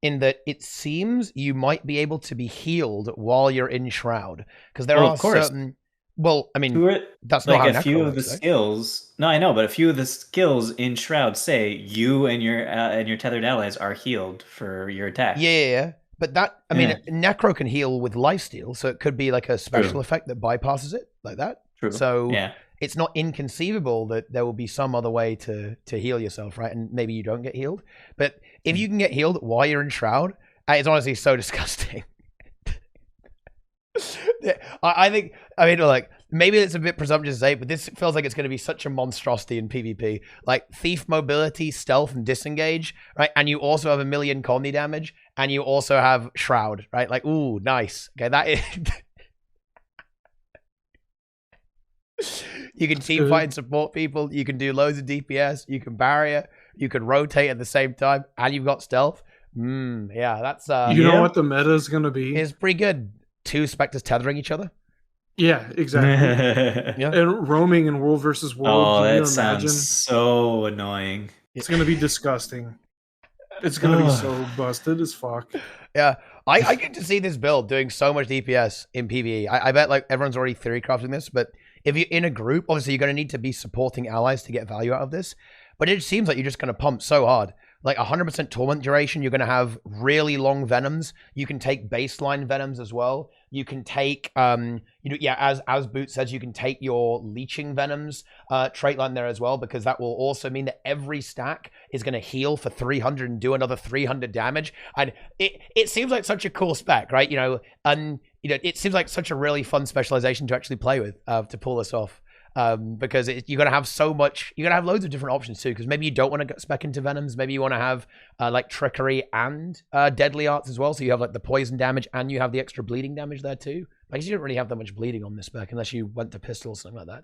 in that it seems you might be able to be healed while you're in Shroud. Because there are certain... Well, I mean, that's not like how a few Necro of the works, skills. No, I know, but a few of the skills in Shroud say you and your tethered allies are healed for your attack. Yeah. But that, I mean, Necro can heal with lifesteal, so it could be like a special effect that bypasses it, like that. True. So it's not inconceivable that there will be some other way to heal yourself, right? And maybe you don't get healed. But if you can get healed while you're in Shroud, it's honestly so disgusting. I think, I mean, like, maybe it's a bit presumptuous to say, but this feels like it's going to be such a monstrosity in PvP. Like, Thief mobility, stealth, and disengage, right? And you also have 1 million Condi damage, and you also have Shroud, right? Like, ooh, nice. Okay, that is... You can team fight and support people. You can do loads of DPS. You can barrier. You can rotate at the same time, and you've got stealth. Yeah, that's... you know what the meta is going to be? It's pretty good. 2 Specters tethering each other. Yeah, exactly. And roaming in world versus world. Oh, that sounds so annoying. It's going to be disgusting. It's going to be so busted as fuck. Yeah, I get to see this build doing so much DPS in PvE. I bet like everyone's already theory crafting this, but if you're in a group, obviously you're going to need to be supporting allies to get value out of this. But it seems like you're just going to pump so hard. Like 100% torment duration, you're going to have really long venoms. You can take baseline venoms as well. You can take, as Boot says, you can take your leeching venoms trait line there as well, because that will also mean that every stack is going to heal for 300 and do another 300 damage. And it seems like such a cool spec, right? It seems like such a really fun specialization to actually play with to pull this off. Because you're going to have so much, you're going to have loads of different options too, because maybe you don't want to spec into venoms, maybe you want to have like trickery and deadly arts as well, so you have like the poison damage and you have the extra bleeding damage there too. I guess you don't really have that much bleeding on this spec unless you went to pistol or something like that,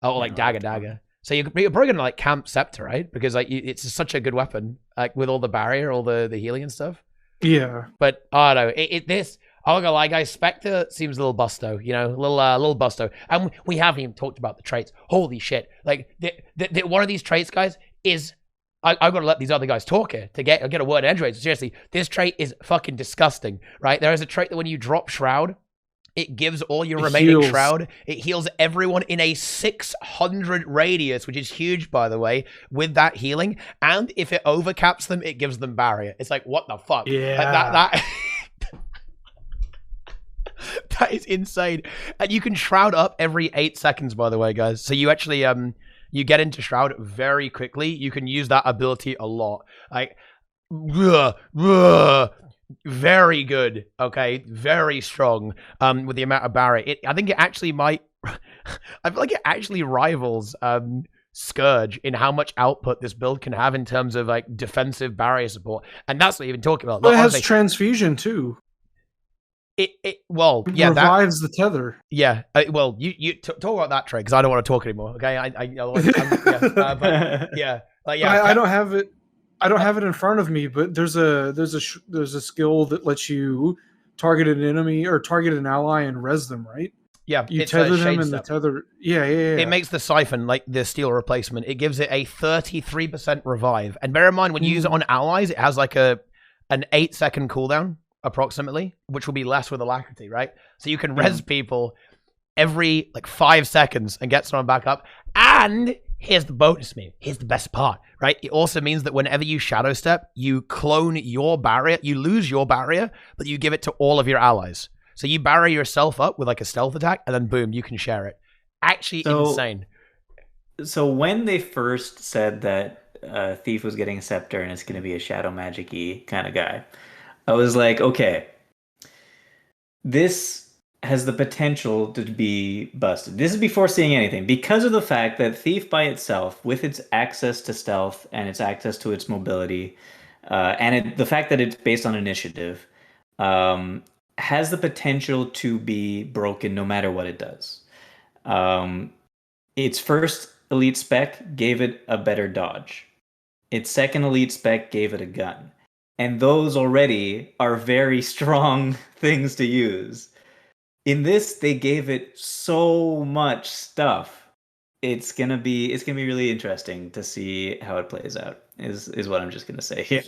or like dagger. So you're probably going to like camp Specter, right? Because like it's such a good weapon, like with all the barrier, all the healing and stuff. Yeah, but I don't know, I'm not gonna lie, guys. Specter seems a little busto, a little busto. And we haven't even talked about the traits. Holy shit! Like, one of these traits, guys, is I've got to let these other guys talk here to get a word edgeways. Seriously, this trait is fucking disgusting, right? There is a trait that when you drop Shroud, it gives all your remaining Shroud. It heals everyone in a 600 radius, which is huge, by the way, with that healing. And if it overcaps them, it gives them barrier. It's like, what the fuck? Yeah. That that is insane. And you can Shroud up every 8 seconds, by the way, guys. So you actually you get into Shroud very quickly. You can use that ability a lot. Like very good. Okay, very strong. With the amount of barrier. I think it actually might I feel like it actually rivals Scourge in how much output this build can have in terms of like defensive barrier support. And that's what you've been talking about. But it has transfusion too. It revives the tether. Yeah. You talk about that trait because I don't want to talk anymore. Okay. I don't have it. I don't have it in front of me, but there's a skill that lets you target an enemy or target an ally and res them, right? Yeah, You it's tether a them shade and the step. tether. Yeah. It makes the siphon like the steel replacement. It gives it a 33% revive. And bear in mind, when you use it on allies, it has like an 8-second cooldown approximately, which will be less with alacrity, right? So you can res people every like 5 seconds and get someone back up. And here's the bonus move. Here's the best part, right? It also means that whenever you shadow step, you clone your barrier. You lose your barrier, but you give it to all of your allies. So you barrier yourself up with like a stealth attack, and then boom, you can share it. Actually insane. So when they first said that Thief was getting a Scepter and it's going to be a Shadow Magic-y kind of guy, I was like, okay, this has the potential to be busted. This is before seeing anything, because of the fact that Thief by itself, with its access to stealth and its access to its mobility, and the fact that it's based on initiative, has the potential to be broken no matter what it does. Its first elite spec gave it a better dodge. Its second elite spec gave it a gun. And those already are very strong things to use. In this, they gave it so much stuff. It's gonna be really interesting to see how it plays out. Is what I'm just gonna say here.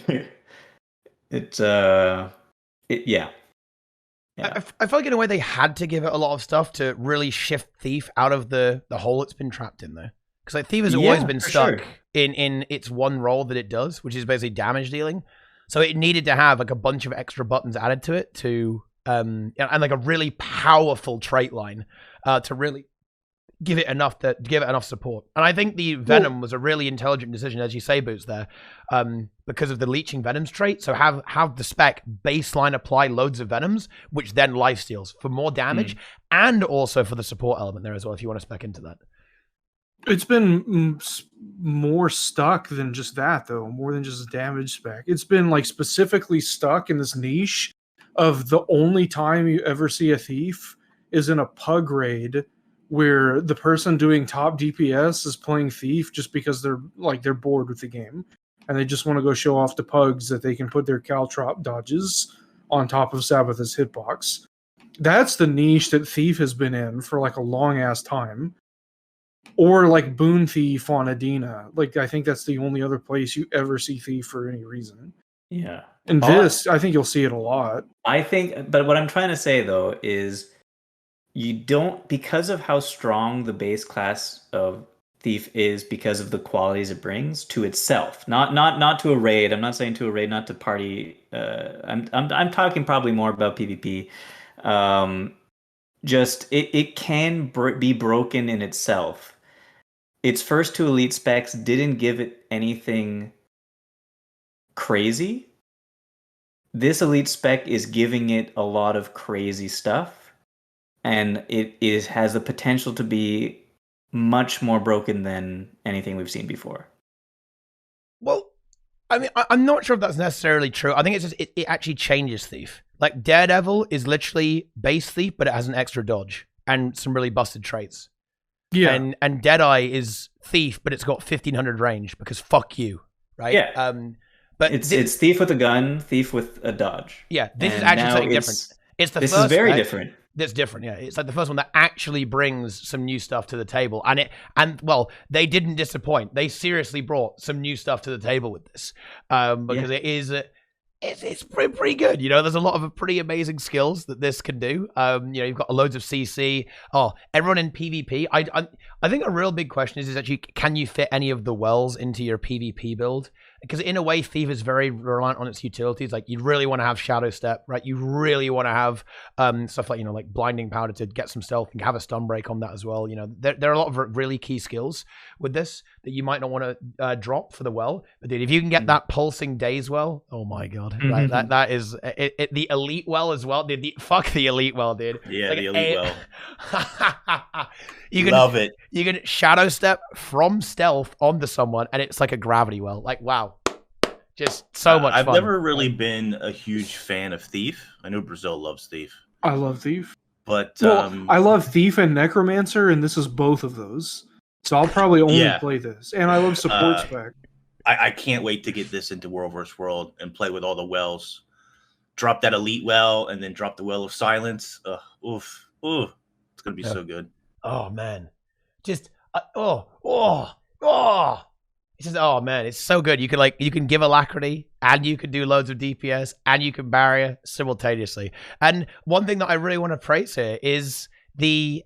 Yeah. I feel like in a way they had to give it a lot of stuff to really shift Thief out of the hole it's been trapped in there. Because like Thief has always been stuck in its one role that it does, which is basically damage dealing. So it needed to have like a bunch of extra buttons added to it to and like a really powerful trait line to really give it enough support. And I think the Venom was a really intelligent decision, as you say, Boots, there, because of the leeching Venoms trait. So have the spec baseline apply loads of Venoms, which then lifesteals for more damage, and also for the support element there as well, if you want to spec into that. It's been more stuck than just that, though. More than just a damage spec. It's been like specifically stuck in this niche of the only time you ever see a Thief is in a pug raid where the person doing top DPS is playing Thief just because they're bored with the game and they just want to go show off to pugs that they can put their caltrop dodges on top of Sabbath's hitbox. That's the niche that Thief has been in for like a long ass time. Or like Boon Thief on Adina. Like I think that's the only other place you ever see Thief for any reason. Yeah. And this, I think you'll see it a lot. I think, but what I'm trying to say though is you don't, because of how strong the base class of Thief is, because of the qualities it brings to itself, not to a raid. I'm not saying to a raid, not to party. I'm talking probably more about PvP. Just it can be broken in itself. Its first two elite specs didn't give it anything crazy. This elite spec is giving it a lot of crazy stuff, and it has the potential to be much more broken than anything we've seen before. Well, I mean, I'm not sure if that's necessarily true. I think it's just it actually changes Thief. Like Daredevil is literally base Thief, but it has an extra dodge and some really busted traits. Yeah, and Deadeye is Thief, but it's got 1500 range because fuck you, right? Yeah. But it's Thief with a gun, Thief with a dodge. Yeah, this is actually something different. It's the this first is very different. That's different, yeah. It's like the first one that actually brings some new stuff to the table, and they didn't disappoint. They seriously brought some new stuff to the table with this, because it is. It's pretty good. You know, there's a lot of pretty amazing skills that this can do. You've got loads of CC. Oh, everyone in PvP. I think a real big question is actually, can you fit any of the wells into your PvP build? Because in a way, Thief is very reliant on its utilities. Like you really want to have Shadow Step, right? You really want to have stuff like like Blinding Powder to get some stealth and have a stun break on that as well. There are a lot of really key skills with this that you might not want to drop for the well. But dude, if you can get that pulsing days well, oh my god, right? That is the elite well as well. Dude, fuck the elite well, dude. Yeah, like the elite well. Love it. You can Shadow Step from stealth onto someone, and it's like a gravity well. Like wow. Just so much fun. I've never really been a huge fan of Thief. I know Brazil loves Thief. I love Thief. But I love Thief and Necromancer, and this is both of those. So I'll probably only play this. And I love Support Spec. I can't wait to get this into World vs. World and play with all the wells. Drop that elite well and then drop the well of silence. Oof. It's gonna be so good. Oh man, just It's just, oh man, it's so good. You can give alacrity, and you can do loads of DPS, and you can barrier simultaneously. And one thing that I really want to praise here is the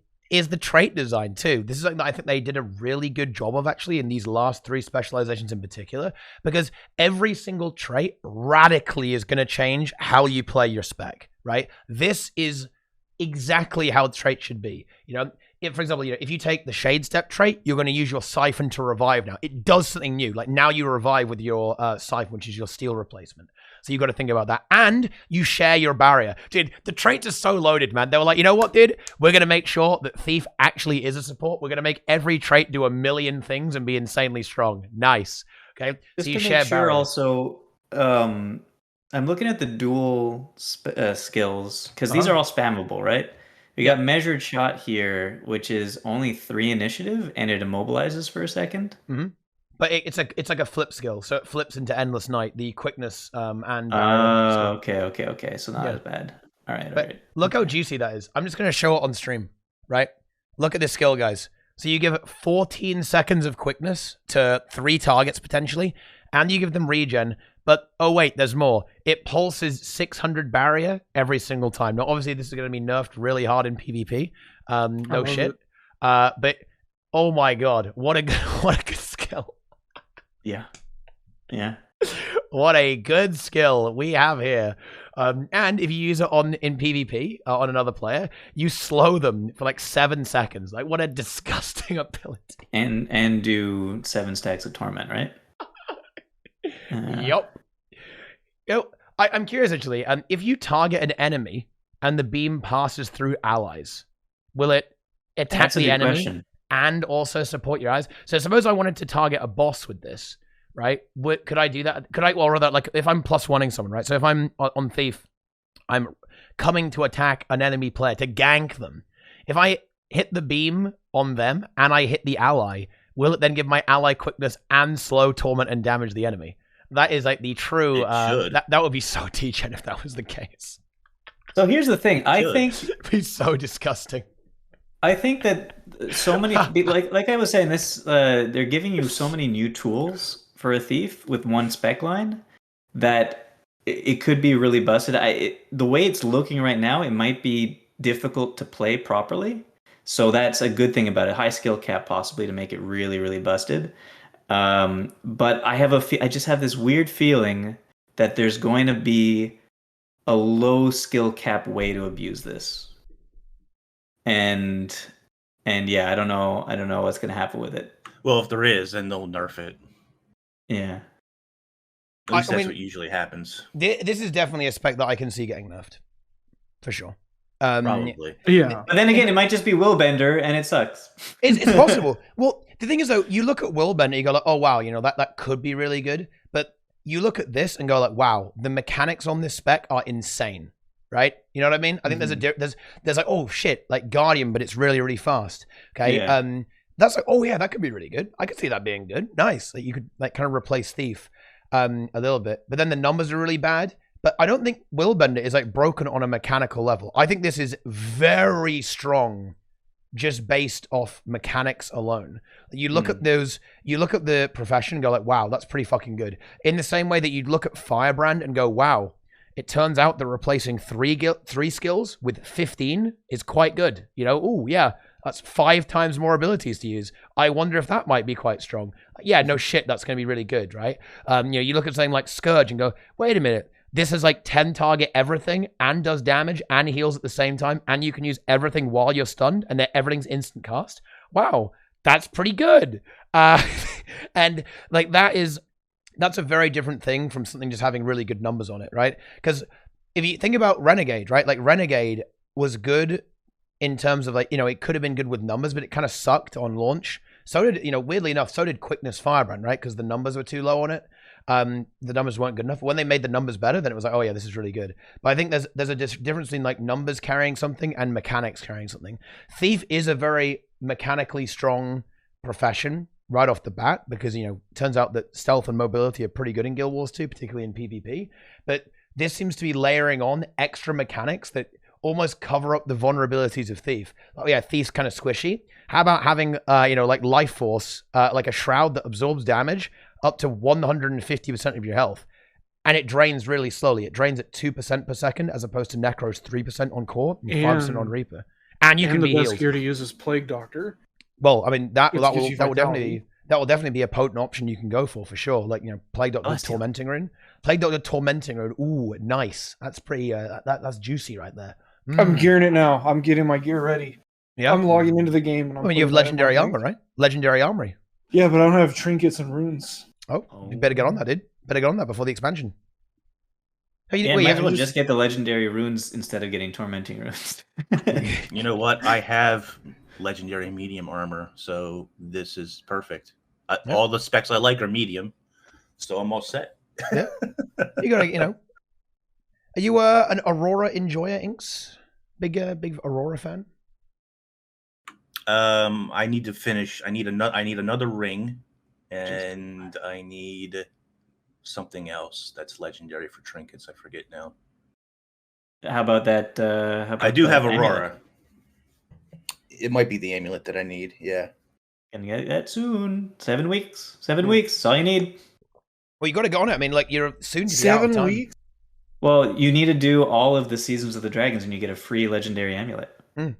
trait design too. This is something that I think they did a really good job of actually in these last 3 specializations in particular, because every single trait radically is going to change how you play your spec, right? This is exactly how the trait should be. You know, for example, if you take the Shade Step trait, you're going to use your Siphon to revive now. It does something new. Like now you revive with your Siphon, which is your steel replacement. So you've got to think about that. And you share your barrier. Dude, the traits are so loaded, man. They were like, you know what, dude? We're going to make sure that Thief actually is a support. We're going to make every trait do a million things and be insanely strong. Nice. Okay? Just so you to share make sure barrier. Also, I'm looking at the dual skills, because these are all spammable, right? We got Measured Shot here, which is only 3 initiative, and it immobilizes for a second. Mm-hmm. But it's like a flip skill, so it flips into Endless Night, the quickness and okay. So not as bad. All right. Look how juicy that is. I'm just gonna show it on stream, right? Look at this skill, guys. So you give it 14 seconds of quickness to 3 targets potentially, and you give them regen. But oh wait, there's more. It pulses 600 barrier every single time. Now, obviously, this is going to be nerfed really hard in PvP. No shit. But oh my god, what a good skill. Yeah. What a good skill we have here. And if you use it in PvP on another player, you slow them for like 7 seconds. Like what a disgusting ability. And do 7 stacks of torment, right? Yep. I'm curious actually. If you target an enemy and the beam passes through allies, will it attack the enemy and also support your eyes? So suppose I wanted to target a boss with this, right? Could I do that? Or rather, like if I'm +1ing someone, right? So if I'm on Thief, I'm coming to attack an enemy player to gank them. If I hit the beam on them and I hit the ally, will it then give my ally quickness and slow, torment, and damage the enemy? That is like the true. That would be so teaching if that was the case. So here's the thing. I think it'd be so disgusting. I think that so many, like I was saying, they're giving you so many new tools for a Thief with one spec line that it could be really busted. The way it's looking right now, it might be difficult to play properly. So that's a good thing about it. High skill cap possibly to make it really, really busted. But I just have this weird feeling that there's going to be a low skill cap way to abuse this. And yeah, I don't know what's going to happen with it. Well, if there is, then they'll nerf it. Yeah. At least that's what usually happens. This is definitely a spec that I can see getting nerfed. For sure. Probably. Yeah. But then again, it might just be Willbender and it sucks. It's possible. Well, the thing is though, you look at Willbender, you go like, oh wow, you know, that could be really good. But you look at this and go like, wow, the mechanics on this spec are insane. Right? You know what I mean? I think there's like, oh shit, like Guardian, but it's really, really fast. Okay. Yeah. That's like, oh yeah, that could be really good. I could see that being good. Nice. Like you could like kind of replace Thief a little bit. But then the numbers are really bad. But I don't think Willbender is like broken on a mechanical level. I think this is very strong just based off mechanics alone. You look at those, you look at the profession and go like, wow, that's pretty fucking good. In the same way that you'd look at Firebrand and go, wow, it turns out that replacing three skills with 15 is quite good. You know, oh yeah, that's 5 times more abilities to use. I wonder if that might be quite strong. Yeah, no shit, that's going to be really good, right? You know, you look at something like Scourge and go, wait a minute, this is like 10 target everything and does damage and heals at the same time, and you can use everything while you're stunned, and then everything's instant cast. Wow, that's pretty good. And like that's a very different thing from something just having really good numbers on it, right? Because if you think about Renegade, right? Like Renegade was good in terms of like, you know, it could have been good with numbers, but it kind of sucked on launch. So did, you know, weirdly enough, so did Quickness Firebrand, right? Because the numbers were too low on it. The numbers weren't good enough. When they made the numbers better, then it was like, oh yeah, this is really good. But I think there's a difference between like numbers carrying something and mechanics carrying something. Thief is a very mechanically strong profession right off the bat, because, you know, it turns out that stealth and mobility are pretty good in Guild Wars 2, particularly in PvP. But this seems to be layering on extra mechanics that almost cover up the vulnerabilities of Thief. Oh yeah, Thief's kind of squishy. How about having, like Life Force, like a Shroud that absorbs damage up to 150% of your health, and it drains really slowly. It drains at 2% per second, as opposed to Necro's 3% on Core and 5% on Reaper. And you can be the best healed. gear to use is Plague Doctor. Well, I mean that will vitality. definitely be a potent option you can go for sure. Like, Plague Doctor with Tormenting Rune. Plague Doctor Tormenting Rune. Ooh, nice. That's pretty. That's juicy right there. I'm gearing it now. I'm getting my gear ready. Yeah, I'm logging into the game. And you have Legendary Armor, right? Legendary Armory. Yeah, but I don't have trinkets and runes. Oh, you better get on that, dude. Better get on that before the expansion. Might as well just get the Legendary Runes instead of getting Tormenting Runes. You know what? I have Legendary Medium Armor, so this is perfect. All the specs I like are medium, so I'm all set. Yeah. You gotta, Are you an Aurora enjoyer, Inks? Big Aurora fan? I need to finish. I need another ring, and I need something else that's legendary for trinkets. I forget now. How about that? I do have Aurora. Amulet? It might be the amulet that I need. Yeah. Gonna get that soon. 7 weeks. 7 weeks. That's all you need. Well, you got to go on it. I mean, like, you're soon to be out of 7 time. weeks. Well, you need to do all of the Seasons of the Dragons, and you get a free legendary amulet. And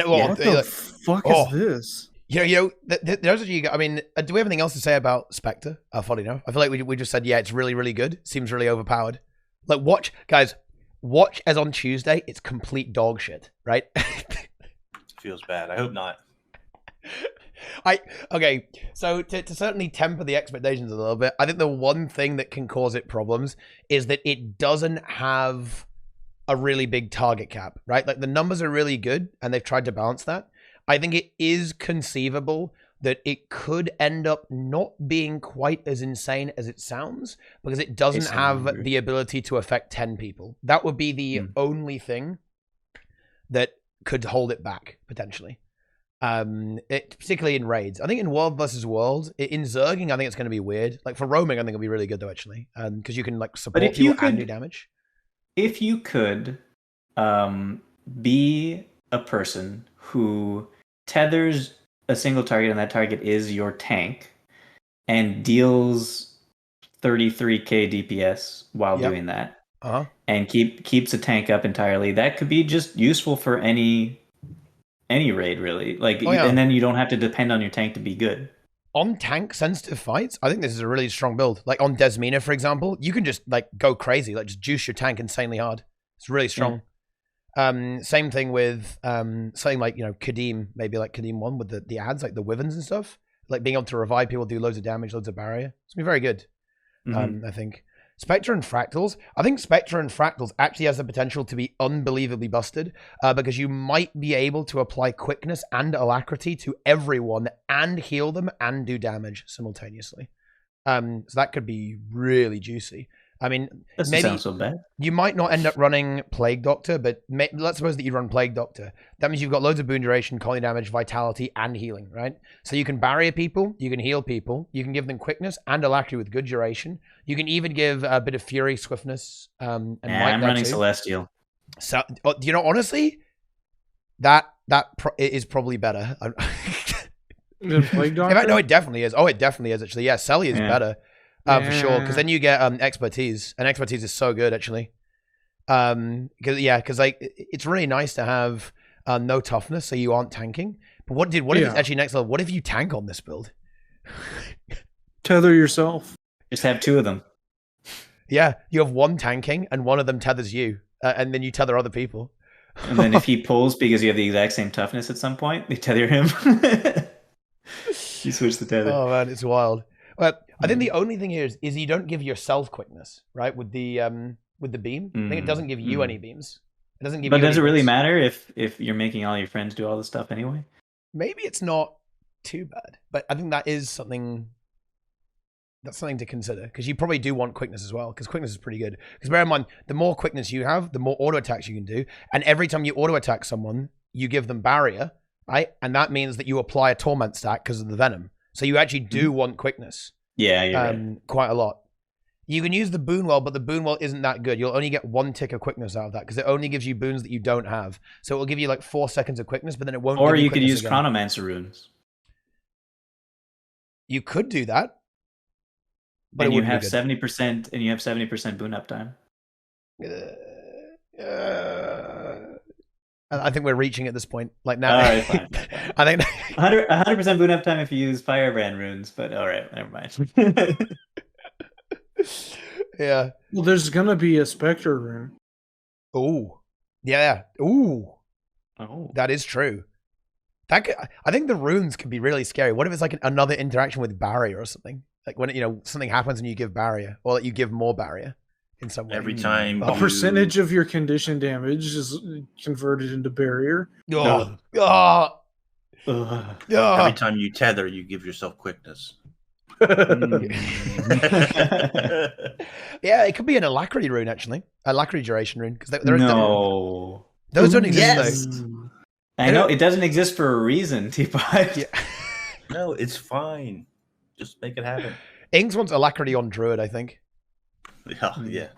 What the fuck is this? There's what you got. I mean, do we have anything else to say about Specter? Funny enough, I feel like we just said, yeah, it's really, really good. Seems really overpowered. Like, watch as on Tuesday, it's complete dog shit, right? Feels bad. I hope not. Okay, so to certainly temper the expectations a little bit, I think the one thing that can cause it problems is that it doesn't have a really big target cap, right? Like, the numbers are really good, and they've tried to balance that. I think it is conceivable that it could end up not being quite as insane as it sounds, because it doesn't have the ability to affect 10 people. That would be the only thing that could hold it back, potentially. Particularly in raids. I think in World versus World, in Zerging, I think it's going to be weird. Like, for roaming, I think it'll be really good, though, actually. Because you can, like, support people and do damage. If you could be a person who tethers a single target, and that target is your tank, and deals 33k DPS while doing that, and keeps a tank up entirely, that could be just useful for any raid, really. Like, and then you don't have to depend on your tank to be good. On tank sensitive fights, I think this is a really strong build. Like on Desmina, for example, you can just like go crazy, like just juice your tank insanely hard. It's really strong. Same thing with something like, Kadim, maybe like Kadim 1 with the ads, like the Wyverns and stuff. Like being able to revive people, do loads of damage, loads of barrier. It's gonna be very good. I think. Specter and Fractals. I think Specter and Fractals actually has the potential to be unbelievably busted, because you might be able to apply quickness and alacrity to everyone and heal them and do damage simultaneously. So that could be really juicy. I mean, doesn't sound so bad. You might not end up running Plague Doctor, but let's suppose that you run Plague Doctor. That means you've got loads of boon duration, colony damage, vitality, and healing, right? So you can barrier people, you can heal people, you can give them quickness and alacrity with good duration. You can even give a bit of fury, swiftness, and might. I'm running Celestial. So, honestly, that is probably better. Plague Doctor? In fact, no, it definitely is. Oh, it definitely is, actually. Yeah, Selly is better. For sure, because then you get expertise, and expertise is so good, actually. Because like it's really nice to have no toughness, so you aren't tanking. But what if it's actually next level? What if you tank on this build? Tether yourself. Just have 2 of them. Yeah, you have one tanking, and one of them tethers you, and then you tether other people. And then if he pulls because you have the exact same toughness at some point, they tether him. You switch the tether. Oh man, it's wild. Well, I think the only thing here is you don't give yourself quickness, right? With the beam, I think it doesn't give you any beams. It doesn't give. But you does it any really beams. matter if you're making all your friends do all this stuff anyway? Maybe it's not too bad, but I think that is something. That's something to consider, because you probably do want quickness as well, because quickness is pretty good. Because bear in mind, the more quickness you have, the more auto attacks you can do, and every time you auto attack someone, you give them barrier, right? And that means that you apply a torment stack because of the venom. So you actually do want quickness. Yeah, you're right. Quite a lot. You can use the boon well, but the boon well isn't that good. You'll only get 1 tick of quickness out of that because it only gives you boons that you don't have. So it will give you like 4 seconds of quickness, but then it won't. Or give you could use again. Chronomancer runes. You could do that, but And you have 70%, and you have 70% boon uptime. I think we're reaching at this point. Like now, All right, fine. I think 100% boon uptime if you use Firebrand runes, but all right, never mind. Yeah. Well, there's gonna be a Specter rune. Ooh. Yeah. Ooh. Oh. That is true. That could, I think the runes could be really scary. What if it's like another interaction with barrier or something? Like when something happens and you give barrier, or that you give more barrier in some way. Every time A percentage of your condition damage is converted into barrier. Oh. Ugh. Every time you tether, you give yourself quickness. Yeah, it could be an alacrity rune actually, alacrity duration rune because No. those don't exist Yes. though. I know it doesn't exist for a reason, Teapot. Yeah. No, it's fine. Just make it happen. Inks wants alacrity on druid, I think. Yeah.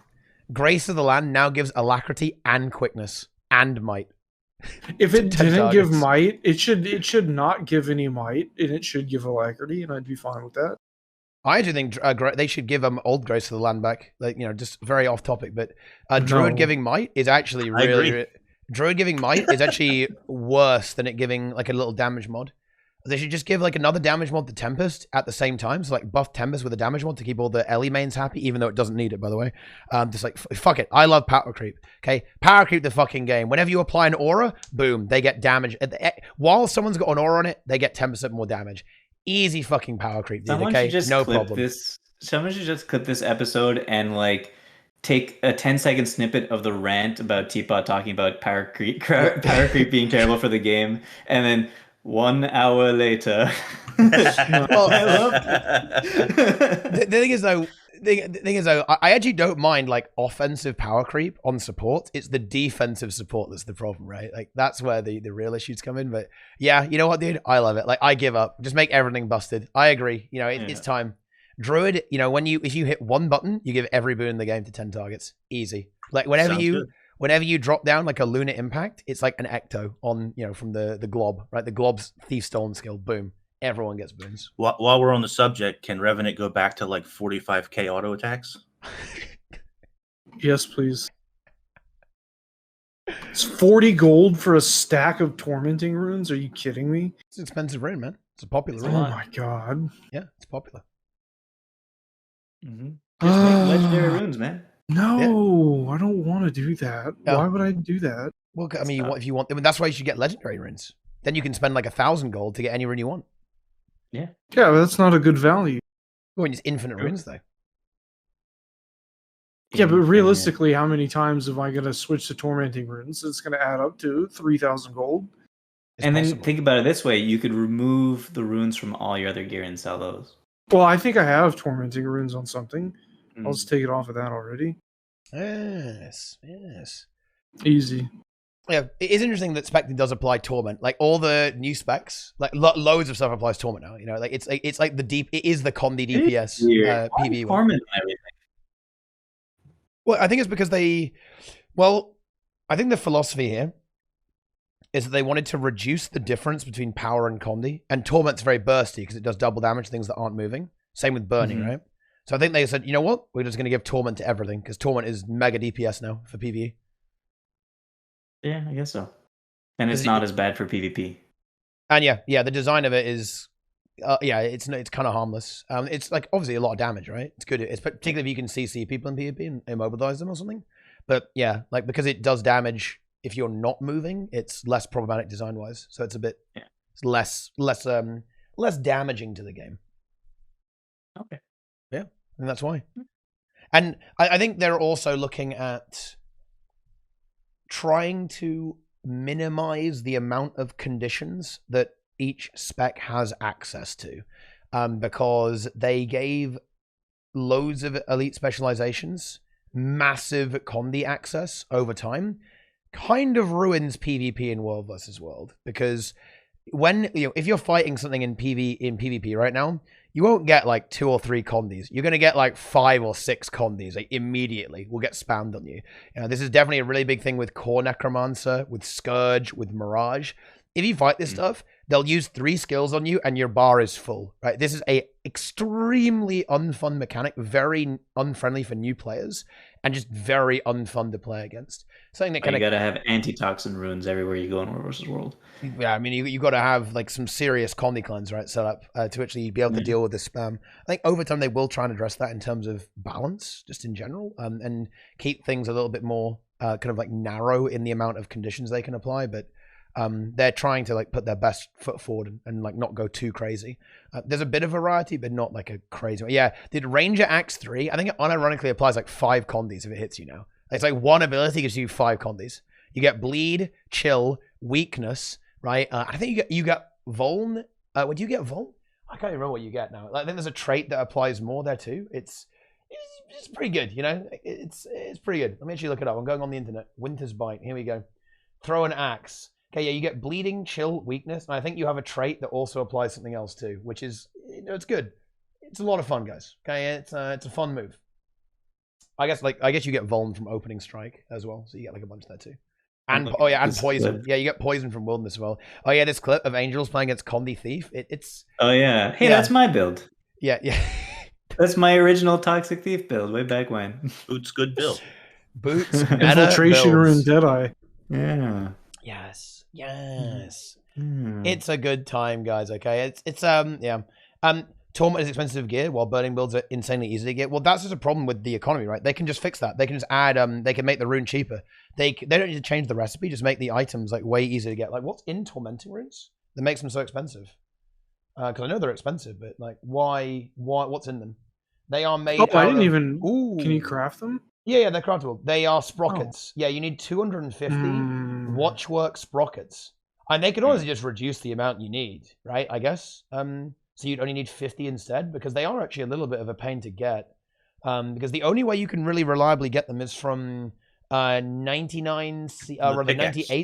Grace of the Land now gives alacrity and quickness and might. If it 10 didn't give targets. might, it should not give any might, and it should give alacrity, and I'd be fine with that. I do think they should give old Grace of the Land back. Like just very off topic, but druid No. giving might is actually I agree. really. Druid giving might is actually worse than it giving like a little damage mod. They should just give like another damage mod to Tempest at the same time. So like buff Tempest with a damage mod to keep all the Ellie mains happy, even though it doesn't need it, by the way. Just like, fuck it. I love power creep. Okay. Power creep the fucking game. Whenever you apply an aura, boom, they get damage. While someone's got an aura on it, they get 10% more damage. Easy fucking power creep, dude. Someone Okay. should just No clip problem. this. Someone should just clip this episode and like take a 10-second snippet of the rant about Teapot talking about power creep being terrible for the game, and then 1 hour later. Well, I love the thing is though, I actually don't mind like offensive power creep on support. It's the defensive support that's the problem, right? Like that's where the real issues come in. But yeah, you know what, dude? I love it. Like I give up. Just make everything busted. I agree. It's time. Druid, if you hit one button, you give every boon in the game to 10 targets. Easy. Like whenever you drop down like a Lunar Impact, it's like an Ecto on, from the Glob, right? The Glob's Thief Stolen skill. Boom. Everyone gets boons. While we're on the subject, can Revenant go back to like 45k auto attacks? Yes, please. It's 40 gold for a stack of tormenting runes? Are you kidding me? It's an expensive rune, man. It's a popular Oh rune. my god. Yeah, it's popular. Mm-hmm. Just make legendary runes, man. No, I don't want to do that. Yeah. Why would I do that? Well, I mean, if you want, that's why you should get legendary runes. Then you can spend like 1,000 gold to get any rune you want. Yeah, but that's not a good value. Well, it's infinite runes though. Yeah, but realistically, how many times am I going to switch to tormenting runes? It's going to add up to 3,000 gold. It's and possible. then think about it this way: you could remove the runes from all your other gear and sell those. Well, I think I have tormenting runes on something. Mm. I'll just take it off of that already. Yes. Easy. Yeah, it is interesting that Specter does apply torment. Like all the new specs, like loads of stuff applies torment now. Like it's like the deep. It is the Condi DPS PvE one. Torment and everything. Well, I think it's because I think the philosophy here is that they wanted to reduce the difference between power and Condi, and torment's very bursty because it does double damage to things that aren't moving. Same with burning, right? So I think they said, you know what, we're just going to give torment to everything because torment is mega DPS now for PvE. Yeah, I guess so. And it's not as bad for PvP. And yeah, the design of it is, it's kind of harmless. It's like obviously a lot of damage, right? It's good. It's particularly if you can CC people in PvP and immobilize them or something. But yeah, like because it does damage if you're not moving, it's less problematic design wise. So it's a bit, it's less damaging to the game. Okay. Yeah, and that's why. And I think they're also looking at trying to minimize the amount of conditions that each spec has access to, because they gave loads of elite specializations massive Condi access over time. Kind of ruins PvP in World versus World, because when if you're fighting something in PvP right now, you won't get like 2 or 3 condis. You're going to get like 5 or 6 condis like, immediately will get spammed on you. This is definitely a really big thing with Core Necromancer, with Scourge, with Mirage. If you fight this stuff, they'll use 3 skills on you and your bar is full, right? This is a extremely unfun mechanic, very unfriendly for new players, and just very unfun to play against. Something that kind of... You gotta have antitoxin runes everywhere you go in World vs. World. Yeah, I mean, you got to have like some serious condi cleanse, right, set up to actually be able to deal with the spam. I think over time they will try and address that in terms of balance, just in general, and keep things a little bit more kind of like narrow in the amount of conditions they can apply, but they're trying to like put their best foot forward and like not go too crazy. There's a bit of variety, but not like a crazy one. Yeah, the Ranger Axe 3, I think it unironically applies like 5 condis if it hits you now. It's like one ability gives you 5 condis. You get Bleed, Chill, Weakness, right? I think you get Vuln. Would you get Vuln? I can't even remember what you get now. I think there's a trait that applies more there too. It's pretty good, you know? It's pretty good. Let me actually look it up. I'm going on the internet. Winter's Bite. Here we go. Throw an axe. Okay, yeah, you get Bleeding, Chill, Weakness, and I think you have a trait that also applies something else too, which is, it's good. It's a lot of fun, guys. Okay, it's a fun move. I guess you get Vuln from Opening Strike as well, so you get like a bunch there too. And and Poison. Clip. Yeah, you get Poison from Wilderness as well. Oh yeah, this clip of Angels playing against Condi Thief. It's. Oh yeah, hey, that's my build. Yeah. That's my original Toxic Thief build way back when. Boots good build. Boots. Infiltration Rune Deadeye. Yeah. Yes. It's a good time, guys. Okay, it's Torment is expensive gear, while burning builds are insanely easy to get. Well, that's just a problem with the economy, right? They can just fix that. They can just add. They can make the rune cheaper. They don't need to change the recipe. Just make the items like way easier to get. Like, what's in tormenting runes that makes them so expensive? Because I know they're expensive, but like, why? What's in them? They are made. Oh, I didn't even. Ooh. Can you craft them? Yeah, they're craftable. They are sprockets. Yeah, you need 250 watchwork sprockets, and they could honestly just reduce the amount you need, right? I guess. So you'd only need 50 instead, because they are actually a little bit of a pain to get. Because the only way you can really reliably get them is from 98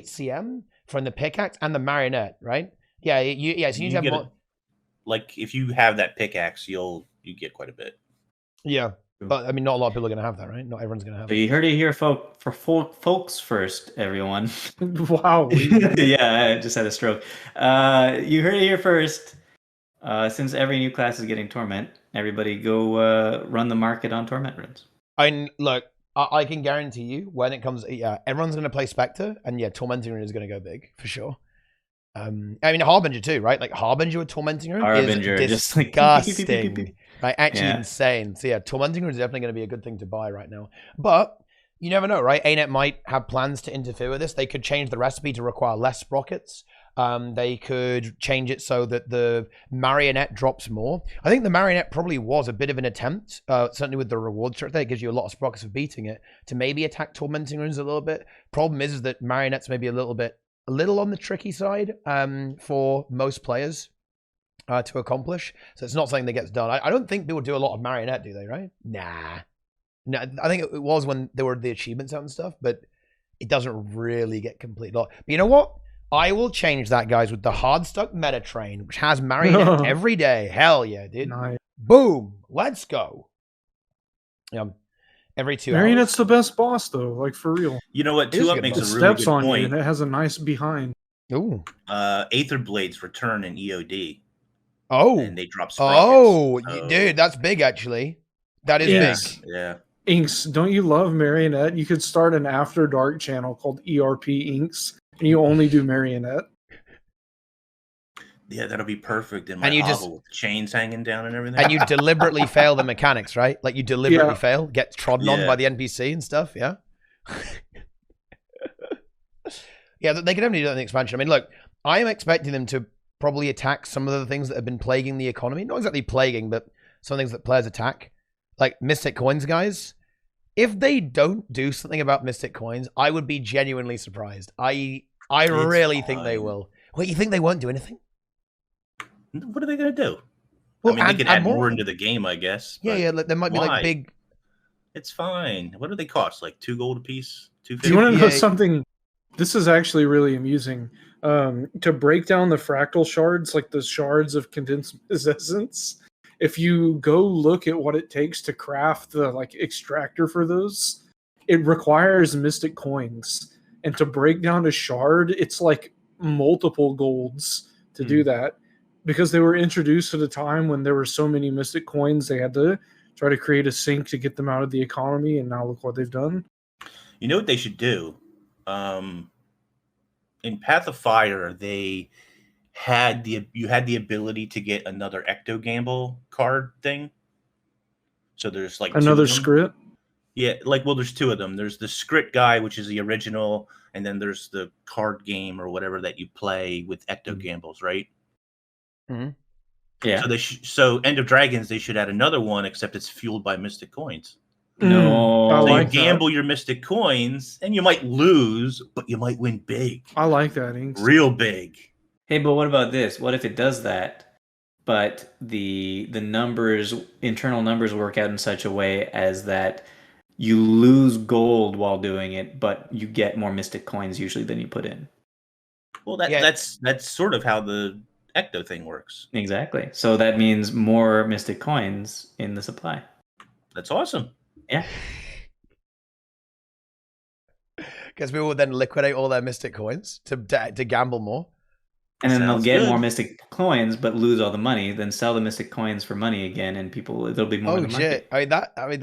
CM from the pickaxe and the marionette, right? Yeah, so you need to have more. Like if you have that pickaxe, you get quite a bit. Yeah. But I mean, not a lot of people are going to have that, right? Not everyone's going to have it. You heard it here, folks first, everyone. Wow. Yeah, I just had a stroke. You heard it here first. Since every new class is getting Torment, everybody go run the market on Torment runes. Look, I can guarantee you when it comes, everyone's going to play Specter, and Tormenting Rune is going to go big for sure. I mean, Harbinger too, right? Like Harbinger with Tormenting Rune is disgusting. Right? Actually insane. So Tormenting Rune is definitely going to be a good thing to buy right now. But you never know, right? ArenaNet might have plans to interfere with this. They could change the recipe to require less sprockets. They could change it so that the marionette drops more. I think the marionette probably was a bit of an attempt, certainly with the reward structure. It gives you a lot of sprockets for beating it, to maybe attack Tormenting Runes a little bit. Problem is that marionettes may be a little on the tricky side for most players to accomplish. So it's not something that gets done. I don't think people do a lot of marionette, do they, right? Nah. No, I think it was when there were the achievements out and stuff, but it doesn't really get complete. But you know what? I will change that, guys, with the Hardstuck meta train, which has marionette every day. Hell yeah, dude. Nice. Boom. Let's go. Every 2 hours. Marionette's the best boss, though. Like, for real. You know what? 2 Up makes a really steps good on point. You and it has a nice behind. Ooh. Aether Blades return in EOD. Oh. And they drop sprockets. Dude, that's big, actually. That is big. Yeah. Inks, don't you love Marionette? You could start an After Dark channel called ERP Inks, and you only do Marionette. Yeah, that'll be perfect in my hovel with chains hanging down and everything. And you deliberately fail the mechanics, right? Like you deliberately fail, get trodden on by the NPC and stuff, yeah? Yeah, they can definitely do that in the expansion. I mean, look, I am expecting them to probably attack some of the things that have been plaguing the economy. Not exactly plaguing, but some things that players attack. Like Mystic Coins, guys. If they don't do something about Mystic Coins, I would be genuinely surprised. I really think they will. Wait, you think they won't do anything? What are they going to do? Well, I mean, they could add more into the game, I guess. Yeah, there might be like big... It's fine. What do they cost? Like 2 gold a piece? Do you want to know something? This is actually really amusing. To break down the fractal shards, like the shards of condensed essence, if you go look at what it takes to craft the like extractor for those, it requires mystic coins. And to break down a shard, it's like multiple golds to do that. Because they were introduced at a time when there were so many mystic coins, they had to try to create a sink to get them out of the economy, and now look what they've done. You know what they should do? In Path of Fire, you had the ability to get another Ecto Gamble card thing. So there's like another script. Yeah, there's two of them. There's the script guy, which is the original, and then there's the card game or whatever that you play with Ecto Gambles, right? Mm-hmm. Yeah. So End of Dragons, they should add another one, except it's fueled by mystic coins. No, I So like you gamble your mystic coins, and you might lose, but you might win big. I like that, Inks. Real big. Hey, but what about this? What if it does that, but the internal numbers work out in such a way as that you lose gold while doing it, but you get more mystic coins usually than you put in. Well, that's sort of how the Ecto thing works. Exactly. So that means more mystic coins in the supply. That's awesome. Yeah. Because people would then liquidate all their mystic coins to gamble more. And then they'll Sounds get good. more mystic coins, but lose all the money. Then sell the mystic coins for money again, and there'll be more. Oh in the market. shit!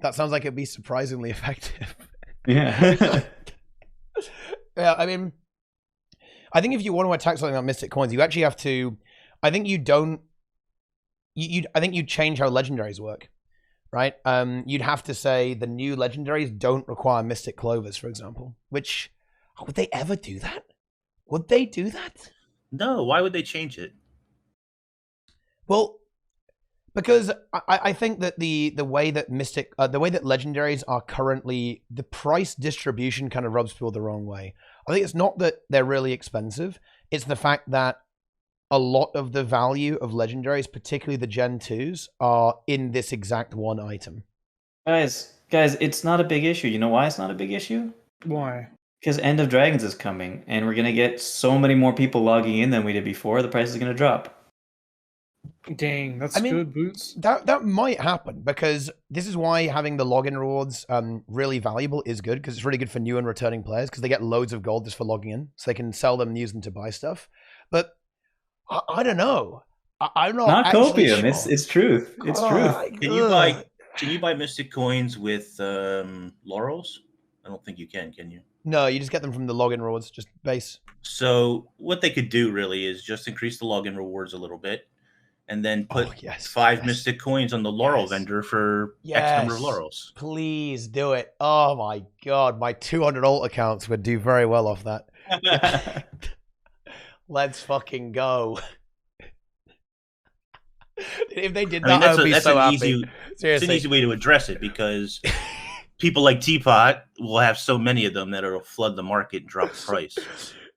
That sounds like it'd be surprisingly effective. Yeah. Yeah, I mean, I think if you want to attack something like mystic coins, you actually have to. I think you don't. I think you change how legendaries work, right? You'd have to say the new legendaries don't require mystic clovers, for example. Which would they ever do that? Would they do that? No, why would they change it? Well, because I think that the way that the way that legendaries are currently, the price distribution kind of rubs people the wrong way. I think it's not that they're really expensive; it's the fact that a lot of the value of legendaries, particularly the Gen 2s, are in this exact one item. Guys, it's not a big issue. You know why it's not a big issue? Why? Because End of Dragons is coming, and we're gonna get so many more people logging in than we did before. The price is gonna drop. Dang, that's good, Boots. That might happen, because this is why having the login rewards really valuable is good, because it's really good for new and returning players, because they get loads of gold just for logging in, so they can sell them and use them to buy stuff. But I don't know. I'm not copium. Sure. It's truth. It's truth. Can you buy mystic coins with laurels? I don't think you can you? No, you just get them from the login rewards, just base. So what they could do really is just increase the login rewards a little bit, and then put 5 mystic coins on the laurel vendor for X number of laurels. Please do it. Oh my god, my 200 alt accounts would do very well off that. Let's fucking go. If they did that, I would be so happy. It's an easy way to address it, because people like Teapot will have so many of them that it'll flood the market and drop the price.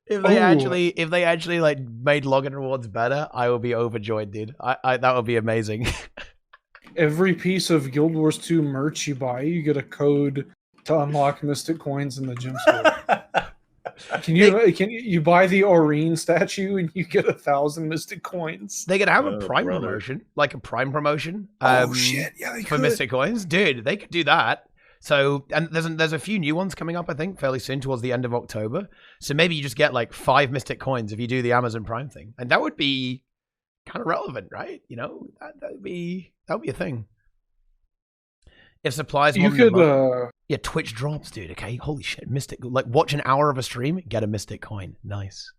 If they actually like made login rewards better, I would be overjoyed, dude. That would be amazing. Every piece of Guild Wars 2 merch you buy, you get a code to unlock mystic coins in the gym store. Can you buy the Aurene statue and you get 1,000 mystic coins? They could have a prime promotion, like a prime promotion. Shit! Yeah, they for could. mystic coins, dude. They could do that. So, and there's a few new ones coming up, I think, fairly soon, towards the end of October. So maybe you just get like 5 mystic coins if you do the Amazon Prime thing, and that would be kind of relevant, right? You know, that would be a thing. If supplies, you could, yeah, Twitch drops, dude. Okay, holy shit, mystic. Like, watch an hour of a stream, get a mystic coin. Nice.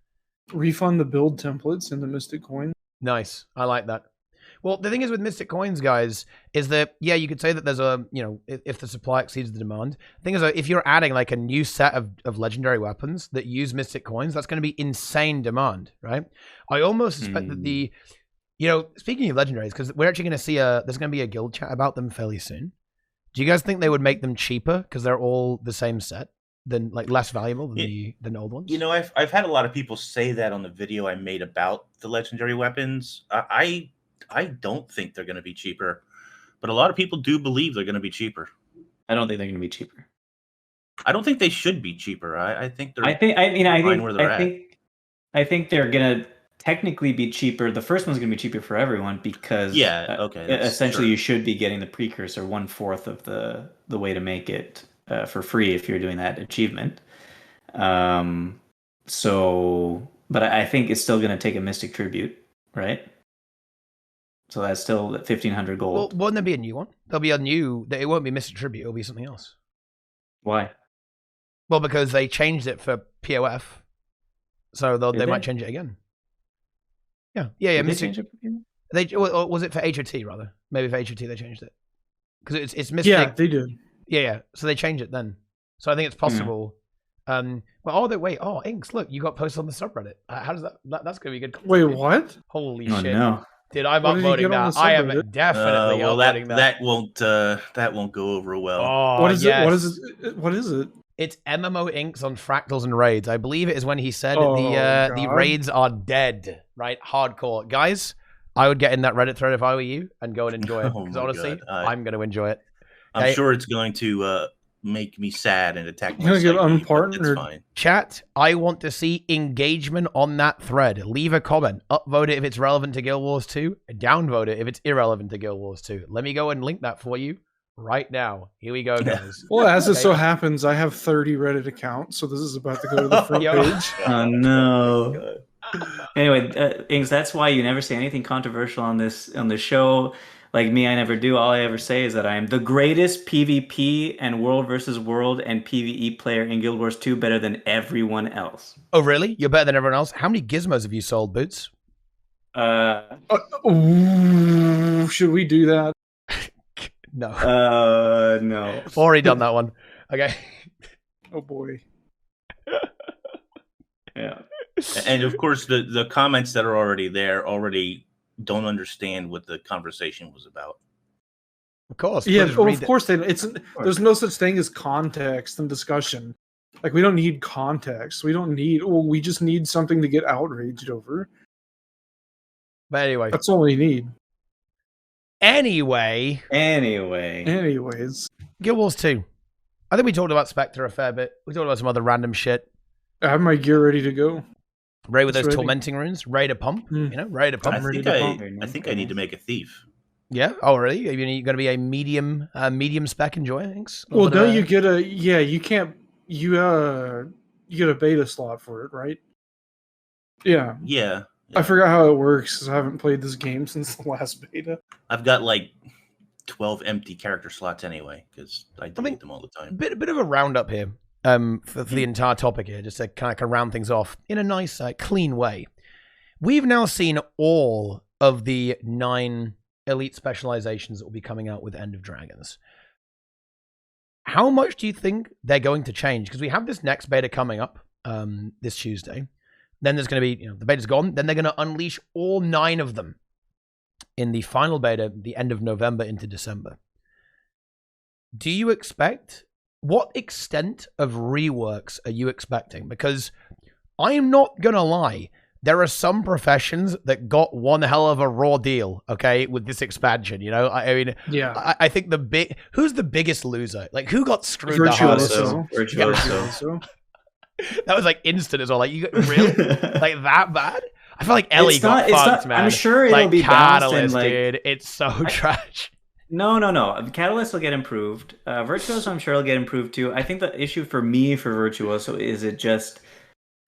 Refund the build templates into mystic coin. Nice, I like that. Well, the thing is with mystic coins, guys, is that, yeah, you could say that there's a, you know, if the supply exceeds the demand. The thing is, if you're adding like a new set of legendary weapons that use mystic coins, that's going to be insane demand, right? I almost suspect that the, you know, speaking of legendaries, because we're actually going to see there's going to be a guild chat about them fairly soon. Do you guys think they would make them cheaper because they're all the same set, than like less valuable than the old ones? You know, I've had a lot of people say that on the video I made about the legendary weapons. I don't think they're going to be cheaper, but a lot of people do believe they're going to be cheaper. I don't think they're going to be cheaper. I don't think they should be cheaper. I think they're. I think they're going to technically be cheaper. The first one's going to be cheaper for everyone because essentially you should be getting the precursor 1/4 of the way to make it for free if you're doing that achievement. But I think it's still going to take a Mystic Tribute, right? So that's still 1,500 gold. Well, won't there be a new one? There'll be a new. It won't be Mystic Tribute. It'll be something else. Why? Well, because they changed it for POF, so they might change it again. Yeah. Mystic. Or was it for HOT rather? Maybe for HOT they changed it because it's Mystic. Yeah, they did. Yeah. So they changed it then. So I think it's possible. Inks, look, you got posted on the subreddit. How does that's gonna be good. Wait, what? Holy shit! No. Dude, I'm upvoting that. I am definitely upvoting that. That won't go over well. Oh, what is it? What is it? It's MMO inks on fractals and raids. I believe it is when he said the raids are dead, right? Hardcore. Guys, I would get in that Reddit thread if I were you and go and enjoy it. Because honestly, I'm going to enjoy it. I'm sure it's going to make me sad and attack my psyche. Get unpartnered. Fine. Chat, I want to see engagement on that thread. Leave a comment. Upvote it if it's relevant to Guild Wars 2. Downvote it if it's irrelevant to Guild Wars 2. Let me go and link that for you right now. Here we go, guys. Well, as it so happens, I have 30 Reddit accounts, so this is about to go to the front page. Oh, no. Anyway, Ings, that's why you never say anything controversial on this show. Like me, I never do. All I ever say is that I am the greatest PvP and World versus World and PvE player in Guild Wars 2, better than everyone else. Oh, really? You're better than everyone else? How many gizmos have you sold, Boots? Should we do that? No. No. Already done that one. Okay. Oh, boy. Yeah. And of course, the comments that are already there already don't understand what the conversation was about. Of course. Yeah, of course. There's no such thing as context and discussion. Like, we don't need context. We just need something to get outraged over. But anyway. That's all we need. Anyways. Guild Wars 2. I think we talked about Specter a fair bit. We talked about some other random shit. I have my gear ready to go. Raid with those tormenting runes. Raid a pump. Raid a pump. I think I need to make a thief. Yeah. Oh, really? Are you going to be a medium spec enjoyer? Thanks. Well, don't you get a? Yeah, you can't. You get a beta slot for it, right? Yeah. Yeah. I forgot how it works because I haven't played this game since the last beta. I've got like 12 empty character slots anyway because I delete them all the time. Bit of a roundup here. For the entire topic here, just to kind of round things off in a nice, clean way. We've now seen all of the 9 elite specializations that will be coming out with End of Dragons. How much do you think they're going to change? Because we have this next beta coming up this Tuesday. Then there's going to be, the beta's gone. Then they're going to unleash all 9 of them in the final beta, the end of November into December. Do you expect... What extent of reworks are you expecting? Because I'm not going to lie. There are some professions that got one hell of a raw deal, okay, with this expansion, I mean, yeah. I think who's the biggest loser? Like, who got screwed Virtuoso. That was like instant as well. Like, you really? Like, that bad? I feel like Ellie got fucked, man. I'm sure it'll be Catalyst, dude. It's so trash. No. Catalyst will get improved. Virtuoso, I'm sure, will get improved too. I think the issue for me for Virtuoso is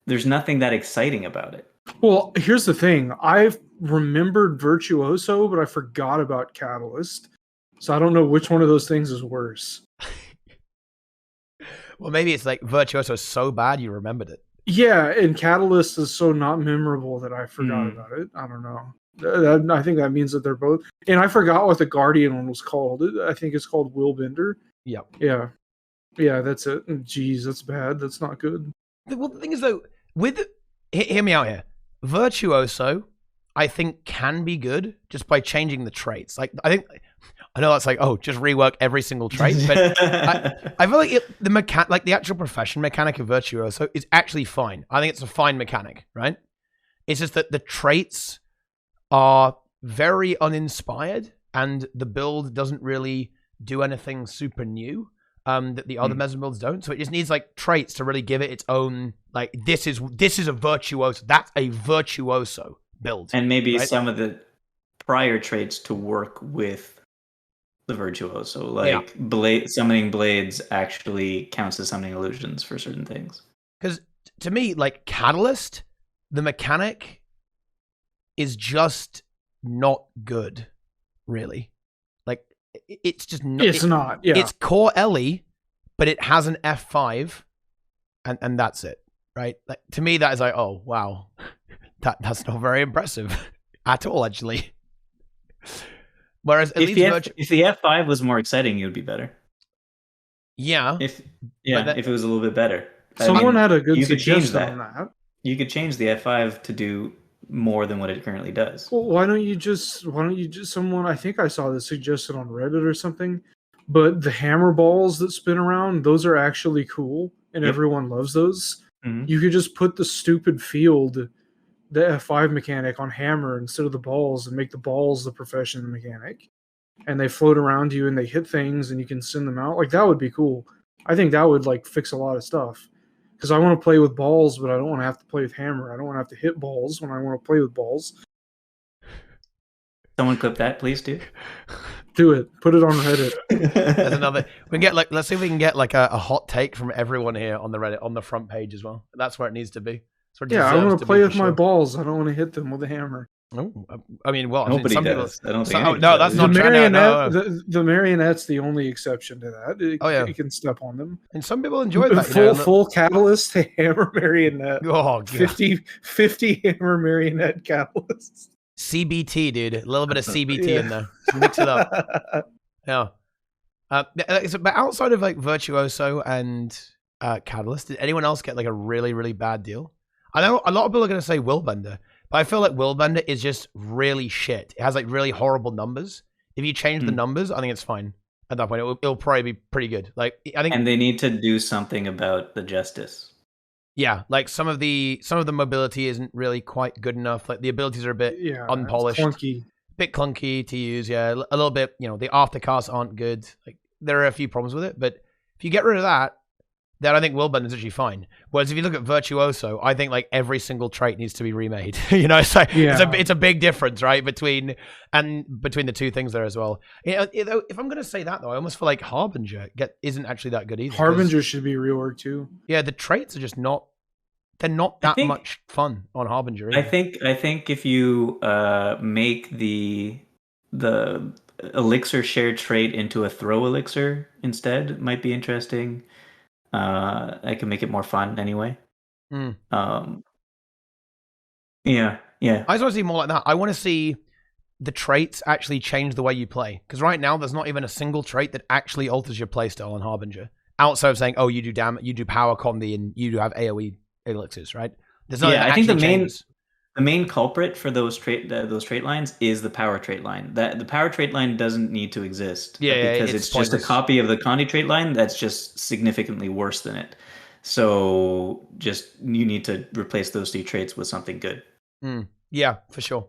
there's nothing that exciting about it. Well, here's the thing. I've remembered Virtuoso, but I forgot about Catalyst. So I don't know which one of those things is worse. Well, maybe it's like Virtuoso is so bad you remembered it. Yeah, and Catalyst is so not memorable that I forgot about it. I don't know. I think that means that they're both. And I forgot what the Guardian one was called. I think it's called Willbender. Yep. Yeah. Yeah, that's it. Jeez, that's bad. That's not good. Well, the thing is, though, hear me out here. Virtuoso, I think, can be good just by changing the traits. Like, I know that's like, just rework every single trait, but I feel like the actual profession mechanic of Virtuoso is actually fine. I think it's a fine mechanic, right? It's just that the traits are very uninspired and the build doesn't really do anything super new that the other Mesmer builds don't. So it just needs like traits to really give it its own, like, this is a virtuoso. That's a virtuoso. build. And maybe right? some of the prior traits to work with the Virtuoso, like summoning blades actually counts as summoning illusions for certain things. Because to me, like Catalyst, the mechanic is just not good, really. Like it's just not. It's not. Yeah. It's core Ellie, but it has an F5, and that's it, right? Like to me, that is like, oh wow, that's not very impressive at all, actually. Whereas if the F5 was more exciting, it would be better. Yeah. If it was a little bit better. Someone had a good suggestion on that. You could change the F5 to do more than what it currently does. Well, why don't you just someone, I think I saw this suggested on Reddit or something, but the hammer balls that spin around, those are actually cool and everyone loves those. Mm-hmm. You could just put the stupid field, the F5 mechanic, on hammer instead of the balls and make the balls the profession mechanic. And they float around you and they hit things and you can send them out. Like that would be cool. I think that would like fix a lot of stuff. Because I want to play with balls, but I don't want to have to play with hammer. I don't want to have to hit balls when I want to play with balls. Someone clip that, please, dude. Do it. Put it on Reddit. There's another. We can get like. Let's see if we can get like a hot take from everyone here on the Reddit on the front page as well. That's where it needs to be. Yeah, I want to play with my balls. I don't want to hit them with a hammer. Oh, I mean, well, nobody some does. People, I don't think. No, that's not the marionette. No. The marionette's the only exception to that. You can step on them. And some people enjoy that. Full catalyst hammer marionette. Oh, God. 50 hammer marionette catalysts. CBT, dude. A little bit of CBT in there. Mix it up. Yeah. But outside of like Virtuoso and Catalyst, did anyone else get like a really, really bad deal? I know a lot of people are going to say Willbender, but I feel like Willbender is just really shit. It has like really horrible numbers. If you change the numbers, I think it's fine. At that point, it'll probably be pretty good. Like I think, and they need to do something about the justice. Yeah, like some of the mobility isn't really quite good enough. Like the abilities are a bit unpolished, bit clunky to use. Yeah, a little bit. You know, the aftercasts aren't good. Like there are a few problems with it, but if you get rid of that, then I think Willbender is actually fine. Whereas if you look at Virtuoso, I think like every single trait needs to be remade. You know, it's like it's a big difference, right, between the two things there as well. You know, if I'm gonna say that though, I almost feel like Harbinger isn't actually that good either. Harbinger should be reworked too. Yeah, the traits are just not. They're not that much fun on Harbinger. Either. I think if you make the elixir shared trait into a throw elixir instead, it might be interesting. I can make it more fun anyway. Yeah. I just want to see more like that. I want to see the traits actually change the way you play. Because right now, there's not even a single trait that actually alters your playstyle on Harbinger. Outside of saying, oh, you do damage, you do power combi, and you do have AoE elixirs, right? There's I think the main culprit for those trait lines is the power trait line. That the power trait line doesn't need to exist. Because it's just a copy of the Condi trait line that's just significantly worse than it. So you need to replace those two traits with something good. Yeah, for sure.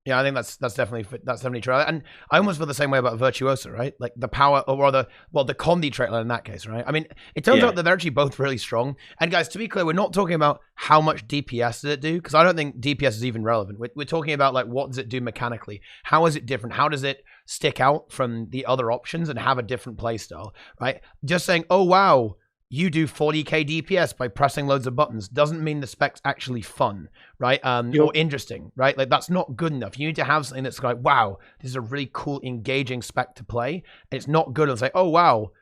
Yeah, I think that's definitely true. And I almost feel the same way about Virtuoso, right? Like the power, or rather, the Condi trait line in that case, right? I mean, it turns out that they're actually both really strong. And guys, to be clear, we're not talking about how much DPS does it do, because I don't think DPS is even relevant. We're talking about like what does it do mechanically? How is it different? How does it stick out from the other options and have a different playstyle, right? Just saying, oh wow, you do 40k DPS by pressing loads of buttons doesn't mean the spec's actually fun, right? Or interesting, right? Like that's not good enough. You need to have something that's like, wow, this is a really cool, engaging spec to play. And it's not good to say, oh wow,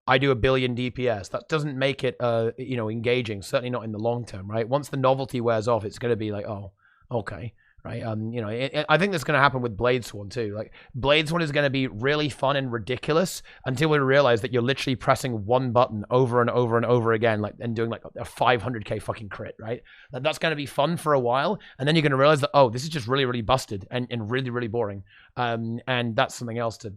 I do 1 billion DPS. That doesn't make it, engaging. Certainly not in the long term, right? Once the novelty wears off, it's going to be like, oh, okay. Right, I think that's going to happen with Bladesworn too. Like Bladesworn is going to be really fun and ridiculous until we realize that you're literally pressing one button over and over and over again, like and doing like a 500k fucking crit. Right, that's going to be fun for a while, and then you're going to realize that this is just really really busted and really really boring. And that's something else to.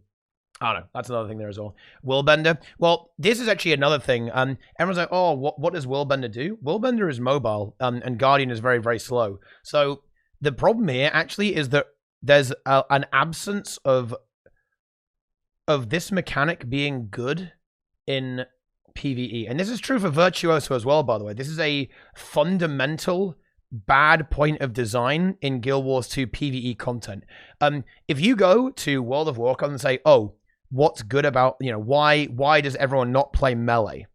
I don't know. That's another thing there as well. Willbender. Well, this is actually another thing. Everyone's like, oh, what does Willbender do? Willbender is mobile, and Guardian is very very slow. So. The problem here actually is that there's an absence of this mechanic being good in PvE. And this is true for Virtuoso as well, by the way. This is a fundamental bad point of design in Guild Wars 2 PvE content. If you go to World of Warcraft and say, oh, what's good about, why does everyone not play melee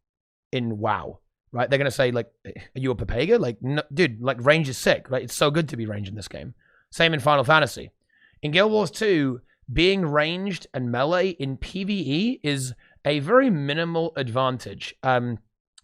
in WoW? Right? They're going to say, like, are you a Papega? Like, no, dude, like, range is sick, right? It's so good to be ranged in this game. Same in Final Fantasy. In Guild Wars 2, being ranged and melee in PvE is a very minimal advantage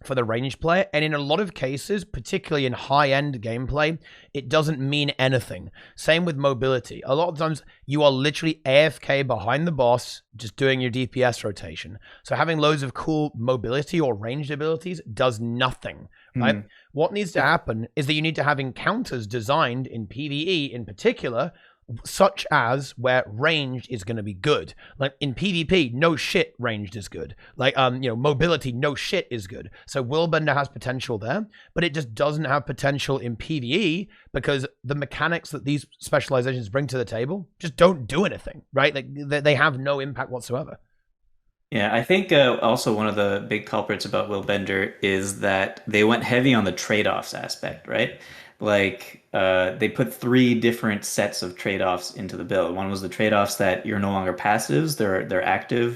for the ranged player. And in a lot of cases, particularly in high-end gameplay, it doesn't mean anything. Same with mobility. A lot of times, you are literally AFK behind the boss, just doing your DPS rotation. So having loads of cool mobility or ranged abilities does nothing, right? What needs to happen is that you need to have encounters designed in PvE in particular, such as where ranged is going to be good. Like in PvP, no shit ranged is good. Like, mobility, no shit is good. So Willbender has potential there, but it just doesn't have potential in PvE because the mechanics that these specializations bring to the table just don't do anything, right? Like they have no impact whatsoever. Yeah, I think also one of the big culprits about Willbender is that they went heavy on the trade-offs aspect, right? Like they put 3 different sets of trade-offs into the build. One was the trade-offs that you're no longer passives; they're active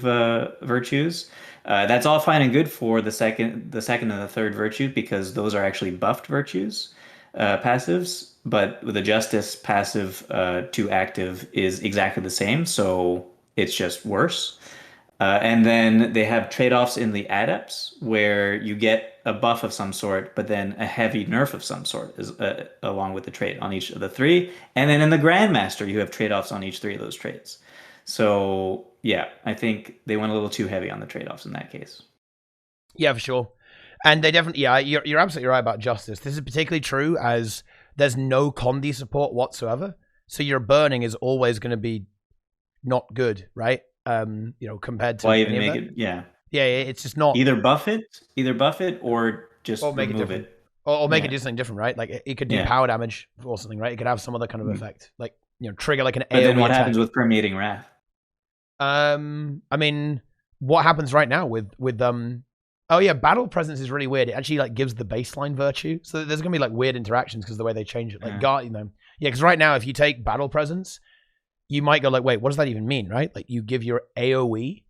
virtues. That's all fine and good for the second and the third virtue because those are actually buffed virtues, passives. But with the Justice passive to active is exactly the same, so it's just worse. And then they have trade-offs in the adepts where you get a buff of some sort, but then a heavy nerf of some sort is along with the trait on each of the 3. And then in the Grandmaster, you have trade-offs on each 3 of those traits. So yeah, I think they went a little too heavy on the trade-offs in that case. Yeah, for sure. And they definitely, you're absolutely right about Justice. This is particularly true as there's no Condi support whatsoever. So your burning is always going to be not good, right? Compared to why even make it? Yeah, it's just not either buff it or just make remove it or make it do something different, right? Like it could do power damage or something, right? It could have some other kind of effect, like trigger like an AoE. But then what attack. happens with permeating wrath? I mean, what happens right now with battle presence is really weird. It actually like gives the baseline virtue, so there's gonna be like weird interactions because the way they change it, like because right now if you take battle presence, you might go like, wait, what does that even mean, right? Like you give your AoE,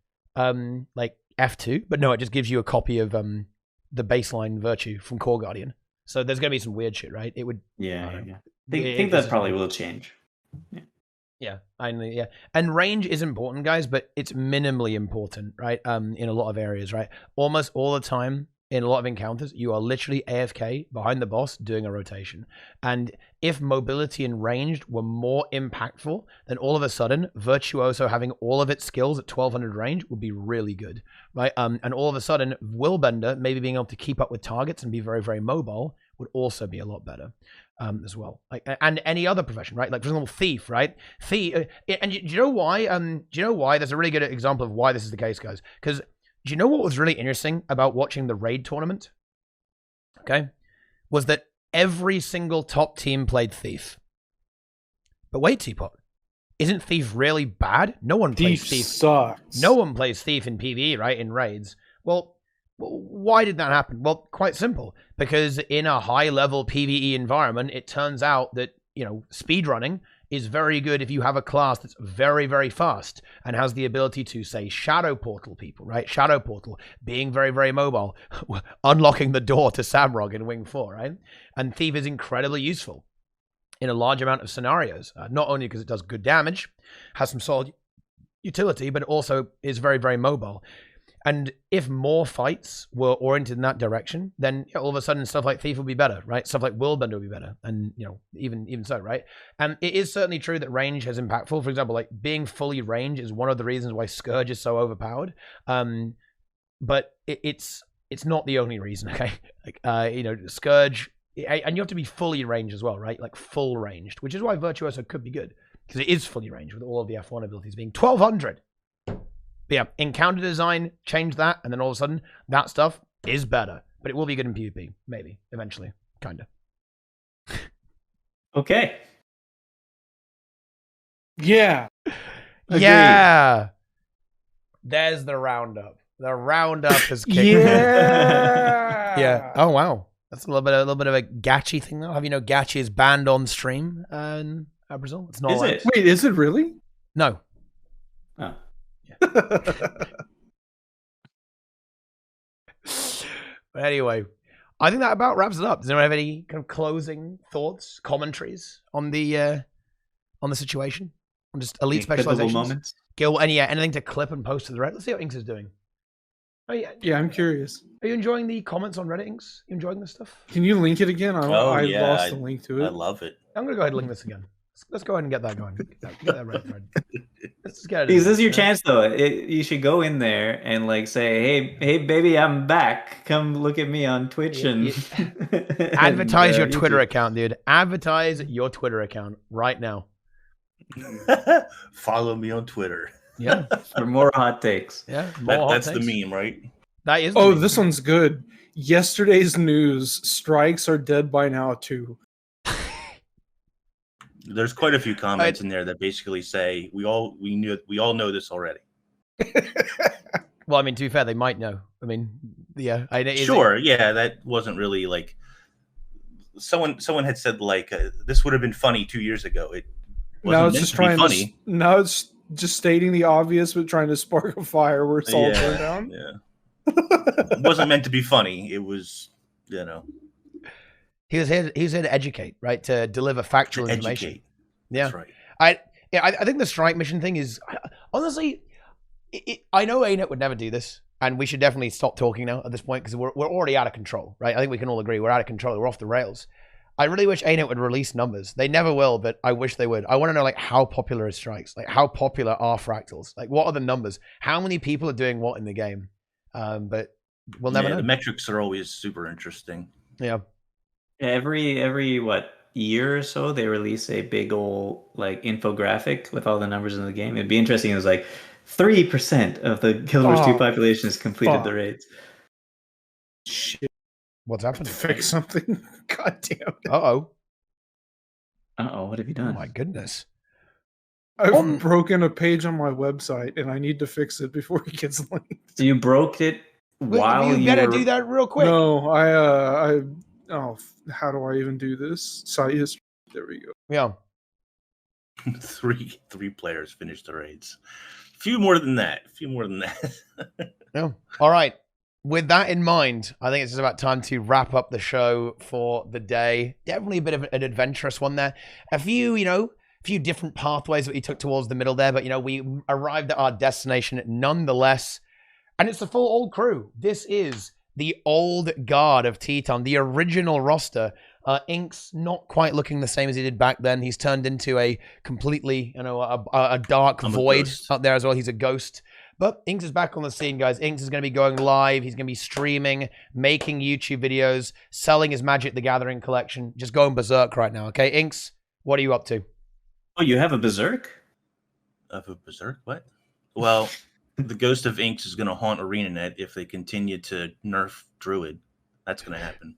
like F2, but no, it just gives you a copy of the baseline virtue from Core Guardian. So there's gonna be some weird shit, right? It would. Yeah. I think that probably will change. Yeah, and range is important, guys, but it's minimally important, right? In a lot of areas, right? Almost all the time in a lot of encounters, you are literally AFK behind the boss doing a rotation. And if mobility and ranged were more impactful, then all of a sudden, Virtuoso having all of its skills at 1200 range would be really good, right? And all of a sudden, Willbender maybe being able to keep up with targets and be very, very mobile would also be a lot better. As well, like, and any other profession, right? Like for example, thief, right? Thief, and do you know why? Do you know why? There's a really good example of why this is the case, guys. Because do you know what was really interesting about watching the raid tournament? Okay, was that every single top team played thief. But wait, Teapot, isn't thief really bad? No one plays thief. Sucks. No one plays thief in PvE, right? In raids. Well, why did that happen? Well, quite simple. Because in a high-level PvE environment, it turns out that, speedrunning is very good if you have a class that's very, very fast and has the ability to, say, shadow portal people, right? Shadow portal, being very, very mobile, unlocking the door to Samrog in Wing 4, right? And Thief is incredibly useful in a large amount of scenarios, not only because it does good damage, has some solid utility, but also is very, very mobile. And if more fights were oriented in that direction, then all of a sudden stuff like Thief will be better, right? Stuff like Willbender will be better, and even so, right? And it is certainly true that range is impactful. For example, like being fully range is one of the reasons why Scourge is so overpowered. But it's not the only reason, okay? Like Scourge, and you have to be fully ranged as well, right? Like full ranged, which is why Virtuoso could be good because it is fully ranged with all of the F1 abilities being 1200. But yeah, encounter design, change that, and then all of a sudden, that stuff is better. But it will be good in PvP, maybe, eventually, kind of. Okay. Yeah. Agreed. Yeah. There's the roundup. The roundup is kicking in. Yeah. Yeah. Oh, wow. That's a little bit of a Gachi thing, though. Have you know Gachi is banned on stream in Brazil? It's not. Is it? Wait, is it really? No. Oh. But anyway, I think that about wraps it up. Does anyone have any kind of closing thoughts, commentaries on the situation, on just elite specializations? Moments. Gil, anything to clip and post to the Reddit? Let's see what Inks is doing. Oh yeah, Yeah, I'm curious. Are you enjoying the comments on Reddit, Inks? You enjoying this stuff? Can you link it again? I yeah, lost the link to it. I love it. I'm gonna go ahead and link this again. Let's go ahead and get that going. Get that Reddit thread. Let's just get it. Because this is your chance, though. You should go in there and like say, "Hey, baby, I'm back. Come look at me on Twitch and advertise your YouTube." Twitter account, dude. Advertise your Twitter account right now. Follow me on Twitter. Yeah, for more hot takes. Yeah, that's the meme, right? That is. Oh, this one's good. Yesterday's news: strikes are dead by now too. There's quite a few comments in there that basically say we all know this already. Well, I mean, to be fair, they might know. I mean, yeah, yeah, that wasn't really like someone had said like this would have been funny 2 years ago. It wasn't now it's just trying funny. Now it's just stating the obvious, but trying to spark a fire where it's all burned down. Yeah, it wasn't meant to be funny. It was, He was here to educate, right? To deliver factual information. Educate. Yeah, that's right. I think the strike mission thing is honestly. I know ArenaNet would never do this, and we should definitely stop talking now at this point because we're already out of control, right? I think we can all agree we're out of control. We're off the rails. I really wish ArenaNet would release numbers. They never will, but I wish they would. I want to know like how popular is strikes, like how popular are fractals, like what are the numbers, how many people are doing what in the game. But we'll never know. The metrics are always super interesting. Yeah. Every what year or so they release a big old like infographic with all the numbers in the game. It'd be interesting. It was like 3% of the Guild Wars 2 population has completed the raids. Shit. What's happened? Fix something. God damn it. Uh-oh. What have you done? Oh my goodness. I've broken a page on my website and I need to fix it before it gets linked. So you broke it while you better do that real quick. No, how do I even do this? Site history. There we go. Yeah. Three players finished the raids. Few more than that. Yeah. All right. With that in mind, I think it's just about time to wrap up the show for the day. Definitely a bit of an adventurous one there. A few different pathways that we took towards the middle there, but we arrived at our destination nonetheless. And it's the full old crew. This is the old guard of TeaTime, the original roster. Ink's not quite looking the same as he did back then. He's turned into a completely, a dark void out there as well. He's a ghost. But Inks is back on the scene, guys. Inks is going to be going live. He's going to be streaming, making YouTube videos, selling his Magic the Gathering collection. Just going berserk right now, okay? Inks, what are you up to? Oh, you have a berserk? Of a berserk? What? Well, the ghost of Inks is going to haunt ArenaNet if they continue to nerf Druid. That's going to happen.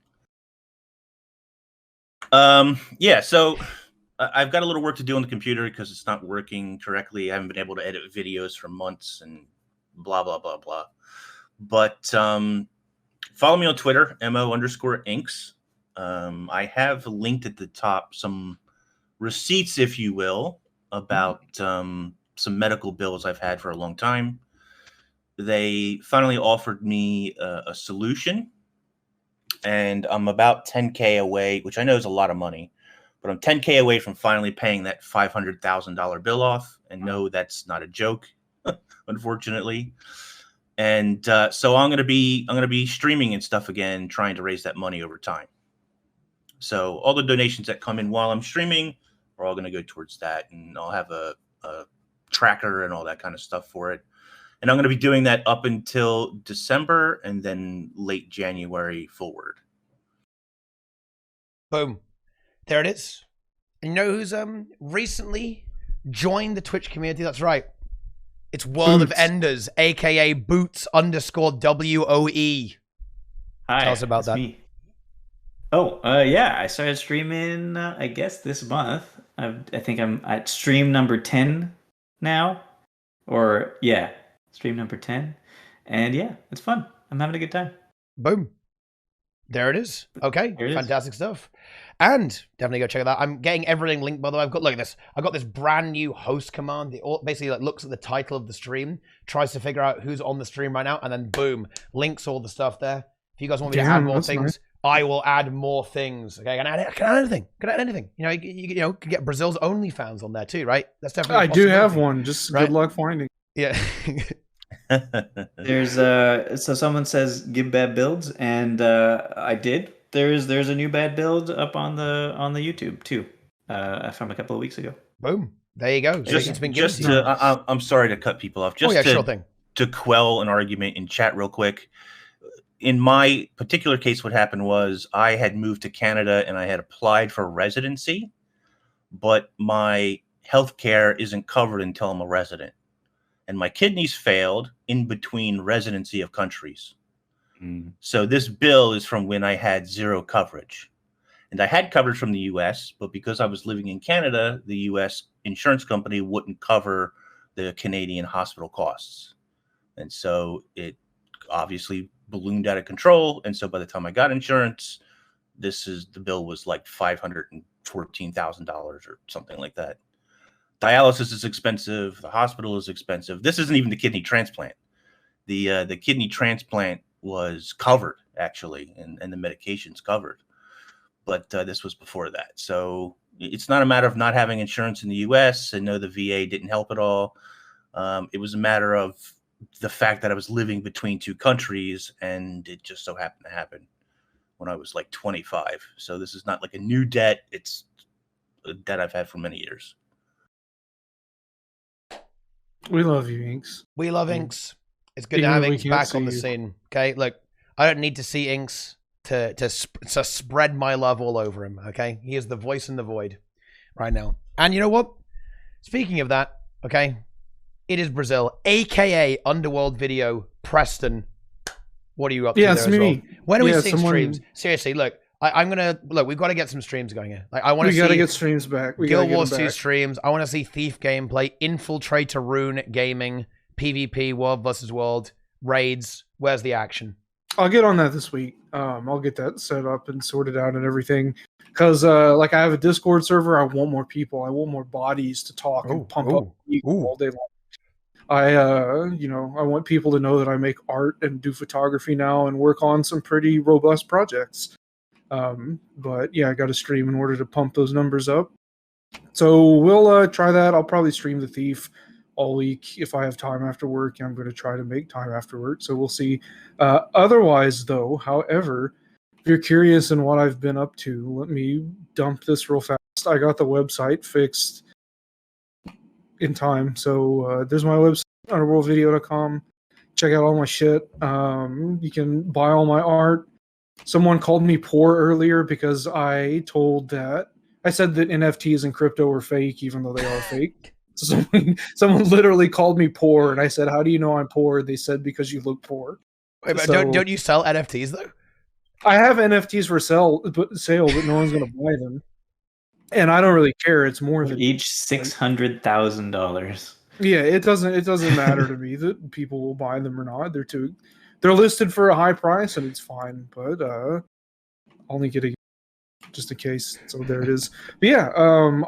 So I've got a little work to do on the computer because it's not working correctly. I haven't been able to edit videos for months and blah, blah, blah, blah. But follow me on Twitter, MO_Inks. I have linked at the top some receipts, if you will, about some medical bills I've had for a long time. They finally offered me a solution. And I'm about 10K away, which I know is a lot of money, but I'm 10K away from finally paying that $500,000 bill off. And no, that's not a joke, unfortunately. And so I'm gonna be streaming and stuff again, trying to raise that money over time. So all the donations that come in while I'm streaming are all gonna go towards that, and I'll have a tracker and all that kind of stuff for it. And I'm going to be doing that up until December and then late January forward. Boom. There it is. And you know who's recently joined the Twitch community? That's right. It's World of Enders, a.k.a. Boots_WOE. Hi, Tell us about that. Me. Yeah. I started streaming, I guess, this month. I think I'm at stream number 10 now. Stream number 10. And yeah, it's fun. I'm having a good time. Boom. There it is. Okay, Here it is. fantastic stuff. And definitely go check it out. I'm getting everything linked, by the way. Look at this. I've got this brand new host command. It basically like looks at the title of the stream, tries to figure out who's on the stream right now, and then boom, links all the stuff there. If you guys want me to add more things, nice. I will add more things. Okay, I can add anything. Can add anything. You know, can get Brazil's OnlyFans on there too, right? That's definitely. I do have one. Just right? good luck finding. Yeah. There's so someone says give bad builds, and I did. There's a new bad build up on the YouTube too, from a couple of weeks ago. Boom. There you go. It's been given to you. I'm sorry to cut people off. Just sure thing. To quell an argument in chat real quick. In my particular case, what happened was I had moved to Canada and I had applied for residency, but my health care isn't covered until I'm a resident. And my kidneys failed in between residency of countries. So this bill is from when I had zero coverage. And I had coverage from the US, but because I was living in Canada, the US insurance company wouldn't cover the Canadian hospital costs. And so it obviously ballooned out of control. And so by the time I got insurance, the bill was like $514,000 or something like that. Dialysis is expensive. The hospital is expensive. This isn't even the kidney transplant. The kidney transplant was covered actually, and the medication's covered. But this was before that. So it's not a matter of not having insurance in the US and no, the VA didn't help at all. It was a matter of the fact that I was living between two countries, and it just so happened to happen when I was like 25. So this is not like a new debt. It's a debt I've had for many years. We love you, Inks. We love Inks. It's good Even to have though we Inks can't back on see the you. scene. Okay, look, I don't need to see Inks to spread my love all over him. Okay, he is the voice in the void right now. And you know what? Speaking of that, okay, it is Brazil, aka Underworld Video Preston. What are you up to? Yeah, there it's as me. well? When are we Yeah, seeing someone- streams? Seriously, look, I'm gonna look. We've got to get some streams going here. Like, I want to We see. gotta get streams back. We Guild gotta Wars get 2 them back. streams. I want to see Thief gameplay, Infiltrator Rune gaming, PvP, World versus World, raids. Where's the action? I'll get on that this week. I'll get that set up and sorted out and everything. Because like I have a Discord server, I want more people. I want more bodies to talk and pump up all day long. I want people to know that I make art and do photography now and work on some pretty robust projects. But yeah, I got to stream in order to pump those numbers up. So we'll try that. I'll probably stream the Thief all week if I have time after work. I'm going to try to make time after work. So we'll see. Otherwise, though, however, if you're curious in what I've been up to, let me dump this real fast. I got the website fixed in time. So there's my website, underworldvideo.com. Check out all my shit. You can buy all my art. Someone called me poor earlier because I said that NFTs and crypto were fake, even though they are fake. So someone literally called me poor, and I said, "How do you know I'm poor?" They said, "Because you look poor." Wait, but So- don't you sell NFTs though? I have NFTs for sale, but no one's going to buy them, and I don't really care. It's more than Each $600,000. yeah. It doesn't matter to me that people will buy them or not. They're listed for a high price, and it's fine. But I'll only get a just in case. So there it is. But yeah,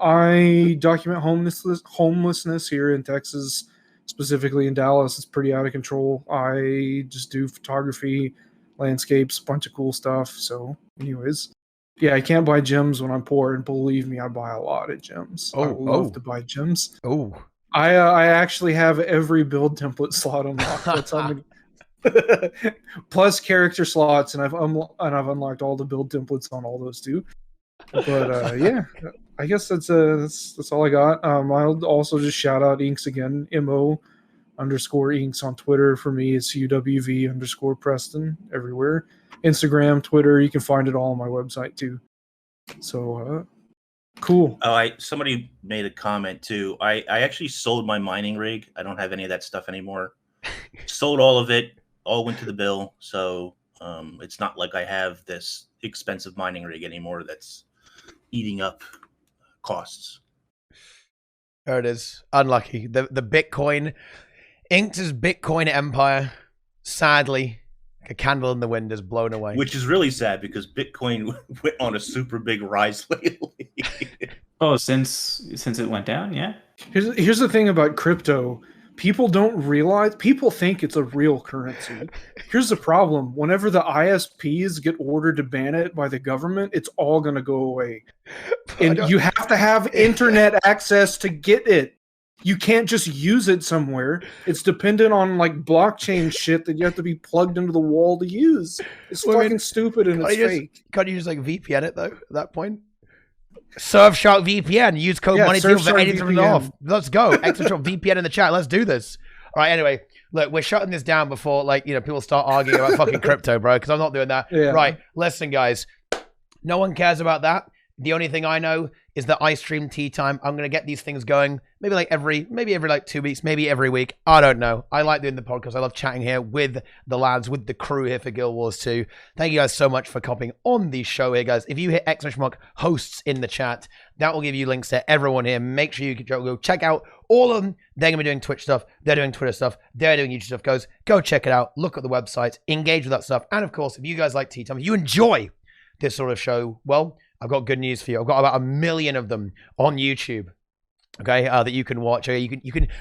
I document homelessness here in Texas, specifically in Dallas. It's pretty out of control. I just do photography, landscapes, bunch of cool stuff. So anyways, yeah, I can't buy gems when I'm poor, and believe me, I buy a lot of gems. I love to buy gems. Oh, I actually have every build template slot unlocked. That's how many plus character slots, and I've unlocked all the build templates on all those too. But yeah, I guess that's all I got. I'll also just shout out Inks again, MO_Inks on Twitter. For me, it's UWV_Preston everywhere. Instagram, Twitter, you can find it all on my website too. So cool. Oh, somebody made a comment too. I actually sold my mining rig. I don't have any of that stuff anymore. Sold all of it. All went to the bill. So it's not like I have this expensive mining rig anymore that's eating up costs. there it is. Unlucky. The Bitcoin, Inks' Bitcoin empire, sadly, A candle in the wind is blown away. Which is really sad because Bitcoin went on a super big rise lately. Oh, since it went down, yeah. Here's the thing about crypto. People don't realize, people think it's a real currency. Here's the problem. Whenever the ISPs get ordered to ban it by the government, it's all going to go away. And you have to have internet access to get it. You can't just use it somewhere. It's dependent on like blockchain shit that you have to be plugged into the wall to use. It's fucking stupid and it's fake. Can't you just like VPN it though at that point? Surfshark VPN. Use code MightyTeapot for anything off. Let's go. Extra VPN in the chat. Let's do this. All right. Anyway, look, we're shutting this down before people start arguing about fucking crypto, bro. Because I'm not doing that. Yeah. Right. Listen, guys. No one cares about that. The only thing I know is that I stream TeaTime. I'm gonna get these things going. Maybe every 2 weeks, maybe every week. I don't know. I like doing the podcast. I love chatting here with the lads, with the crew here for Guild Wars 2. Thank you guys so much for copying on the show here, guys. If you hit !hosts in the chat, that will give you links to everyone here. Make sure you go check out all of them. They're gonna be doing Twitch stuff. They're doing Twitter stuff. They're doing YouTube stuff. Go check it out. Look at the website. Engage with that stuff. And of course, if you guys like TeaTime, if you enjoy this sort of show, well, I've got good news for you. I've got about 1 million of them on YouTube. Okay, that you can watch. Okay,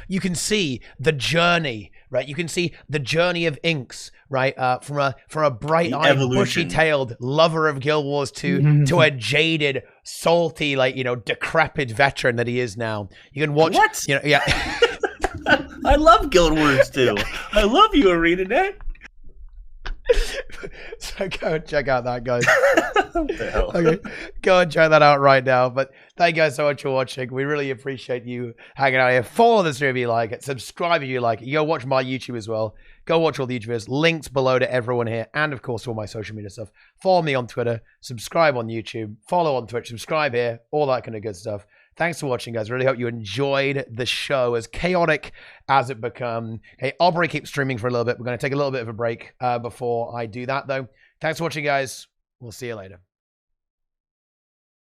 you can see the journey, right? You can see the journey of Inks, right? From a bright-eyed, bushy-tailed lover of Guild Wars 2 to a jaded, salty, decrepit veteran that he is now. You can watch. What? Yeah. I love Guild Wars 2. I love you, ArenaNet. So go and check out that, guys. What the hell? Okay, go and check that out right now. But thank you guys so much for watching. We really appreciate you hanging out here. Follow the stream if you like it. Subscribe if you like it. You go watch my YouTube as well. Go watch all the YouTubers. Links below to everyone here. And, of course, all my social media stuff. Follow me on Twitter. Subscribe on YouTube. Follow on Twitch. Subscribe here. All that kind of good stuff. Thanks for watching, guys. Really hope you enjoyed the show, as chaotic as it become. Okay, I'll probably keep streaming for a little bit. We're going to take a little bit of a break before I do that, though. Thanks for watching, guys. We'll see you later.